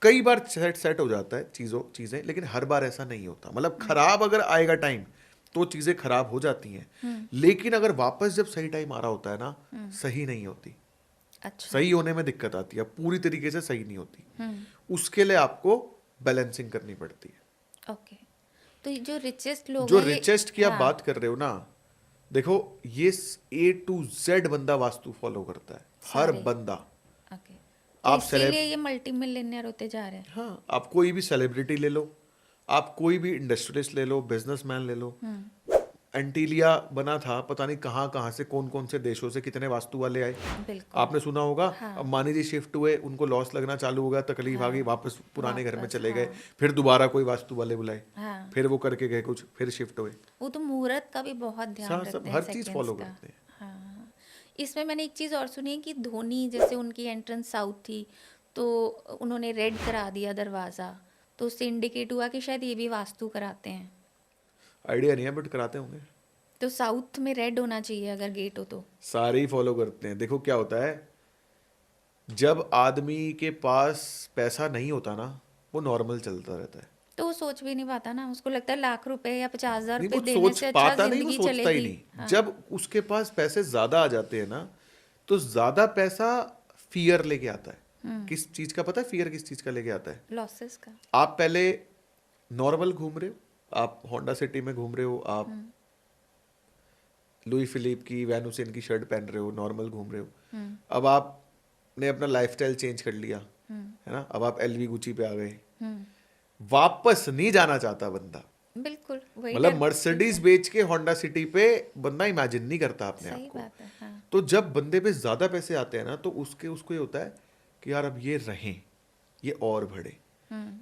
कई बार सेट हो जाता है चीजें, लेकिन हर बार ऐसा नहीं होता, मतलब खराब अगर आएगा टाइम तो चीजें खराब हो जाती हैं, लेकिन अगर वापस जब सही टाइम आ रहा होता है ना, सही नहीं होती। अच्छा। सही होने में दिक्कत आती है, पूरी तरीके से सही नहीं होती, उसके लिए आपको बैलेंसिंग करनी पड़ती है। ओके। तो ये जो रिचेस्ट लोग जो हैं, ये- रिचेस्ट की आप हाँ। बात कर रहे हो ना, देखो ये A to Z बंदा वास्तु फॉलो करता है, हर सारे। बंदा। ओके। आप तो इसीलिए ये मल्टी मिलियनियर होते जा रहे हैं। हाँ, आप कोई भी सेलिब्रिटी ले लो, आप कोई भी इंडस्ट्रियलिस्ट ले लो, बिजनेसमैन ले लो, एंटीलिया बना था, पता नहीं कहाँ कहाँ से, कौन कौन से देशों से कितने वास्तु वाले आए, बिल्कुल। आपने सुना होगा। हाँ। अंबानी जी शिफ्ट हुए, उनको लॉस लगना चालू हो गया, तकलीफ आ गई, वापस पुराने घर में वापस, चले गए, हाँ। फिर दोबारा कोई वास्तु वाले बुलाए, हाँ। फिर वो करके गए कुछ, फिर शिफ्ट हुए। वो तो मुहूर्त का भी बहुत ध्यान हाँ, रखते सब हैं, हर चीज seconds फॉलो का। करते हैं। हाँ। इसमें मैंने एक चीज़ और सुनी है कि धोनी, जैसे उनकी एंट्रेंस साउथ थी तो उन्होंने रेड करा दिया दरवाज़ा, तो उससे इंडिकेट हुआ कि शायद ये भी वास्तु कराते हैं। आइडिया नहीं है, बट कराते होंगे। तो साउथ में रेड होना चाहिए अगर गेट हो तो। सारे ही फॉलो करते हैं। देखो क्या होता है, जब आदमी के पास पैसा नहीं होता ना, वो नॉर्मल चलता रहता है। तो वो सोच भी नहीं पाता ना, उसको लगता है लाख रुपए या 50,000 नहीं, रुपए वो देने सोच से अच्छा पाता नहीं, वो जिंदगी सोचता ही चलेगी। नहीं। हाँ। जब उसके पास पैसे ज्यादा आ जाते हैं ना, तो ज्यादा पैसा फियर लेके आता है। किस चीज का पता है, फियर किस चीज का लेके आता है? लॉसेस का। आप पहले नॉर्मल घूम रहे हो, आप होंडा सिटी में घूम रहे हो, आप लुई फिलिप की, वैनुसिन की शर्ट पहन रहे हो, नॉर्मल घूम रहे हो। अब आपने अपना लाइफस्टाइल चेंज कर लिया, है ना, अब आप एलवी गुची पे आ गए, वापस नहीं जाना चाहता बंदा। बिल्कुल वही मतलब डर- मर्सिडीज बेच के होंडा सिटी पे बंदा इमेजिन नहीं करता अपने सही आप को। बात है। हाँ। तो जब बंदे पे ज्यादा पैसे आते हैं ना, तो उसको ये होता है कि यार अब ये रहें, ये और बढ़े।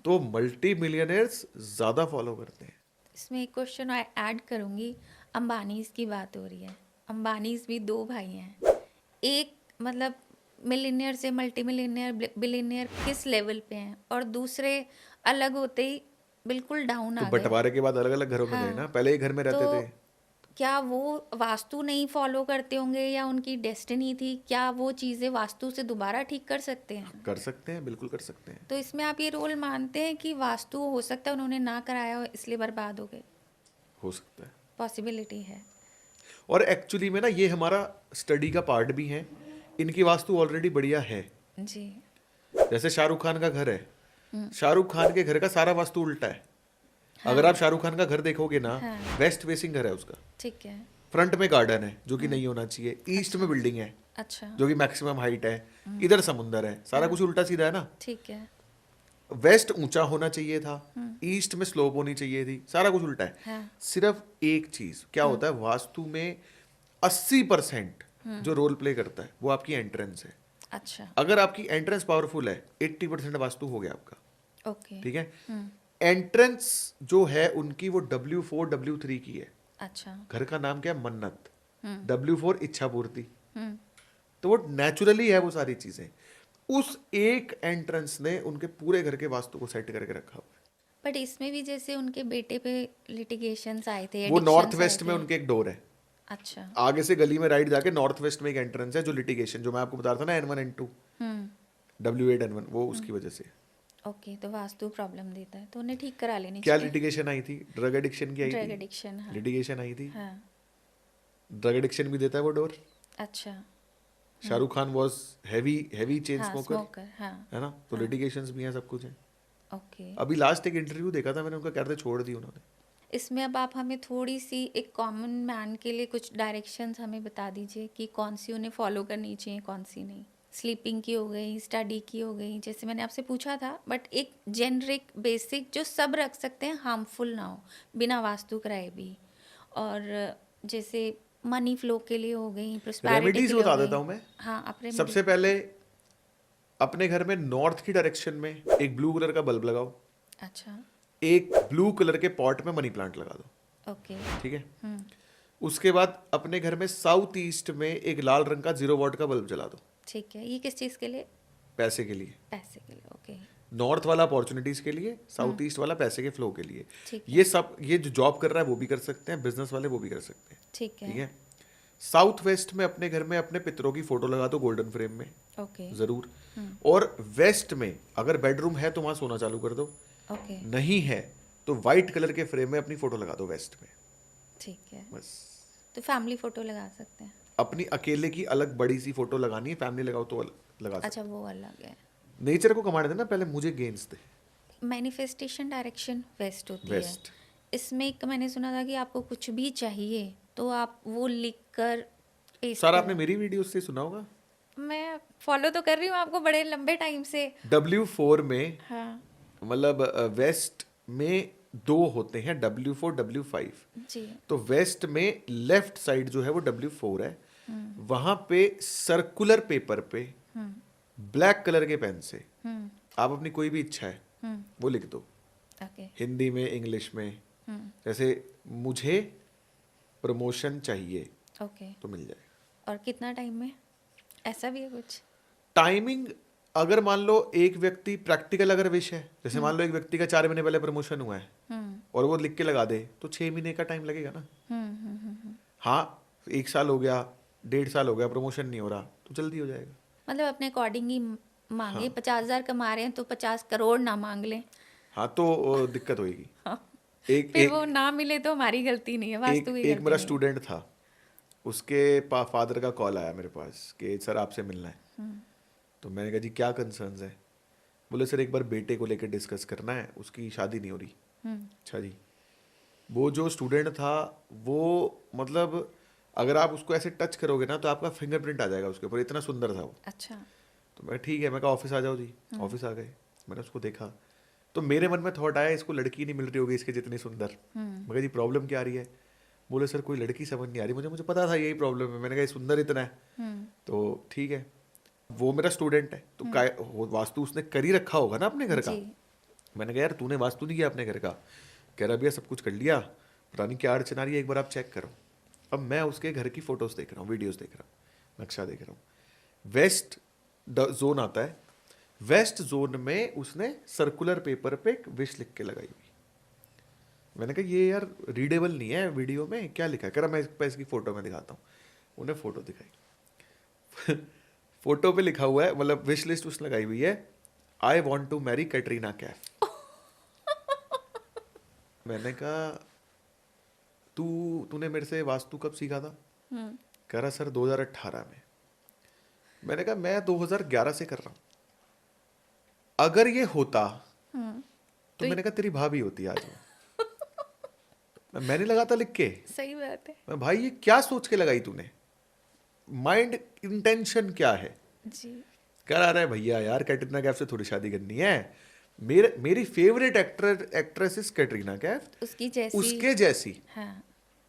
तो मल्टी मिलियनर्स ज्यादा फॉलो करते हैं। इसमें एक क्वेश्चन ऐड करूंगी। अंबानीज की बात हो रही है, अंबानीज भी दो भाई हैं, एक मतलब मिलियनियर से मल्टी मिलियनियर बिलियनियर किस लेवल पे हैं, और दूसरे अलग होते ही बिल्कुल डाउन तो आ गए। बंटवारे के बाद अलग अलग घरों में हाँ। गए ना, पहले एक घर में रहते तो थे। क्या वो वास्तु नहीं फॉलो करते होंगे या उनकी डेस्टिनी थी, क्या वो चीज़ें वास्तु से दोबारा ठीक कर सकते हैं? कर सकते हैं, बिल्कुल कर सकते हैं। तो इसमें आप ये रोल मानते हैं कि वास्तु हो सकता है उन्होंने ना कराया हो इसलिए बर्बाद हो गए? हो सकता है। पॉसिबिलिटी है। और एक्चुअली में ना ये हमारा स्टडी का पार्ट भी है, इनकी वास्तु ऑलरेडी बढ़िया है। जी। जैसे शाहरुख खान का घर है, शाहरुख खान के घर का सारा वास्तु उल्टा है। अगर आप शाहरुख खान का घर देखोगे ना, हाँ। वेस्ट फेसिंग घर है उसका, ठीक है। फ्रंट में गार्डन है जो कि नहीं होना चाहिए, ईस्ट में बिल्डिंग है अच्छा। जो कि मैक्सिमम हाइट है, इधर समुंदर है, सारा कुछ उल्टा सीधा है ना। ठीक है। वेस्ट ऊंचा होना चाहिए था, ईस्ट में स्लोप होनी चाहिए थी, सारा कुछ उल्टा है। हाँ। सिर्फ एक चीज क्या होता है, वास्तु में 80% जो रोल प्ले करता है वो आपकी एंट्रेंस है। अच्छा। अगर आपकी एंट्रेंस पावरफुल है, 80% वास्तु हो गया आपका। ओके। ठीक है। एंट्रेंस जो है उनकी वो W4 W3 की है। अच्छा। घर का नाम क्या है? मन्नत। W4 इच्छा पूर्ति। हम्म। तो वो नेचुरली है वो सारी चीजें। उस एक एंट्रेंस ने उनके पूरे घर के वास्तु को सेट करके रखा हुआ है। बट इसमें भी जैसे उनके बेटे पे लिटिगेशंस आए थे, वो नॉर्थ एडिक्शंस आए वेस्ट में थे। उनके एक डोर है। अच्छा। आगे से गली में राइट जाके नॉर्थ वेस्ट में एक एंट्रेंस है जो लिटिगेशन, जो मैं आपको बता रहा था ना, N1 N2 W8 N1, वो उसकी वजह से। ओके, तो वास्तु प्रॉब्लम देता है तो उन्हें ठीक करा लेनी क्या चाहिए। लिटिगेशन आई थी? ड्रग एडिक्शन की आई ड्रग थी। एडिक्शन, हाँ। लिटिगेशन आई थी। हाँ। ड्रग एडिक्शन भी देता है वो डोर। अच्छा। Shahrukh Khan was heavy chain हाँ, स्मोकर, स्मोकर, हाँ। है ना? तो लिटिगेशंस भी हैं, सब कुछ है। ओके। अभी लास्ट एक इंटरव्यू देखा था मैंने उनका, कहते छोड़ दी उन्होंने। इसमें अब आप हमें थोड़ी सी एक कॉमन मैन के लिए कुछ डायरेक्शंस हमें बता दीजिए कि कौन सी उन्हें फॉलो करनी चाहिए, कौन सी नहीं। स्लीपिंग की हो गई, स्टडी की हो गई, जैसे मैंने आपसे पूछा था, बट एक जेनरिक बेसिक जो सब रख सकते हैं, हार्मफुल ना हो, बिना वास्तु कराए भी। और जैसे मनी फ्लो के लिए हो गई, प्रोस्पेरिटी रेमेडीज के लिए बता हो देता गई। हूँ मैं। हाँ, आप सबसे पहले अपने घर में नॉर्थ की डायरेक्शन में एक ब्लू कलर का बल्ब लगाओ। अच्छा। एक ब्लू कलर के पॉट में मनी प्लांट लगा दो। ओके। ठीक है। उसके बाद अपने घर में साउथ ईस्ट में एक लाल रंग का 0 वॉट का बल्ब जला दो। ठीक है, ये किस चीज़ के लिए? पैसे के लिए। पैसे के लिए, ओके। नॉर्थ वाला अपॉर्चुनिटीज के लिए, साउथ ईस्ट वाला पैसे के फ्लो के लिए। ठीक है। ये सब, ये जो जॉब कर रहा है वो भी कर सकते हैं, बिजनेस वाले वो भी कर सकते हैं। ठीक है। ठीक है। साउथ वेस्ट में अपने घर में अपने पितरों की फोटो लगा दो गोल्डन फ्रेम में, ओके। जरूर। और वेस्ट में अगर बेडरूम है तो वहां सोना चालू कर दो, ओके। नहीं है तो व्हाइट कलर के फ्रेम में अपनी फोटो लगा दो वेस्ट में। ठीक है। बस। तो फैमिली फोटो लगा सकते हैं। अपनी अकेले की अलग बड़ी सी फोटो लगानी है, फैमिली लगाओ तो लगा सकते। अच्छा, वो अलग है। नेचर को कमाने देना, पहले मुझे गेंस दे। मैनिफेस्टेशन डायरेक्शन वेस्ट होती वेस्ट। है। इसमें एक मैंने सुना था कि आपको कुछ भी चाहिए तो आप वो लिख कर पेस्ट सर करो। आपने मेरी वीडियो से सुना होगा। मैं फॉलो तो कर रही हूँ आपको बड़े लंबे टाइम से। W4 में, हाँ मतलब वेस्ट में 2 होते हैं, W4 W5। जी। तो वेस्ट में लेफ्ट साइड जो है वो W4 है। वहां पे सर्कुलर पेपर पे ब्लैक कलर के पेन से आप अपनी कोई भी इच्छा है वो लिख दो, ओके। हिंदी में, इंग्लिश में। जैसे मुझे प्रमोशन चाहिए ओके। तो मिल जाएगा। और कितना टाइम में? ऐसा भी है कुछ? टाइमिंग, अगर मान लो एक व्यक्ति प्रैक्टिकल अगर विश है, जैसे मान लो एक व्यक्ति का 4 महीने पहले प्रमोशन हुआ है और वो लिख के लगा दे, तो 6 महीने का टाइम लगेगा ना। हाँ, 1 साल हो गया, 1.5 साल हो गया, प्रमोशन नहीं हो रहा, तो जल्दी हो जाएगा। मतलब अपने अकॉर्डिंग ही मांगे। हाँ। 50,000 कमा रहे हैं तो 50 करोड़ ना मांग लें। हाँ, तो दिक्कत होगी। एक फिर एक वो ना मिले तो हमारी गलती नहीं है, एक, वास्तु की एक गलती मेरा नहीं है। स्टूडेंट था, उसके फादर का कॉल आया मेरे पास कि सर आपसे मिलना है। तो मैंने कहा जी क्या कंसर्न्स है? बोले सर एक बार बेटे को लेकर डिस्कस करना है, उसकी शादी नहीं हो रही। अच्छा जी। वो जो स्टूडेंट था वो, मतलब अगर आप उसको ऐसे टच करोगे ना तो आपका फिंगरप्रिंट आ जाएगा उसके ऊपर, इतना सुंदर था वो। अच्छा। तो मैं ठीक है, मैं कहा ऑफिस आ जाओ जी। ऑफिस आ गए, मैंने उसको देखा तो मेरे मन में थॉट आया इसको लड़की नहीं मिल रही होगी इसके जितनी सुंदर। मैं कहा जी प्रॉब्लम क्या आ रही है? बोले सर कोई लड़की समझ नहीं आ रही मुझे, मुझे पता था यही प्रॉब्लम है। मैंने कहा ये सुंदर इतना है। तो ठीक है, वो मेरा स्टूडेंट है तो वास्तु उसने कर ही रखा होगा ना अपने घर का। जी। मैंने कहा यार तूने वास्तु नहीं किया अपने घर का? कह रहा भैया सब कुछ कर लिया, पता नहीं क्या अड़चन आ रही है, एक बार आप चेक करो। अब मैं उसके घर की फोटोज देख रहा हूँ, वीडियोस देख रहा हूँ, नक्शा देख रहा हूँ। वेस्ट जोन आता है, वेस्ट जोन में उसने सर्कुलर पेपर पे एक विश लिख के लगाई हुई। मैंने कहा ये यार रीडेबल नहीं है वीडियो में, क्या लिखा है? कह रहा मैं इसकी फोटो में दिखाता हूँ। उन्हें फोटो दिखाई। फोटो पे लिखा हुआ है, मतलब विश लिस्ट उसने लगाई हुई है, I want to marry Katrina Kaif. मैंने कहा तूने मेरे से वास्तु कब सीखा था? कह रहा सर 2018 में। मैंने कहा मैं 2011 से कर रहा हूँ। अगर ये होता तो मैंने कहा तेरी भाभी होती आज वो। मैंने लगा था लिख के। सही बात है मैं भाई ये क्या सोच के लगाई तूने? माइंड इंटेंशन क्या है? जी। कह रहा है भैया यार कैटरीना कैफ से थोड़ी शादी करनी है, मेरी favourite actress is Katrina Kaif, उसकी जैसी। उसके जैसी। हाँ।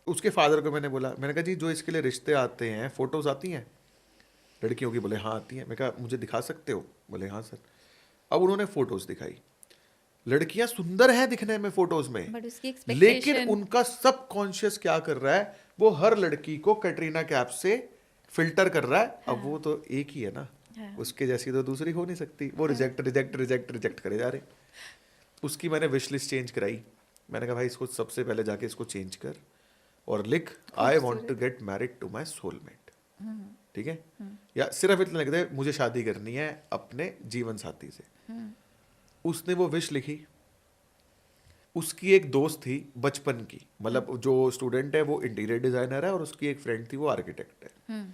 उसके फादर को मैंने बोला, मैंने कहा जी जो इसके लिए रिश्ते आते हैं फोटोज आती हैं लड़कियों की? बोले हाँ आती हैं। मैं कहा मुझे दिखा सकते हो? बोले हाँ सर। अब उन्होंने फोटोज दिखाई, लड़कियां सुंदर हैं दिखने में फोटोज में, बट उसकी लेकिन एक्सपेक्टेशन उनका सब कॉन्शियस क्या कर रहा है, वो हर लड़की को कैटरीना कैफ से फिल्टर कर रहा है। अब वो तो एक ही है ना, हाँ। उसके जैसी तो दूसरी हो नहीं सकती। वो रिजेक्ट रिजेक्ट रिजेक्ट रिजेक्ट करे जा रहे। उसकी मैंने विश लिस्ट चेंज कराई। मैंने कहा भाई इसको सबसे पहले जाके इसको चेंज कर और लिख I want to get married to my soulmate. ठीक है, या सिर्फ इतना लिख दे मुझे शादी करनी है अपने जीवन साथी से। उसने वो विश लिखी। उसकी एक दोस्त थी बचपन की, मतलब जो स्टूडेंट है वो इंटीरियर डिजाइनर है और उसकी एक फ्रेंड थी वो आर्किटेक्ट है।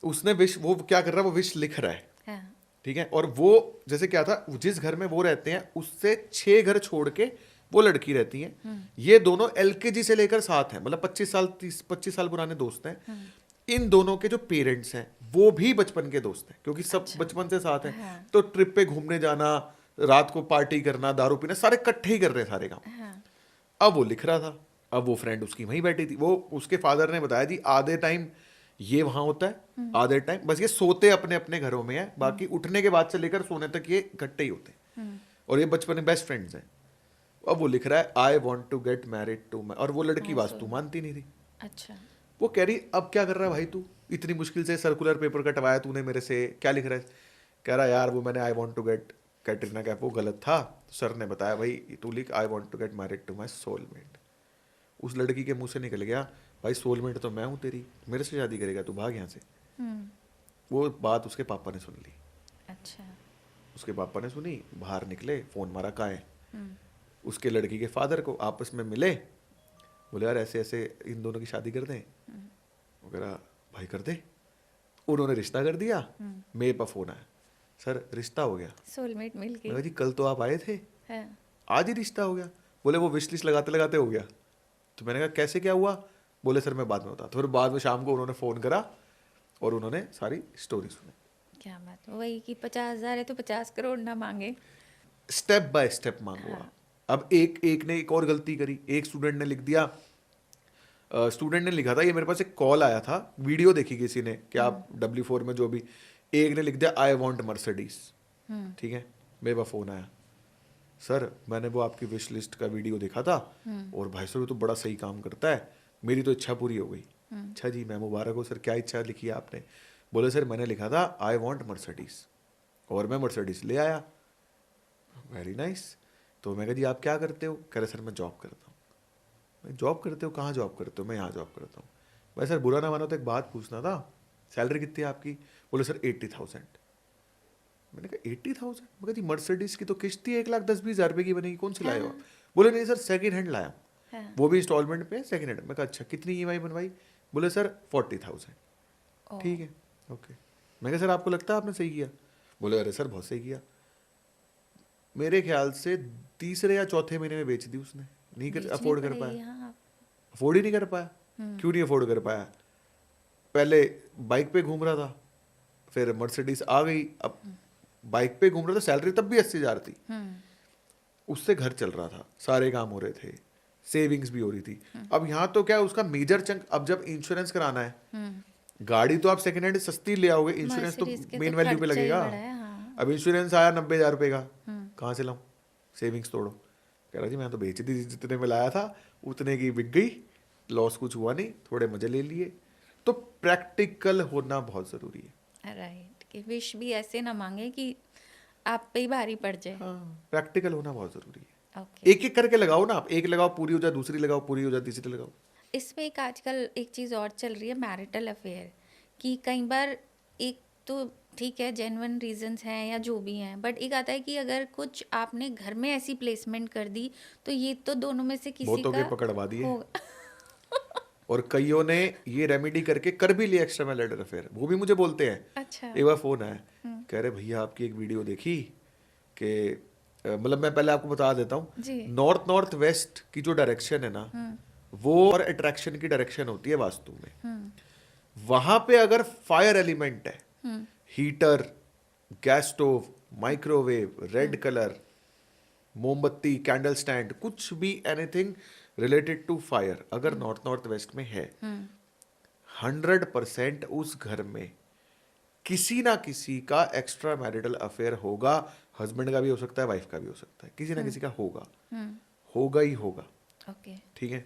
उसने विश, वो क्या कर रहा है, वो विश लिख रहा है। हाँ। ठीक है, और वो जैसे क्या था, जिस घर में वो रहते हैं उससे 6 घर छोड़ के वो लड़की रहती है। ये दोनों एलकेजी से लेकर साथ हैं, मतलब 25 साल पुराने दोस्त हैं। इन दोनों के जो पेरेंट्स हैं वो भी बचपन के दोस्त हैं, क्योंकि सब बचपन से साथ हैं। हाँ। तो ट्रिप पे घूमने जाना, रात को पार्टी करना, दारू पीना, सारे इकट्ठे ही कर रहे हैं सारे काम। हाँ। अब वो लिख रहा था। अब वो फ्रेंड उसकी वहीं बैठी थी। वो उसके फादर ने बताया जी आधे टाइम ये वहां होता है, आधे टाइम बस ये सोते अपने अपने घरों में है, बाकी उठने के बाद से लेकर सोने तक ये इकट्ठे ही होते हैं। और ये बचपन में बेस्ट फ्रेंड्स हैं। अब वो लिख रहा है I want to get married to my, और वो लड़की वास्तु मानती नहीं थी। अच्छा। वो कह रही अब क्या कर रहा है भाई तू, इतनी मुश्किल से सर्कुलर पेपर कटवाया तूने मेरे से, क्या लिख रहा है? कह रहा यार वो मैंने I want to get Katrina Kaif, वो गलत था। सर ने बताया भाई तू लिख I want to get married to my soulmate. उस लड़की के मुंह से निकल गया भाई सोलमेट तो मैं हूँ तेरी, मेरे से शादी करेगा तू, भाग यहाँ से। वो बात उसके पापा ने सुन ली। अच्छा। उसके पापा ने सुनी, बाहर निकले, फोन मारा कहाँ है। उसके लड़की के फादर को, आपस में मिले, बोले यार ऐसे ऐसे इन दोनों की शादी कर दें। वो कह रहा भाई कर दे। उन्होंने रिश्ता कर दिया। मेरे पास फोन आया, सर रिश्ता हो गया। सोलमेट मिल मैं गई। कहा जी कल तो आप आए थे, हाँ। आज ही रिश्ता हो गया। बोले वो विश लिस्ट लगाते लगाते हो गया। तो मैंने कहा कैसे क्या हुआ? बोले सर मैं बाद में बताता। फिर बाद में शाम को उन्होंने फ़ोन करा और उन्होंने सारी स्टोरी सुनी। क्या बात, वही कि 50,000 है तो 50 करोड़ ना मांगे। स्टेप बाय स्टेप मांगो आप। अब एक ने एक और गलती करी। एक स्टूडेंट ने लिख दिया, स्टूडेंट ने लिखा था, ये मेरे पास एक कॉल आया था, वीडियो देखी किसी ने कि आप W4 में जो भी, एक ने लिख दिया आई वॉन्ट मर्सिडीज। ठीक है, मेरे पास फ़ोन आया, सर मैंने वो आपकी विश लिस्ट का वीडियो देखा था और भाई साहब तो बड़ा सही काम करता है, मेरी तो इच्छा पूरी हो गई। अच्छा जी, मैं मुबारक हो सर, क्या इच्छा लिखी है आपने? बोले सर मैंने लिखा था आई वॉन्ट मर्सिडीज और मैं मर्सिडीज ले आया। Very nice. तो मैं कहा जी आप क्या करते हो? कह रहे सर मैं जॉब करता हूँ। मैं जॉब करते हो, कहाँ जॉब करते हो? मैं यहाँ जॉब करता हूँ। मैं सर बुरा ना मानो तो एक बात पूछना था, सैलरी कितनी है आपकी? बोले सर 80,000। मैंने कहा 80,000? मैं कहा जी मर्सिडीज की तो किश्त ही 1,10,20,000 रुपये की बनेगी, कौन सी लाए हो आप? बोले नहीं सर सेकंड हैंड लाया, वो भी इंस्टॉलमेंट पे सेकंड हैंड। मैं कहा अच्छा कितनी EMI बनवाई? बोले सर 40,000। ठीक है, ओके। मैं कहा सर आपको लगता है आपने सही किया? बोले अरे सर बहुत सही किया। मेरे ख्याल से तीसरे या चौथे महीने में बेच दी उसने, नहीं कर अफोर्ड कर पाया, अफोर्ड ही नहीं कर पाया। क्यों नहीं अफोर्ड कर पाया? पहले बाइक पे घूम रहा था, फिर मर्सिडीज आ गई, अब बाइक पे घूम रहा था, सैलरी तब भी 80,000 थी, उससे घर चल रहा था, सारे काम हो रहे थे, सेविंग्स भी हो रही थी। अब यहाँ तो क्या है, उसका मेजर चंक, अब जब इंश्योरेंस कराना है, गाड़ी तो आप सेकंड हैंड सस्ती ले आओगे, इंश्योरेंस तो मेन वैल्यू पे लगेगा। अब इंश्योरेंस आया 90,000 रुपये का, कहाँ से लाऊं? सेविंग्स तोड़ो। कह रहा जी मैं तो बेच दी, जितने में लाया था उतने की बिक गई, लॉस कुछ हुआ नहीं, थोड़े मजे ले लिए। तो प्रैक्टिकल होना बहुत जरूरी है। राइट, कि विश भी ऐसे ना मांगे कि आप पे ही भारी पड़ जाए। हाँ, प्रैक्टिकल होना बहुत जरूरी है। ओके। एक एक करके लगाओ ना आप, एक लगाओ पूरी हो जाए, दूसरी लगाओ पूरी हो जाए, तीसरी लगाओ। इसमें एक आजकल एक चीज़ और चल रही है, मैरिटल अफेयर, कि कई बार एक तो ठीक है जेन्युइन रीजंस हैं या जो भी हैं, बट एक आता है कि अगर कुछ आपने घर में ऐसी प्लेसमेंट कर दी तो ये तो दोनों में से किसी बहुतों का के पकड़वा दिए होगा। और कईयों ने ये रेमेडी करके कर भी लिया एक्स्ट्रा मैरिटल अफेयर। वो भी मुझे बोलते हैं। अच्छा। एक बार फोन आया, कह रहे भैया आपकी एक वीडियो देखी कि मतलब मैं पहले आपको बता देता हूँ, नॉर्थ वेस्ट की जो डायरेक्शन है ना, वो और अट्रैक्शन की डायरेक्शन होती है वास्तु में। वहां पे अगर फायर एलिमेंट है, heater, gas stove, microwave, red colour, मोमबत्ती, कैंडल स्टैंड, कुछ भी एनीथिंग रिलेटेड टू फायर अगर नॉर्थ वेस्ट में है, 100% उस घर में किसी ना किसी का एक्स्ट्रा मैरिटल अफेयर होगा, हस्बैंड का भी हो सकता है, वाइफ का भी हो सकता है, किसी ना किसी का होगा, होगा ही होगा। ओके। ठीक है।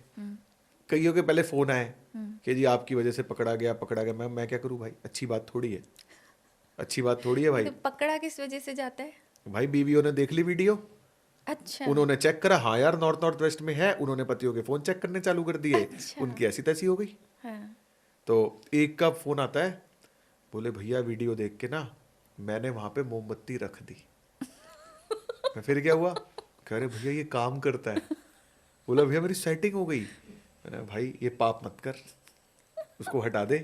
कईयों के पहले फोन आए कि जी आपकी वजह से पकड़ा गया। मैं क्या करूं भाई, अच्छी बात थोड़ी है, अच्छी बात थोड़ी है भाई। तो पकड़ा किस वजह से जाता है? भाई बीवियों ने देख ली वीडियो, अच्छा। उन्होंने चेक करा, हाँ यार नॉर्थ वेस्ट में है, उन्होंने पतियों के फोन चेक करने चालू कर दिए। अच्छा। उनकी ऐसी तैसी हो गई। हाँ। तो एक का फोन आता है, बोले भैया वीडियो देख के ना मैंने वहां पे मोमबत्ती रख दी। मैं फिर क्या हुआ, कह रहे भैया ये काम करता है। बोला भैया मेरी सेटिंग हो गई। मैंने भाई ये पाप मत कर, उसको हटा दे।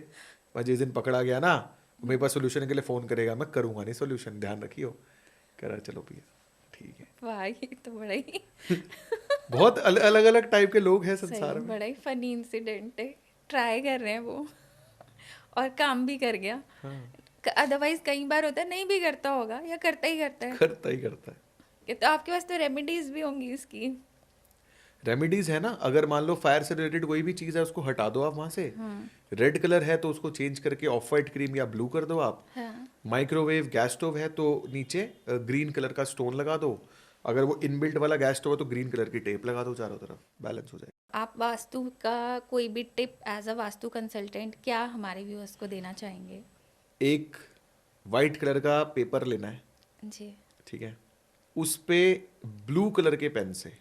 मैं जिस दिन पकड़ा गया ना, मेरे पास सोल्यूशन के लिए फोन करेगा, मैं करूंगा नहीं सोल्यूशन, ध्यान रखियो। कह रहा चलो भैया ठीक है। वाह, ये तो बड़ा ही बहुत अलग अलग टाइप के लोग हैं संसार में। बड़ा ही फनी इंसिडेंट है। ट्राई कर रहे हैं वो और काम भी कर गया। अदरवाइज कई बार होता है नहीं भी करता होगा या करता ही करता है। करता ही करता है। तो आपके पास तो रेमेडीज भी होंगी इसकी। रेमेडीज है ना, अगर मान लो फायर से रिलेटेड कोई भी चीज है उसको हटा दो आप वहां से। रेड कलर है तो उसको चेंज करके ऑफ वाइट क्रीम या ब्लू कर दो आप। माइक्रोवेव गैस स्टोव है तो नीचे ग्रीन कलर का स्टोन लगा दो। अगर वो इनबिल्ट वाला गैस स्टोव है तो ग्रीन कलर की टेप लगा दो चारों तरफ, बैलेंस हो जाएगा। आप वास्तु का कोई भी tip as a vastu consultant क्या हमारे व्यूअर्स को देना चाहेंगे? एक वाइट कलर का पेपर लेना है जी। ठीक है, उस पे ब्लू कलर के पेन से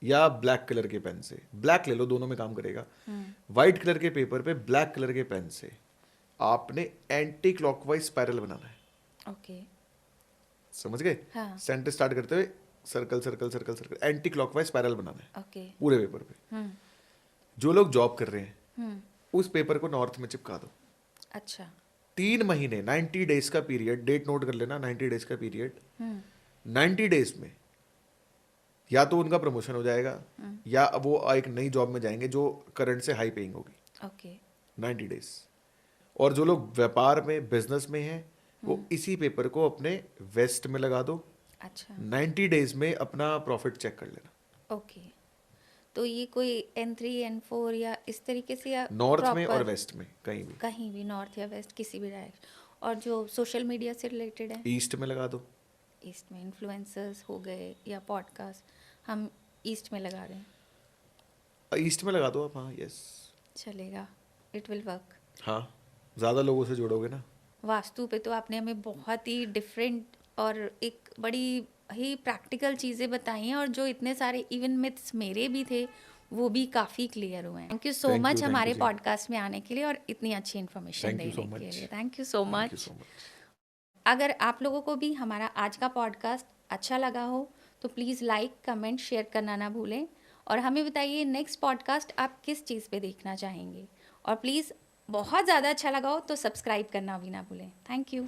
या ब्लैक कलर के पेन से, ब्लैक ले लो दोनों में काम करेगा। व्हाइट कलर के पेपर पे ब्लैक कलर के पेन से आपने एंटी क्लॉकवाइज स्पाइरल बनाना है। ओके। समझ गए? हाँ। सेंटर स्टार्ट करते हुए circle circle circle circle anti clockwise spiral बनाना है। ओके। पूरे पेपर पे। जो लोग जॉब कर रहे हैं उस पेपर को नॉर्थ में चिपका दो। अच्छा। 3 महीने 90 डेज का पीरियड, डेट नोट कर लेना, 90 डेज का पीरियड। 90 डेज में या तो उनका प्रमोशन हो जाएगा या वो एक नई जॉब में जाएंगे जो करंट से हाई पेइंग होगी। ओके। 90 डेज। और जो लोग व्यापार में बिजनेस में हैं वो इसी पेपर को अपने वेस्ट में लगा दो। अच्छा। 90 डेज में अपना प्रॉफिट चेक कर लेना। ओके। तो ये कोई N3 N4 या इस तरीके से या नॉर्थ में proper? और वेस्ट में कहीं भी नॉर्थ या वेस्ट किसी भी डायरेक्ट। और जो सोशल मीडिया से रिलेटेड है ईस्ट में लगा दो। ईस्ट में इन्फ्लुएंसर्स हो गए या पॉडकास्ट, हम ईस्ट में लगा रहे हैं। ईस्ट में लगा दो आप। हाँ यस चलेगा, इट विल वर्क। हाँ, ज़्यादा लोगों से जुड़ोगे ना। वास्तु पे तो आपने हमें बहुत ही डिफरेंट और एक बड़ी ही प्रैक्टिकल चीज़ें बताई हैं और जो इतने सारे इवन मिथ्स मेरे भी थे वो भी काफ़ी क्लियर हुए हैं। थैंक यू सो मच हमारे पॉडकास्ट में आने के लिए और इतनी अच्छी इन्फॉर्मेशन देने के लिए। Thank you so much. अगर आप लोगों को भी हमारा आज का पॉडकास्ट अच्छा लगा हो तो प्लीज़ लाइक कमेंट शेयर करना ना भूलें और हमें बताइए नेक्स्ट पॉडकास्ट आप किस चीज़ पे देखना चाहेंगे। और प्लीज़ बहुत ज़्यादा अच्छा लगा हो तो सब्सक्राइब करना भी ना भूलें। Thank you.